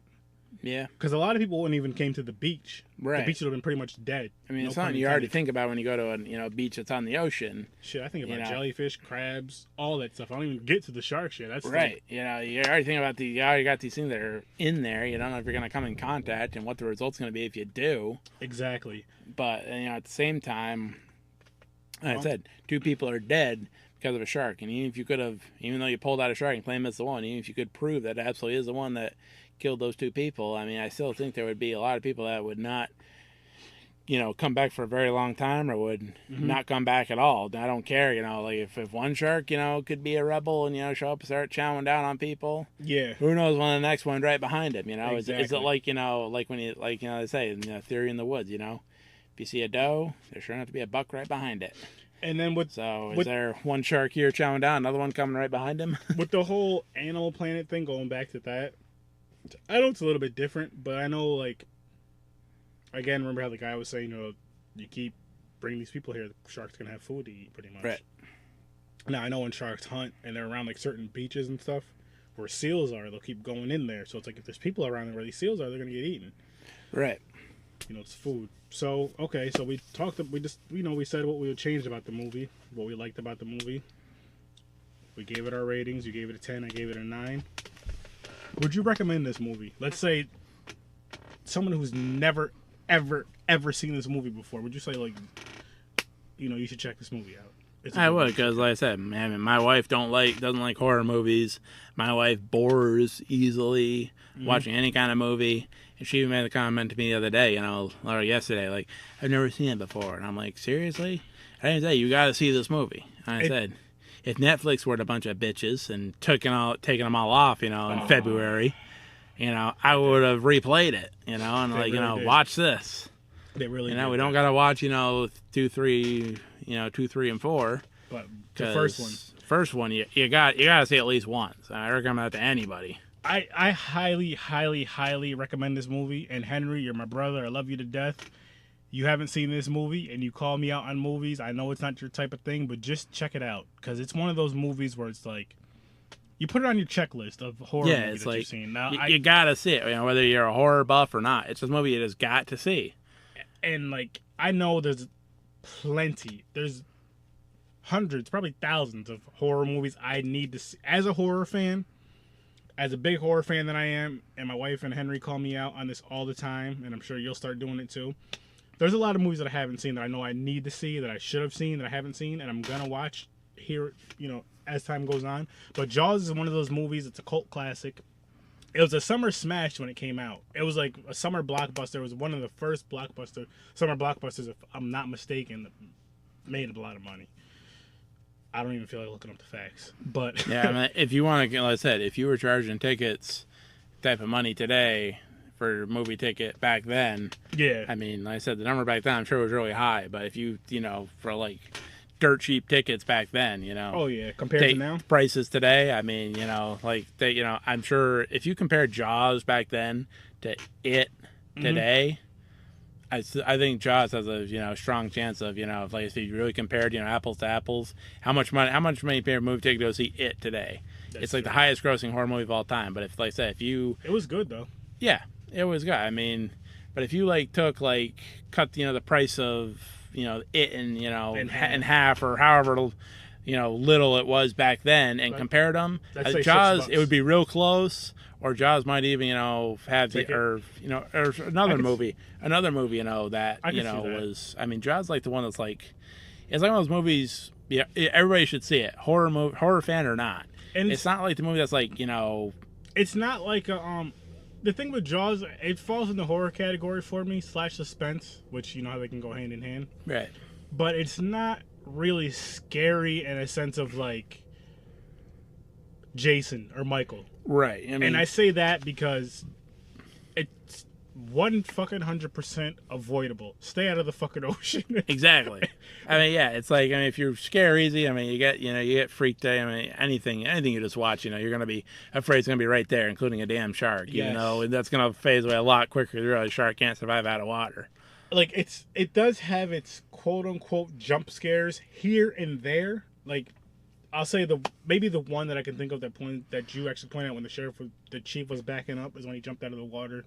Speaker 4: Yeah.
Speaker 2: Because a lot of people wouldn't even came to the beach.
Speaker 4: Right.
Speaker 2: The beach would have been pretty much dead.
Speaker 4: I mean,
Speaker 2: No
Speaker 4: it's
Speaker 2: pun
Speaker 4: something you already
Speaker 2: intended.
Speaker 4: think about when you go to a beach that's on the ocean.
Speaker 2: Shit, I think about
Speaker 4: you know.
Speaker 2: jellyfish, crabs, all that stuff. I don't even get to the sharks yet. That's
Speaker 4: Right. You already think about you already got these things that are in there. You don't know if you're going to come in contact and what the result's going to be if you do.
Speaker 2: Exactly.
Speaker 4: But, at the same time, like I said, 2 people are dead because of a shark. And even though you pulled out a shark and claim it's the one, even if you could prove that it absolutely is the one that killed those 2 people, I mean, I still think there would be a lot of people that would not, come back for a very long time, or would not come back at all. I don't care, like if one shark, could be a rebel and, show up and start chowing down on people,
Speaker 2: Yeah.
Speaker 4: who knows when the next one right behind him, Is it
Speaker 2: Exactly.
Speaker 4: like, like when they say in Theory in the Woods, if you see a doe, there's sure enough to be a buck right behind it.
Speaker 2: And then with
Speaker 4: Is there one shark here chowing down, another one coming right behind him?
Speaker 2: with the whole Animal Planet thing, going back to that, I know it's a little bit different, but I know, like, again, remember how the guy was saying, you keep bringing these people here, the shark's gonna have food to eat, pretty much.
Speaker 4: Right.
Speaker 2: Now, I know when sharks hunt and they're around, like, certain beaches and stuff where seals are, they'll keep going in there. So it's like if there's people around where these seals are, they're gonna get eaten.
Speaker 4: Right.
Speaker 2: It's food. So, okay, so we said what we would change about the movie, what we liked about the movie. We gave it our ratings. You gave it a 10, I gave it a 9. Would you recommend this movie? Let's say someone who's never, ever seen this movie before. Would you say, like, you should check this movie out? It's a
Speaker 4: I
Speaker 2: good
Speaker 4: would,
Speaker 2: movie.
Speaker 4: because like I said, man, my wife doesn't like horror movies. My wife bores easily watching any kind of movie. And she made a comment to me the other day, or yesterday, like, I've never seen it before. And I'm like, seriously? I didn't say, you got to see this movie. And I said, if Netflix were a bunch of bitches and taking them all off, in February, I would have replayed it, and
Speaker 2: They really did.
Speaker 4: watch this.
Speaker 2: They really
Speaker 4: We
Speaker 2: did
Speaker 4: don't
Speaker 2: that.
Speaker 4: got to watch, 2, 3, 2, 3, and 4.
Speaker 2: But the first one.
Speaker 4: First one, you got to see at least once. I recommend that to anybody.
Speaker 2: I highly, highly, highly recommend this movie. And Henry, you're my brother. I love you to death. You haven't seen this movie and you call me out on movies. I know it's not your type of thing, but just check it out. Because it's one of those movies where it's like, you put it on your checklist of horror
Speaker 4: Yeah,
Speaker 2: movies
Speaker 4: it's
Speaker 2: that
Speaker 4: like
Speaker 2: you've seen. Now,
Speaker 4: you got to see it, whether you're a horror buff or not. It's a movie you just got to see.
Speaker 2: And like, I know there's plenty. There's hundreds, probably thousands of horror movies I need to see. As a horror fan, as a big horror fan that I am, and my wife and Henry call me out on this all the time, and I'm sure you'll start doing it too. There's a lot of movies that I haven't seen that I know I need to see, that I should have seen, that I haven't seen, and I'm gonna watch here, as time goes on. But Jaws is one of those movies. It's a cult classic. It was a summer smash when it came out. It was like a summer blockbuster. It was one of the first summer blockbusters, if I'm not mistaken, that made a lot of money. I don't even feel like looking up the facts, but
Speaker 4: Yeah, I mean, if you want to, like I said, if you were charging tickets type of money today for a movie ticket back then,
Speaker 2: yeah,
Speaker 4: I mean, like I said, the number back then I'm sure was really high. But if you, for like dirt cheap tickets back then,
Speaker 2: oh yeah, compared to
Speaker 4: take
Speaker 2: now,
Speaker 4: prices today, I mean, I'm sure if you compare Jaws back then to it today, I think Jaws has a strong chance of if you really compared apples to apples, how much money per movie ticket to go see it today? It's like
Speaker 2: true.
Speaker 4: the highest grossing horror movie of all time. But if, like I said,
Speaker 2: it was good though.
Speaker 4: yeah, it was good. I mean, but if you cut the price of it in
Speaker 2: In
Speaker 4: in
Speaker 2: half.
Speaker 4: half or however little it was back then and
Speaker 2: Right.
Speaker 4: compared them,
Speaker 2: Let's say
Speaker 4: Jaws
Speaker 2: $6.
Speaker 4: it would be real close. Or Jaws might even have
Speaker 2: Take it.
Speaker 4: or another
Speaker 2: could
Speaker 4: movie that
Speaker 2: I could see that.
Speaker 4: was. I mean, Jaws the one that's it's like one of those movies. Yeah, everybody should see it. Horror fan or not.
Speaker 2: And
Speaker 4: It's not like the movie that's
Speaker 2: it's not like the thing with Jaws, it falls in the horror category for me, / suspense, which you know how they can go hand in hand.
Speaker 4: Right.
Speaker 2: But it's not really scary in a sense of like Jason or Michael.
Speaker 4: Right. I mean,
Speaker 2: And I say that because it's 100% avoidable. Stay out of the fucking ocean.
Speaker 4: exactly. I mean, yeah, it's like, I mean, if you're scare easy, I mean, you get freaked out. I mean, anything you just watch, you're going to be afraid it's going to be right there, including a damn shark,
Speaker 2: Yes.
Speaker 4: and that's going to phase away a lot quicker. The real shark can't survive out of water.
Speaker 2: Like it does have its quote unquote jump scares here and there. Like I'll say maybe the one that I can think of that you actually pointed out when the chief was backing up is when he jumped out of the water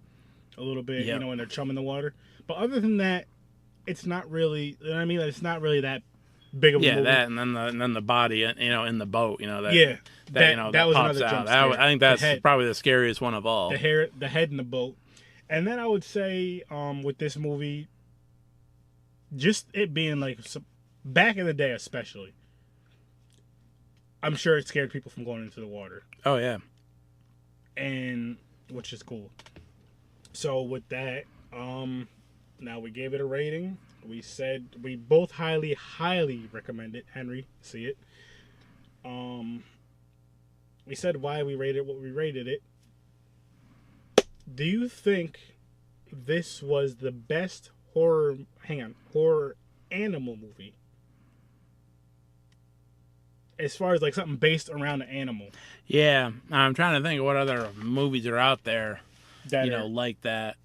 Speaker 2: a little bit,
Speaker 4: Yep.
Speaker 2: when they're chumming the water. But other than that, it's not really. You know what I mean? It's not really that big of a movie.
Speaker 4: That and then the body, in the boat, that
Speaker 2: yeah,
Speaker 4: that
Speaker 2: was
Speaker 4: pops
Speaker 2: another
Speaker 4: out.
Speaker 2: jump scare.
Speaker 4: I think that's probably the scariest one of all.
Speaker 2: The head in the boat. And then I would say, with this movie, just it being like back in the day, especially, I'm sure it scared people from going into the water,
Speaker 4: Oh yeah.
Speaker 2: and which is cool. So with that, now we gave it a rating. We said we both highly, highly recommend it. Henry, see it. We said why we rated what we rated it. Do you think this was the best horror animal movie? As far as like something based around an animal.
Speaker 4: Yeah, I'm trying to think of what other movies are out there, like that.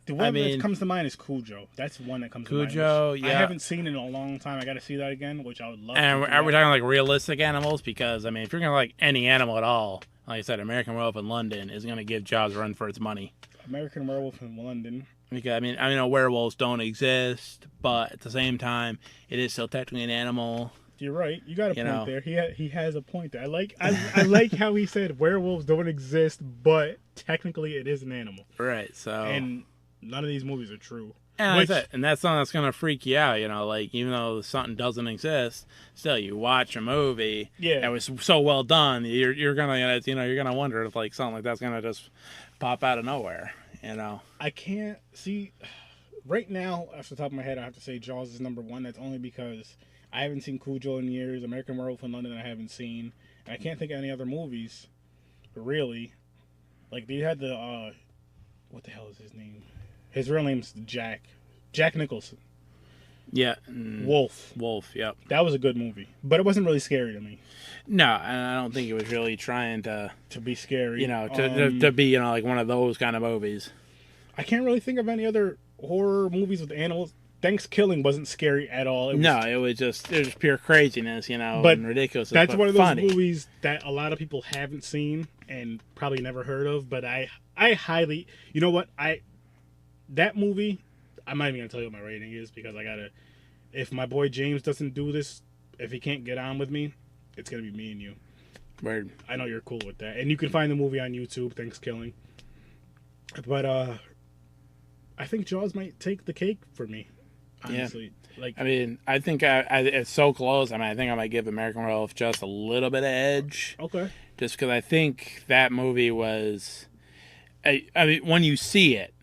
Speaker 2: The one that comes to mind is Cujo. That's one that comes to mind.
Speaker 4: Cujo, yeah.
Speaker 2: I haven't seen it in a long time. I got to see that again, which I would love.
Speaker 4: And
Speaker 2: to
Speaker 4: are we talking like realistic animals? Because I mean, if you're gonna like any animal at all, like I said, American Werewolf in London is gonna give Jaws a run for its money.
Speaker 2: American Werewolf in London.
Speaker 4: Because I know werewolves don't exist, but at the same time, it is still technically an animal.
Speaker 2: You're right. You got a point there. He has a point there. I like how he said werewolves don't exist, but technically it is an animal.
Speaker 4: Right. So
Speaker 2: and none of these movies are true.
Speaker 4: And that's something that's gonna freak you out. Like even though something doesn't exist, still you watch a movie.
Speaker 2: Yeah.
Speaker 4: That was so well done. You're gonna wonder if like something like that's gonna just pop out of nowhere.
Speaker 2: I can't see right now off the top of my head. I have to say Jaws is number one. That's only because I haven't seen Cujo in years. American Werewolf in London I haven't seen. And I can't think of any other movies, really. Like they had the what the hell is his name? His real name's Jack Nicholson.
Speaker 4: Yeah.
Speaker 2: Wolf.
Speaker 4: Yep.
Speaker 2: That was a good movie, but it wasn't really scary to me.
Speaker 4: No, and I don't think it was really trying to
Speaker 2: be scary.
Speaker 4: To be like one of those kind of movies.
Speaker 2: I can't really think of any other horror movies with animals. Thanksgiving wasn't scary at all.
Speaker 4: It was just pure craziness,
Speaker 2: but
Speaker 4: and ridiculous.
Speaker 2: That's one of those movies that a lot of people haven't seen and probably never heard of. But I highly, that movie, I'm not even gonna tell you what my rating is because I gotta. If my boy James doesn't do this, if he can't get on with me, it's gonna be me and you.
Speaker 4: Word.
Speaker 2: I know you're cool with that, and you can find the movie on YouTube. Thanksgiving. But I think Jaws might take the cake for me. Honestly,
Speaker 4: I think it's so close. I think I might give American Werewolf just a little bit of edge.
Speaker 2: Okay.
Speaker 4: Just because I think that movie was, when you see it,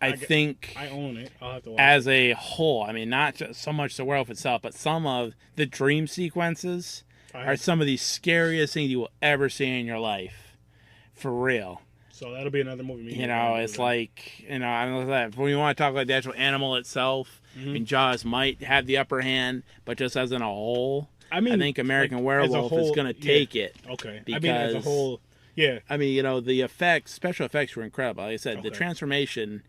Speaker 4: I think
Speaker 2: I own it. I'll have to watch
Speaker 4: as a whole. Not just so much the werewolf itself, but some of the dream sequences are some of the scariest things you will ever see in your life, for real.
Speaker 2: So that'll be another movie.
Speaker 4: It's like, when you want to talk about the actual animal itself, Jaws might have the upper hand, but just as in a whole, I think American Werewolf is going to take it.
Speaker 2: Okay.
Speaker 4: Because,
Speaker 2: as a whole, yeah.
Speaker 4: The special effects were incredible. Like I said, the transformation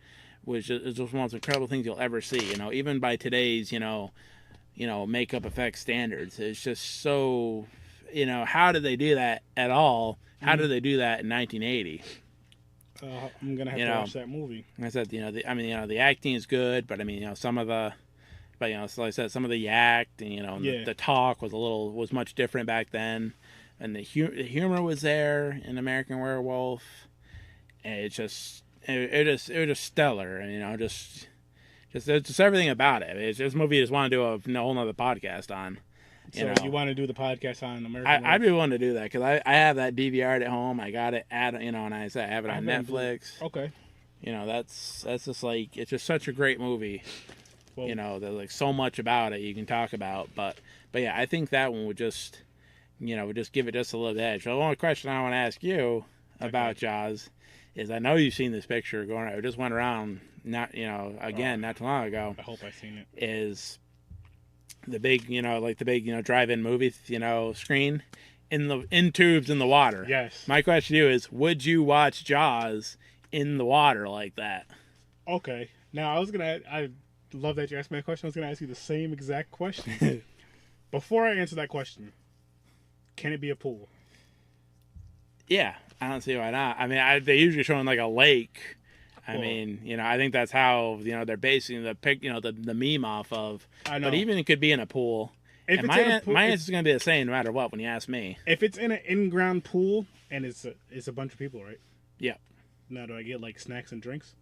Speaker 4: was just one of the most incredible things you'll ever see. Even by today's, makeup effects standards, it's just so, how did they do that at all? How did they do that in 1980?
Speaker 2: I'm gonna have to watch that movie.
Speaker 4: I said, the acting is good, but some of the, so like I said, some of the act and the talk was much different back then, and the humor was there in American Werewolf, and it was just stellar, and just everything about it. It's this movie I just want to do a whole nother podcast on.
Speaker 2: So you want to do the podcast on American?
Speaker 4: I'd be willing to do that because I have that DVR at home. I got it and I said I have it on Netflix.
Speaker 2: Okay.
Speaker 4: That's just like, it's just such a great movie.
Speaker 2: Well,
Speaker 4: there's like so much about it you can talk about, but yeah, I think that one would just give it just a little edge. So the only question I want to ask you about Jaws is, I know you've seen this picture going. I just went around not too long ago.
Speaker 2: I hope I've seen it.
Speaker 4: Is the big drive-in movie screen in tubes in the water?
Speaker 2: Yes.
Speaker 4: My question to you is, would you watch Jaws in the water like that?
Speaker 2: Okay. Now I love that you asked me that question. I was gonna ask you the same exact question. Before I answer that question, can it be a pool?
Speaker 4: Yeah, I don't see why not. I mean, they usually show in like a lake. I think that's how they're basing the meme off of.
Speaker 2: I know.
Speaker 4: But even it could be in a pool. And my answer is gonna be the same no matter what when you ask me.
Speaker 2: If it's in an in-ground pool and it's a bunch of people, right?
Speaker 4: Yeah.
Speaker 2: Now, do I get like snacks and drinks?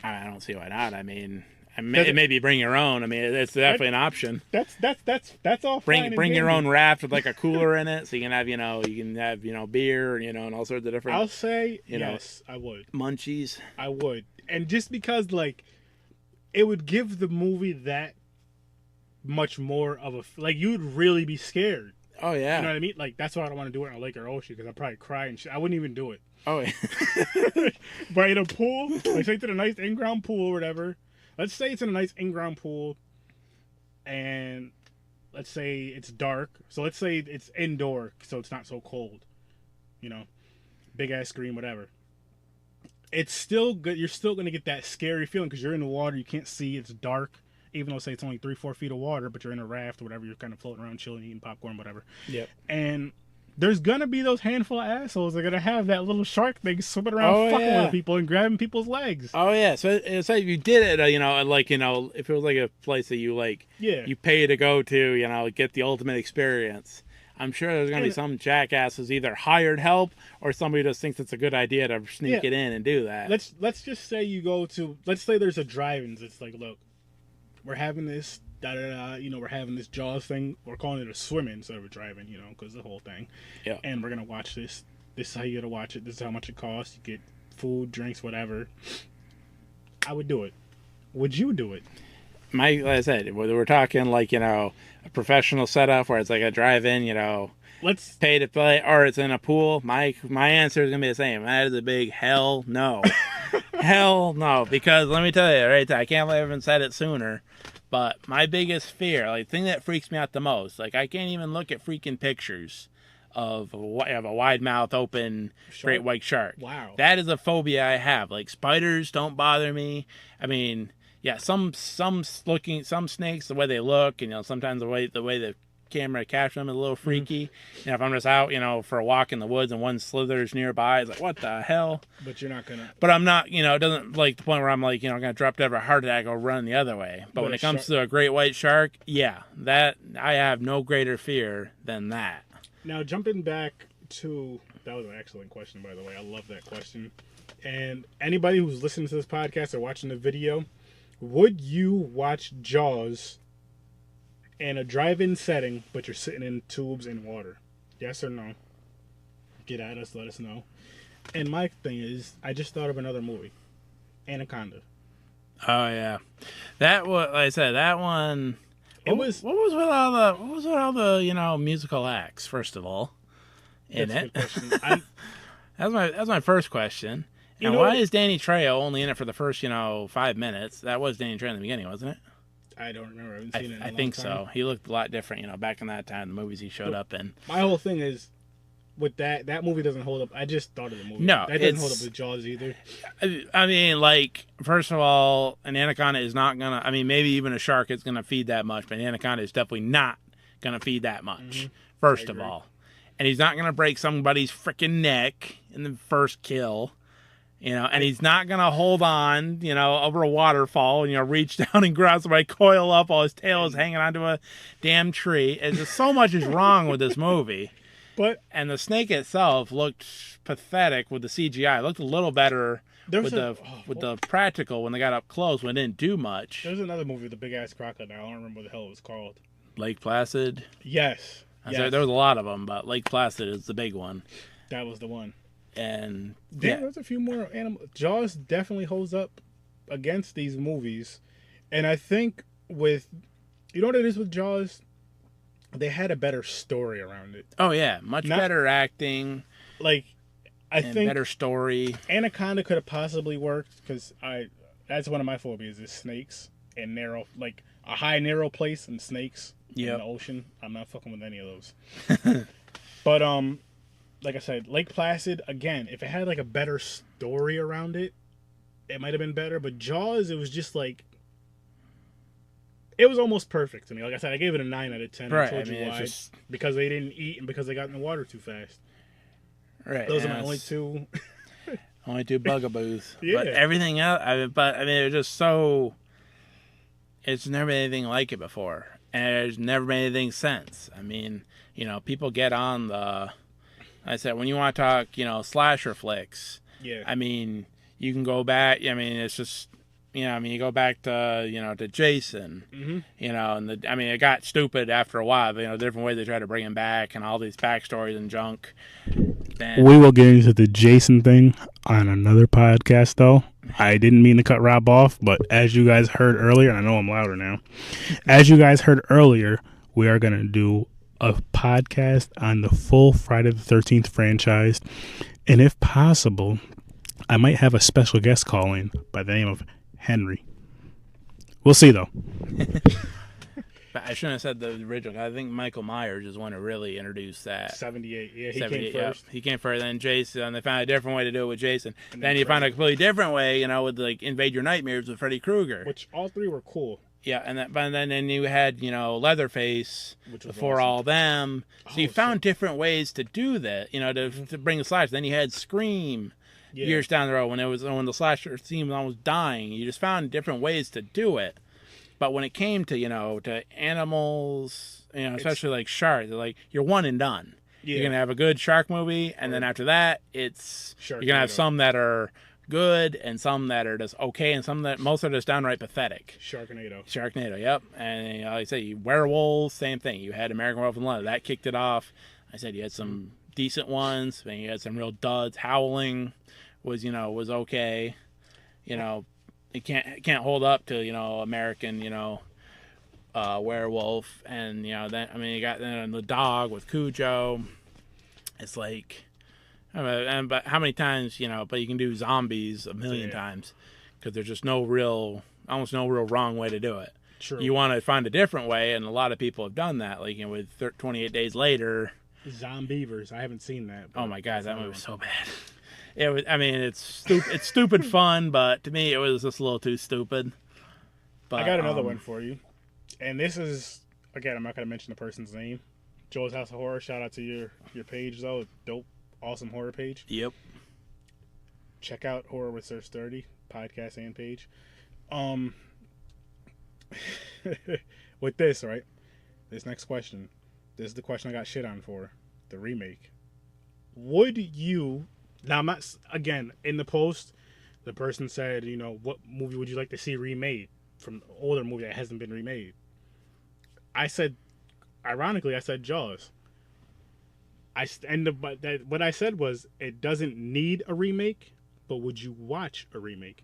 Speaker 4: I don't see why not. I mean, maybe bring your own. I mean, it's definitely an option.
Speaker 2: That's all.
Speaker 4: Bring your own raft with like a cooler in it, so you can have beer and all sorts of different.
Speaker 2: I'll say yes, I would.
Speaker 4: Munchies.
Speaker 2: I would, and just because like it would give the movie that much more of a you'd really be scared.
Speaker 4: Oh yeah.
Speaker 2: You know what I mean? Like that's why I don't want to do it in a lake or ocean, because I'd probably cry and shit. I wouldn't even do it.
Speaker 4: Oh yeah.
Speaker 2: But in a pool, like say it's in a nice in-ground pool or whatever. Let's say it's in a nice in-ground pool, and let's say it's dark. So let's say it's indoor, so it's not so cold. Big ass screen, whatever. It's still good. You're still gonna get that scary feeling because you're in the water. You can't see. It's dark. Even though say it's only 3-4 feet of water, but you're in a raft or whatever. You're kind of floating around, chilling, eating popcorn, whatever.
Speaker 4: Yep.
Speaker 2: And there's gonna be those handful of assholes that are gonna have that little shark thing swimming around, fucking with people and grabbing people's legs.
Speaker 4: Oh yeah, so if you did it, if it was like a place that you pay to go to, get the ultimate experience. I'm sure there's gonna be some jackass who's either hired help or somebody just thinks it's a good idea to sneak it in and do that.
Speaker 2: Let's just say let's say there's a drive-in. It's like, look, we're having this. We're having this Jaws thing. We're calling it a swim-in instead of a drive-in, because the whole thing. Yeah. And we're gonna watch this. This is how you gotta watch it. This is how much it costs. You get food, drinks, whatever. I would do it. Would you do it?
Speaker 4: Like I said, whether we're talking a professional setup where it's like a drive-in,
Speaker 2: let's
Speaker 4: pay to play, or it's in a pool. My answer is gonna be the same. That is a big hell no. Hell no, because let me tell you right there, I can't believe I haven't said it sooner. But my biggest fear, the thing that freaks me out the most, I can't even look at freaking pictures of a wide mouth, open, great white shark.
Speaker 2: Wow.
Speaker 4: That is a phobia I have. Spiders don't bother me. I mean, yeah, some snakes, the way they look, sometimes the way the camera captures them is a little freaky. If I'm just out, for a walk in the woods and one slithers nearby, it's like, what the hell?
Speaker 2: But you're not gonna.
Speaker 4: But I'm not, it doesn't the point where I'm gonna drop dead of a heart attack or run the other way. But when it comes to a great white shark, yeah, that I have no greater fear than that.
Speaker 2: Now jumping back to that was an excellent question, by the way. I love that question. And anybody who's listening to this podcast or watching the video, would you watch Jaws in a drive-in setting, but you're sitting in tubes in water? Yes or no? Get at us, let us know. And my thing is, I just thought of another movie, Anaconda.
Speaker 4: Oh yeah, that was, like I said, that one. What was with all the musical acts? First of all, in it. That's my first question. And why is Danny Trejo only in it for the first 5 minutes? That was Danny Trejo in the beginning, wasn't it?
Speaker 2: I don't remember. I haven't seen it in a long
Speaker 4: think
Speaker 2: time.
Speaker 4: so. He looked a lot different, back in that time, the movies he showed up in.
Speaker 2: My whole thing is, with that movie doesn't hold up. I just thought of the movie.
Speaker 4: No,
Speaker 2: that doesn't hold up with Jaws either.
Speaker 4: I mean, first of all, an anaconda is not gonna. I mean, maybe even a shark is gonna feed that much, but an anaconda is definitely not gonna feed that much. First of all, and he's not gonna break somebody's freaking neck in the first kill. And he's not going to hold on, over a waterfall and, reach down and grab somebody, coil up while his tail is hanging onto a damn tree. It's just so much is wrong with this movie. And the snake itself looked pathetic with the CGI. It looked a little better with the practical when they got up close when it didn't do much.
Speaker 2: There's another movie with a big-ass crocodile. I don't remember what the hell it was called.
Speaker 4: Lake Placid.
Speaker 2: Yes.
Speaker 4: There was a lot of them, but Lake Placid is the big one.
Speaker 2: That was the one.
Speaker 4: And
Speaker 2: there's a few more animals. Jaws definitely holds up against these movies, and I think with, you know what it is with Jaws, they had a better story around it.
Speaker 4: Oh yeah, much better acting.
Speaker 2: Like, I think
Speaker 4: better story.
Speaker 2: Anaconda could have possibly worked because that's one of my phobias is snakes and narrow, like a high narrow place and snakes in the ocean. I'm not fucking with any of those. But like I said, Lake Placid, again, if it had like a better story around it, it might have been better. But Jaws, it was just like, it was almost perfect to me. Like I said, I gave it a 9 out of 10.
Speaker 4: Right.
Speaker 2: I told you why. Because they didn't eat and because they got in the water too fast.
Speaker 4: Right.
Speaker 2: Those are my only two.
Speaker 4: Only two bugaboos.
Speaker 2: Yeah.
Speaker 4: But everything else, it was just so, it's never been anything like it before. And there's never been anything since. I mean, people get on I said, when you want to talk, slasher flicks.
Speaker 2: Yeah.
Speaker 4: I mean, you can go back. I mean, it's just, you go back to, to Jason.
Speaker 2: Mm-hmm.
Speaker 4: And it got stupid after a while. Different ways they try to bring him back and all these backstories and junk.
Speaker 2: We will get into the Jason thing on another podcast, though. I didn't mean to cut Rob off, but as you guys heard earlier, and I know I'm louder now. As you guys heard earlier, we are going to do a podcast on the full Friday the 13th franchise, and if possible, I might have a special guest calling by the name of Henry. We'll see, though.
Speaker 4: But I shouldn't have said the original. I think Michael Myers is one who really introduced that.
Speaker 2: 78, yeah, he
Speaker 4: 78,
Speaker 2: came first.
Speaker 4: Yeah. He came first, then Jason. They found a different way to do it with Jason. Then you found a completely different way, with like Invade Your Nightmares with Freddy Krueger.
Speaker 2: Which all three were cool.
Speaker 4: Yeah, and then you had, Leatherface before
Speaker 2: awesome.
Speaker 4: all them. So you found different ways to do that, to bring the slasher. Then you had Scream years down the road when the slasher theme was almost dying. You just found different ways to do it. But when it came to, to animals, especially like sharks, like you're one and done. Yeah. You're going to have a good shark movie, and then after that, you're going to have some that are good and some that are just okay and some that most are just downright pathetic. Sharknado, yep. And like I say, werewolves, same thing. You had American Werewolf in London. That kicked it off. I said you had some decent ones. Then you had some real duds. Howling was okay. It can't hold up to American werewolf, and then you got the dog with Cujo. It's like, but how many times but you can do zombies a million times because there's just almost no real wrong way to do it.
Speaker 2: True.
Speaker 4: You want to find a different way, and a lot of people have done that. Like with 28 Days Later,
Speaker 2: Zombievers. I haven't seen that.
Speaker 4: Oh my god, that movie was so bad. It was. I mean, it's stupid fun, but to me, it was just a little too stupid. But
Speaker 2: I got another one for you, and this is again. I'm not going to mention the person's name. Joe's House of Horror. Shout out to your page though. Dope, awesome horror page.
Speaker 4: Yep.
Speaker 2: Check out Horror with Sir Sturdy podcast and page. With this, right? This next question. This is the question I got shit on for. The remake. Would you... Now, I'm not... Again, in the post, the person said, what movie would you like to see remade from an older movie that hasn't been remade? I said... Ironically, I said Jaws. What I said was, it doesn't need a remake, but would you watch a remake?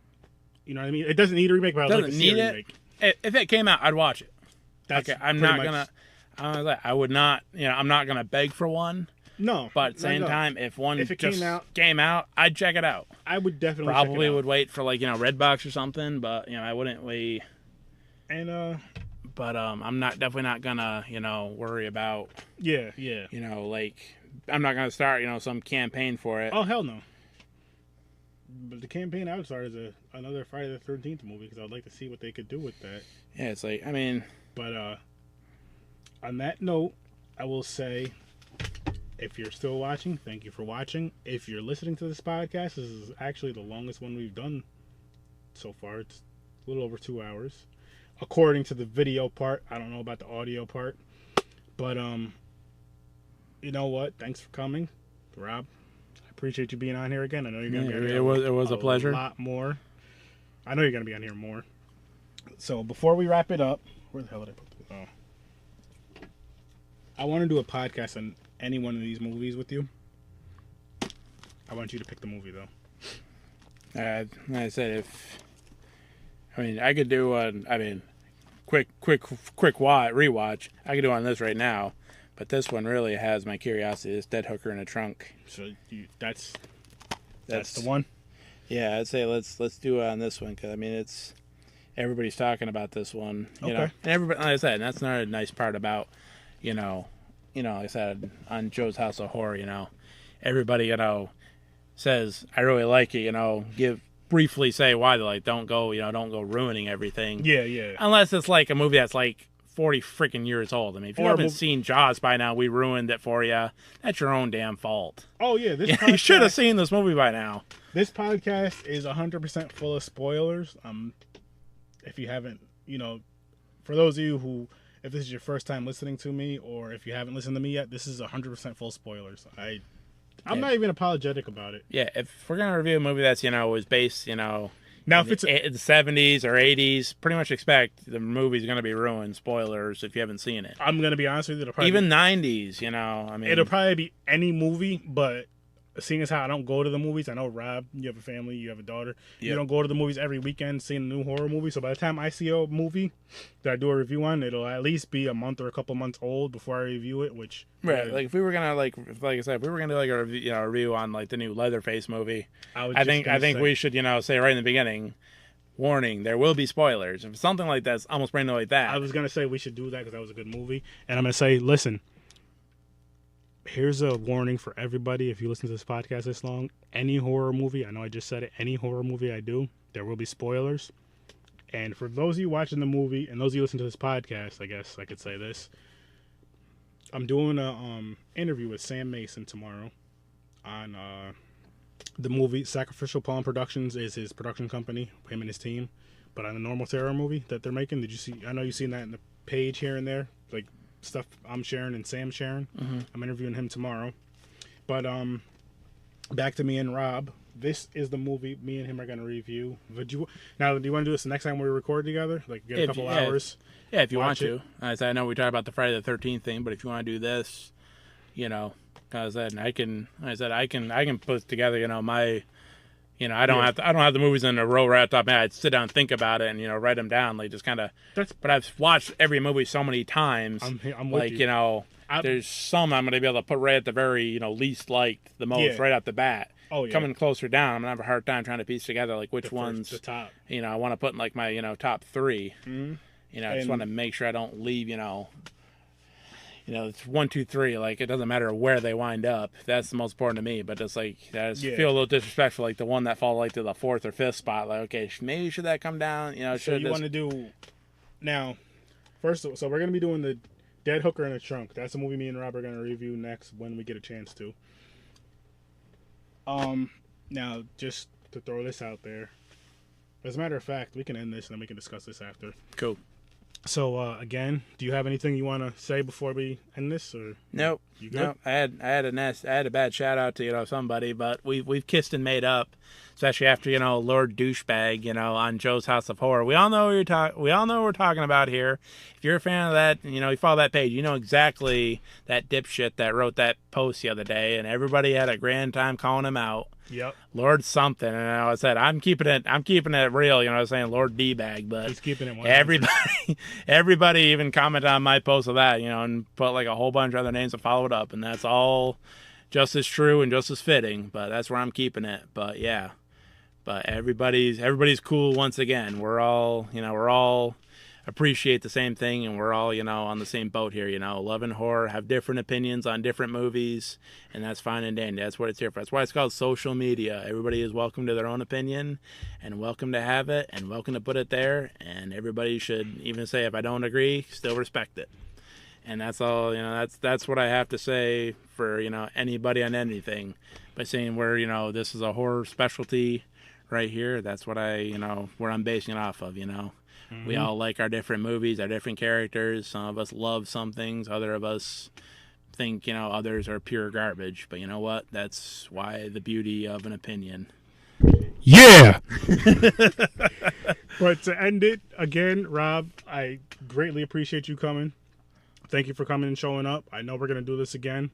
Speaker 2: You know what I mean? It doesn't need a remake, but I'd like to see a remake.
Speaker 4: If it came out, I'd watch it.
Speaker 2: That's
Speaker 4: okay, I'm not gonna. I would not. I'm not gonna beg for one.
Speaker 2: No.
Speaker 4: But at the same time, if it came out, I'd check it out.
Speaker 2: I would definitely
Speaker 4: probably
Speaker 2: check it out.
Speaker 4: Would wait for Redbox or something, but I wouldn't wait.
Speaker 2: And
Speaker 4: But I'm definitely not gonna worry about.
Speaker 2: Yeah.
Speaker 4: I'm not gonna start some campaign for it.
Speaker 2: Oh hell no. But the campaign I would start is another Friday the 13th movie because I'd like to see what they could do with that.
Speaker 4: Yeah, it's like
Speaker 2: But on that note, I will say, if you're still watching, thank you for watching. If you're listening to this podcast, this is actually the longest one we've done so far. It's a little over 2 hours, according to the video part. I don't know about the audio part, but you know what? Thanks for coming, Rob. Appreciate you being on here again. I know you're gonna be on here.
Speaker 4: It was a pleasure.
Speaker 2: A lot more. I know you're gonna be on here more. So before we wrap it up, where the hell did I put this? Oh, I want to do a podcast on any one of these movies with you. I want you to pick the movie though.
Speaker 4: Like I said, I could do quick rewatch. I could do on this right now, but this one really has my curiosity. This Dead Hooker in a Trunk.
Speaker 2: So that's the one.
Speaker 4: Yeah, I'd say let's do it on this one because it's everybody's talking about this one. You know, and everybody, like I said, that's another nice part about like I said on Joe's House of Horror. Everybody says I really like it. Briefly say why. They're like, don't go ruining everything.
Speaker 2: Yeah.
Speaker 4: Unless it's like a movie that's like 40 freaking years old. I mean, if you haven't seen Jaws by now, we ruined it for you. That's your own damn fault.
Speaker 2: Oh yeah,
Speaker 4: you should have seen this movie by now.
Speaker 2: This podcast is 100% full of spoilers. If you haven't, for those of you who, if this is your first time listening to me, or if you haven't listened to me yet, this is 100% full spoilers. I'm not even apologetic about it.
Speaker 4: Yeah, if we're gonna review a movie that's was based now
Speaker 2: if it's
Speaker 4: in the 70s or 80s, pretty much expect the movie's gonna be ruined. Spoilers if you haven't seen it.
Speaker 2: I'm gonna be honest with you,
Speaker 4: even 90s.
Speaker 2: It'll probably be any movie, but seeing as how I don't go to the movies, I know Rob, you have a family, you have a daughter. Yep. You don't go to the movies every weekend seeing a new horror movie. So by the time I see a movie that I do a review on, it'll at least be a month or a couple months old before I review it. Which
Speaker 4: right, like if we were gonna like I said, if we were gonna do like a review on like the new Leatherface movie, I think we should say right in the beginning, warning, there will be spoilers. If it's something like that's almost brand new like that,
Speaker 2: I was gonna say we should do that because that was a good movie, and I'm gonna say, listen. Here's a warning for everybody. If you listen to this podcast this long, any horror movie, I know I just said it, any horror movie I do, there will be spoilers. And for those of you watching the movie and those of you listening to this podcast, I guess I could say this. I'm doing a interview with Sam Mason tomorrow on the movie. Sacrificial Pawn Productions is his production company, him and his team. But on the normal terror movie that they're making, did you see? I know you've seen that in the page here and there, like stuff I'm sharing and Sam's sharing. Mm-hmm. I'm interviewing him tomorrow. But back to me and Rob. This is the movie me and him are going to review. Do you want to do this the next time we record together? Like get a couple hours?
Speaker 4: Yeah, if you want to. I know we talked about the Friday the 13th thing, but if you want to do this, because I can put together, my, I don't have the movies in a row right off the top of my head. I'd sit down and think about it and, write them down. Like, just kind of, but I've watched every movie so many times.
Speaker 2: I'm with you.
Speaker 4: There's some I'm going to be able to put right at the very, least liked the most right off the bat.
Speaker 2: Oh, yeah.
Speaker 4: Coming closer down, I'm going to have a hard time trying to piece together, like, which ones,
Speaker 2: the top.
Speaker 4: I want to put in, like, my, top three.
Speaker 2: Mm-hmm.
Speaker 4: I just want to make sure I don't leave, it's 1, 2, 3. Like, it doesn't matter where they wind up. That's the most important to me. But it's like, I just feel a little disrespectful. Like the one that fall like to the 4th or 5th spot. Like, okay, maybe should that come down?
Speaker 2: So you want to do now? First, so we're gonna be doing the Dead Hooker in a Trunk. That's a movie me and Rob are gonna review next when we get a chance to. Now just to throw this out there. As a matter of fact, we can end this and then we can discuss this after.
Speaker 4: Cool.
Speaker 2: So again, do you have anything you want to say before we end this? Or
Speaker 4: nope.
Speaker 2: You good?
Speaker 4: Nope. I had a bad shout out to somebody, but we've kissed and made up, especially after Lord Douchebag on Joe's House of Horror. We all know what we're talking about here. If you're a fan of that, you follow that page, you know exactly that dipshit that wrote that post the other day, and everybody had a grand time calling him out.
Speaker 2: Yep.
Speaker 4: Lord something, and I said I'm keeping it real. I was saying Lord D-bag, but
Speaker 2: he's keeping it.
Speaker 4: Everybody even commented on my post of that, and put like a whole bunch of other names to follow it up, and that's all just as true and just as fitting. But that's where I'm keeping it. But yeah, but everybody's cool once again. We're all appreciate the same thing, and we're all on the same boat here. Loving horror, have different opinions on different movies, and that's fine and dandy. That's what it's here for. That's why it's called social media. Everybody is welcome to their own opinion, and welcome to have it, and welcome to put it there. And everybody should even say, if I don't agree, still respect it. And that's all. That's what I have to say for anybody on anything. By saying this is a horror specialty right here. That's what where I'm basing it off of. Mm-hmm. We all like our different movies, our different characters. Some of us love some things. Other of us think, others are pure garbage. But you know what? That's why the beauty of an opinion.
Speaker 2: Yeah! But to end it, again, Rob, I greatly appreciate you coming. thank you for coming and showing up. I know we're going to do this again.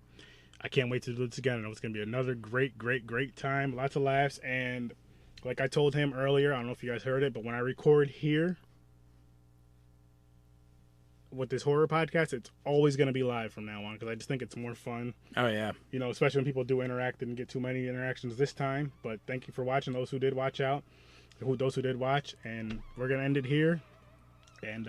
Speaker 2: I can't wait to do this again. I know it's going to be another great time. Lots of laughs. And like I told him earlier, I don't know if you guys heard it, but when I record here with this horror podcast, it's always going to be live from now on because I just think it's more fun.
Speaker 4: Oh, yeah.
Speaker 2: You know, especially when people do interact. Didn't get too many interactions this time. But thank you for watching. Those who did watch out. Those who did watch. And we're going to end it here. And,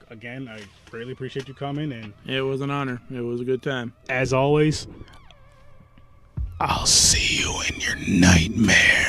Speaker 2: again, I greatly appreciate you coming. And
Speaker 4: it was an honor. It was a good time.
Speaker 2: As always, I'll see you in your nightmare.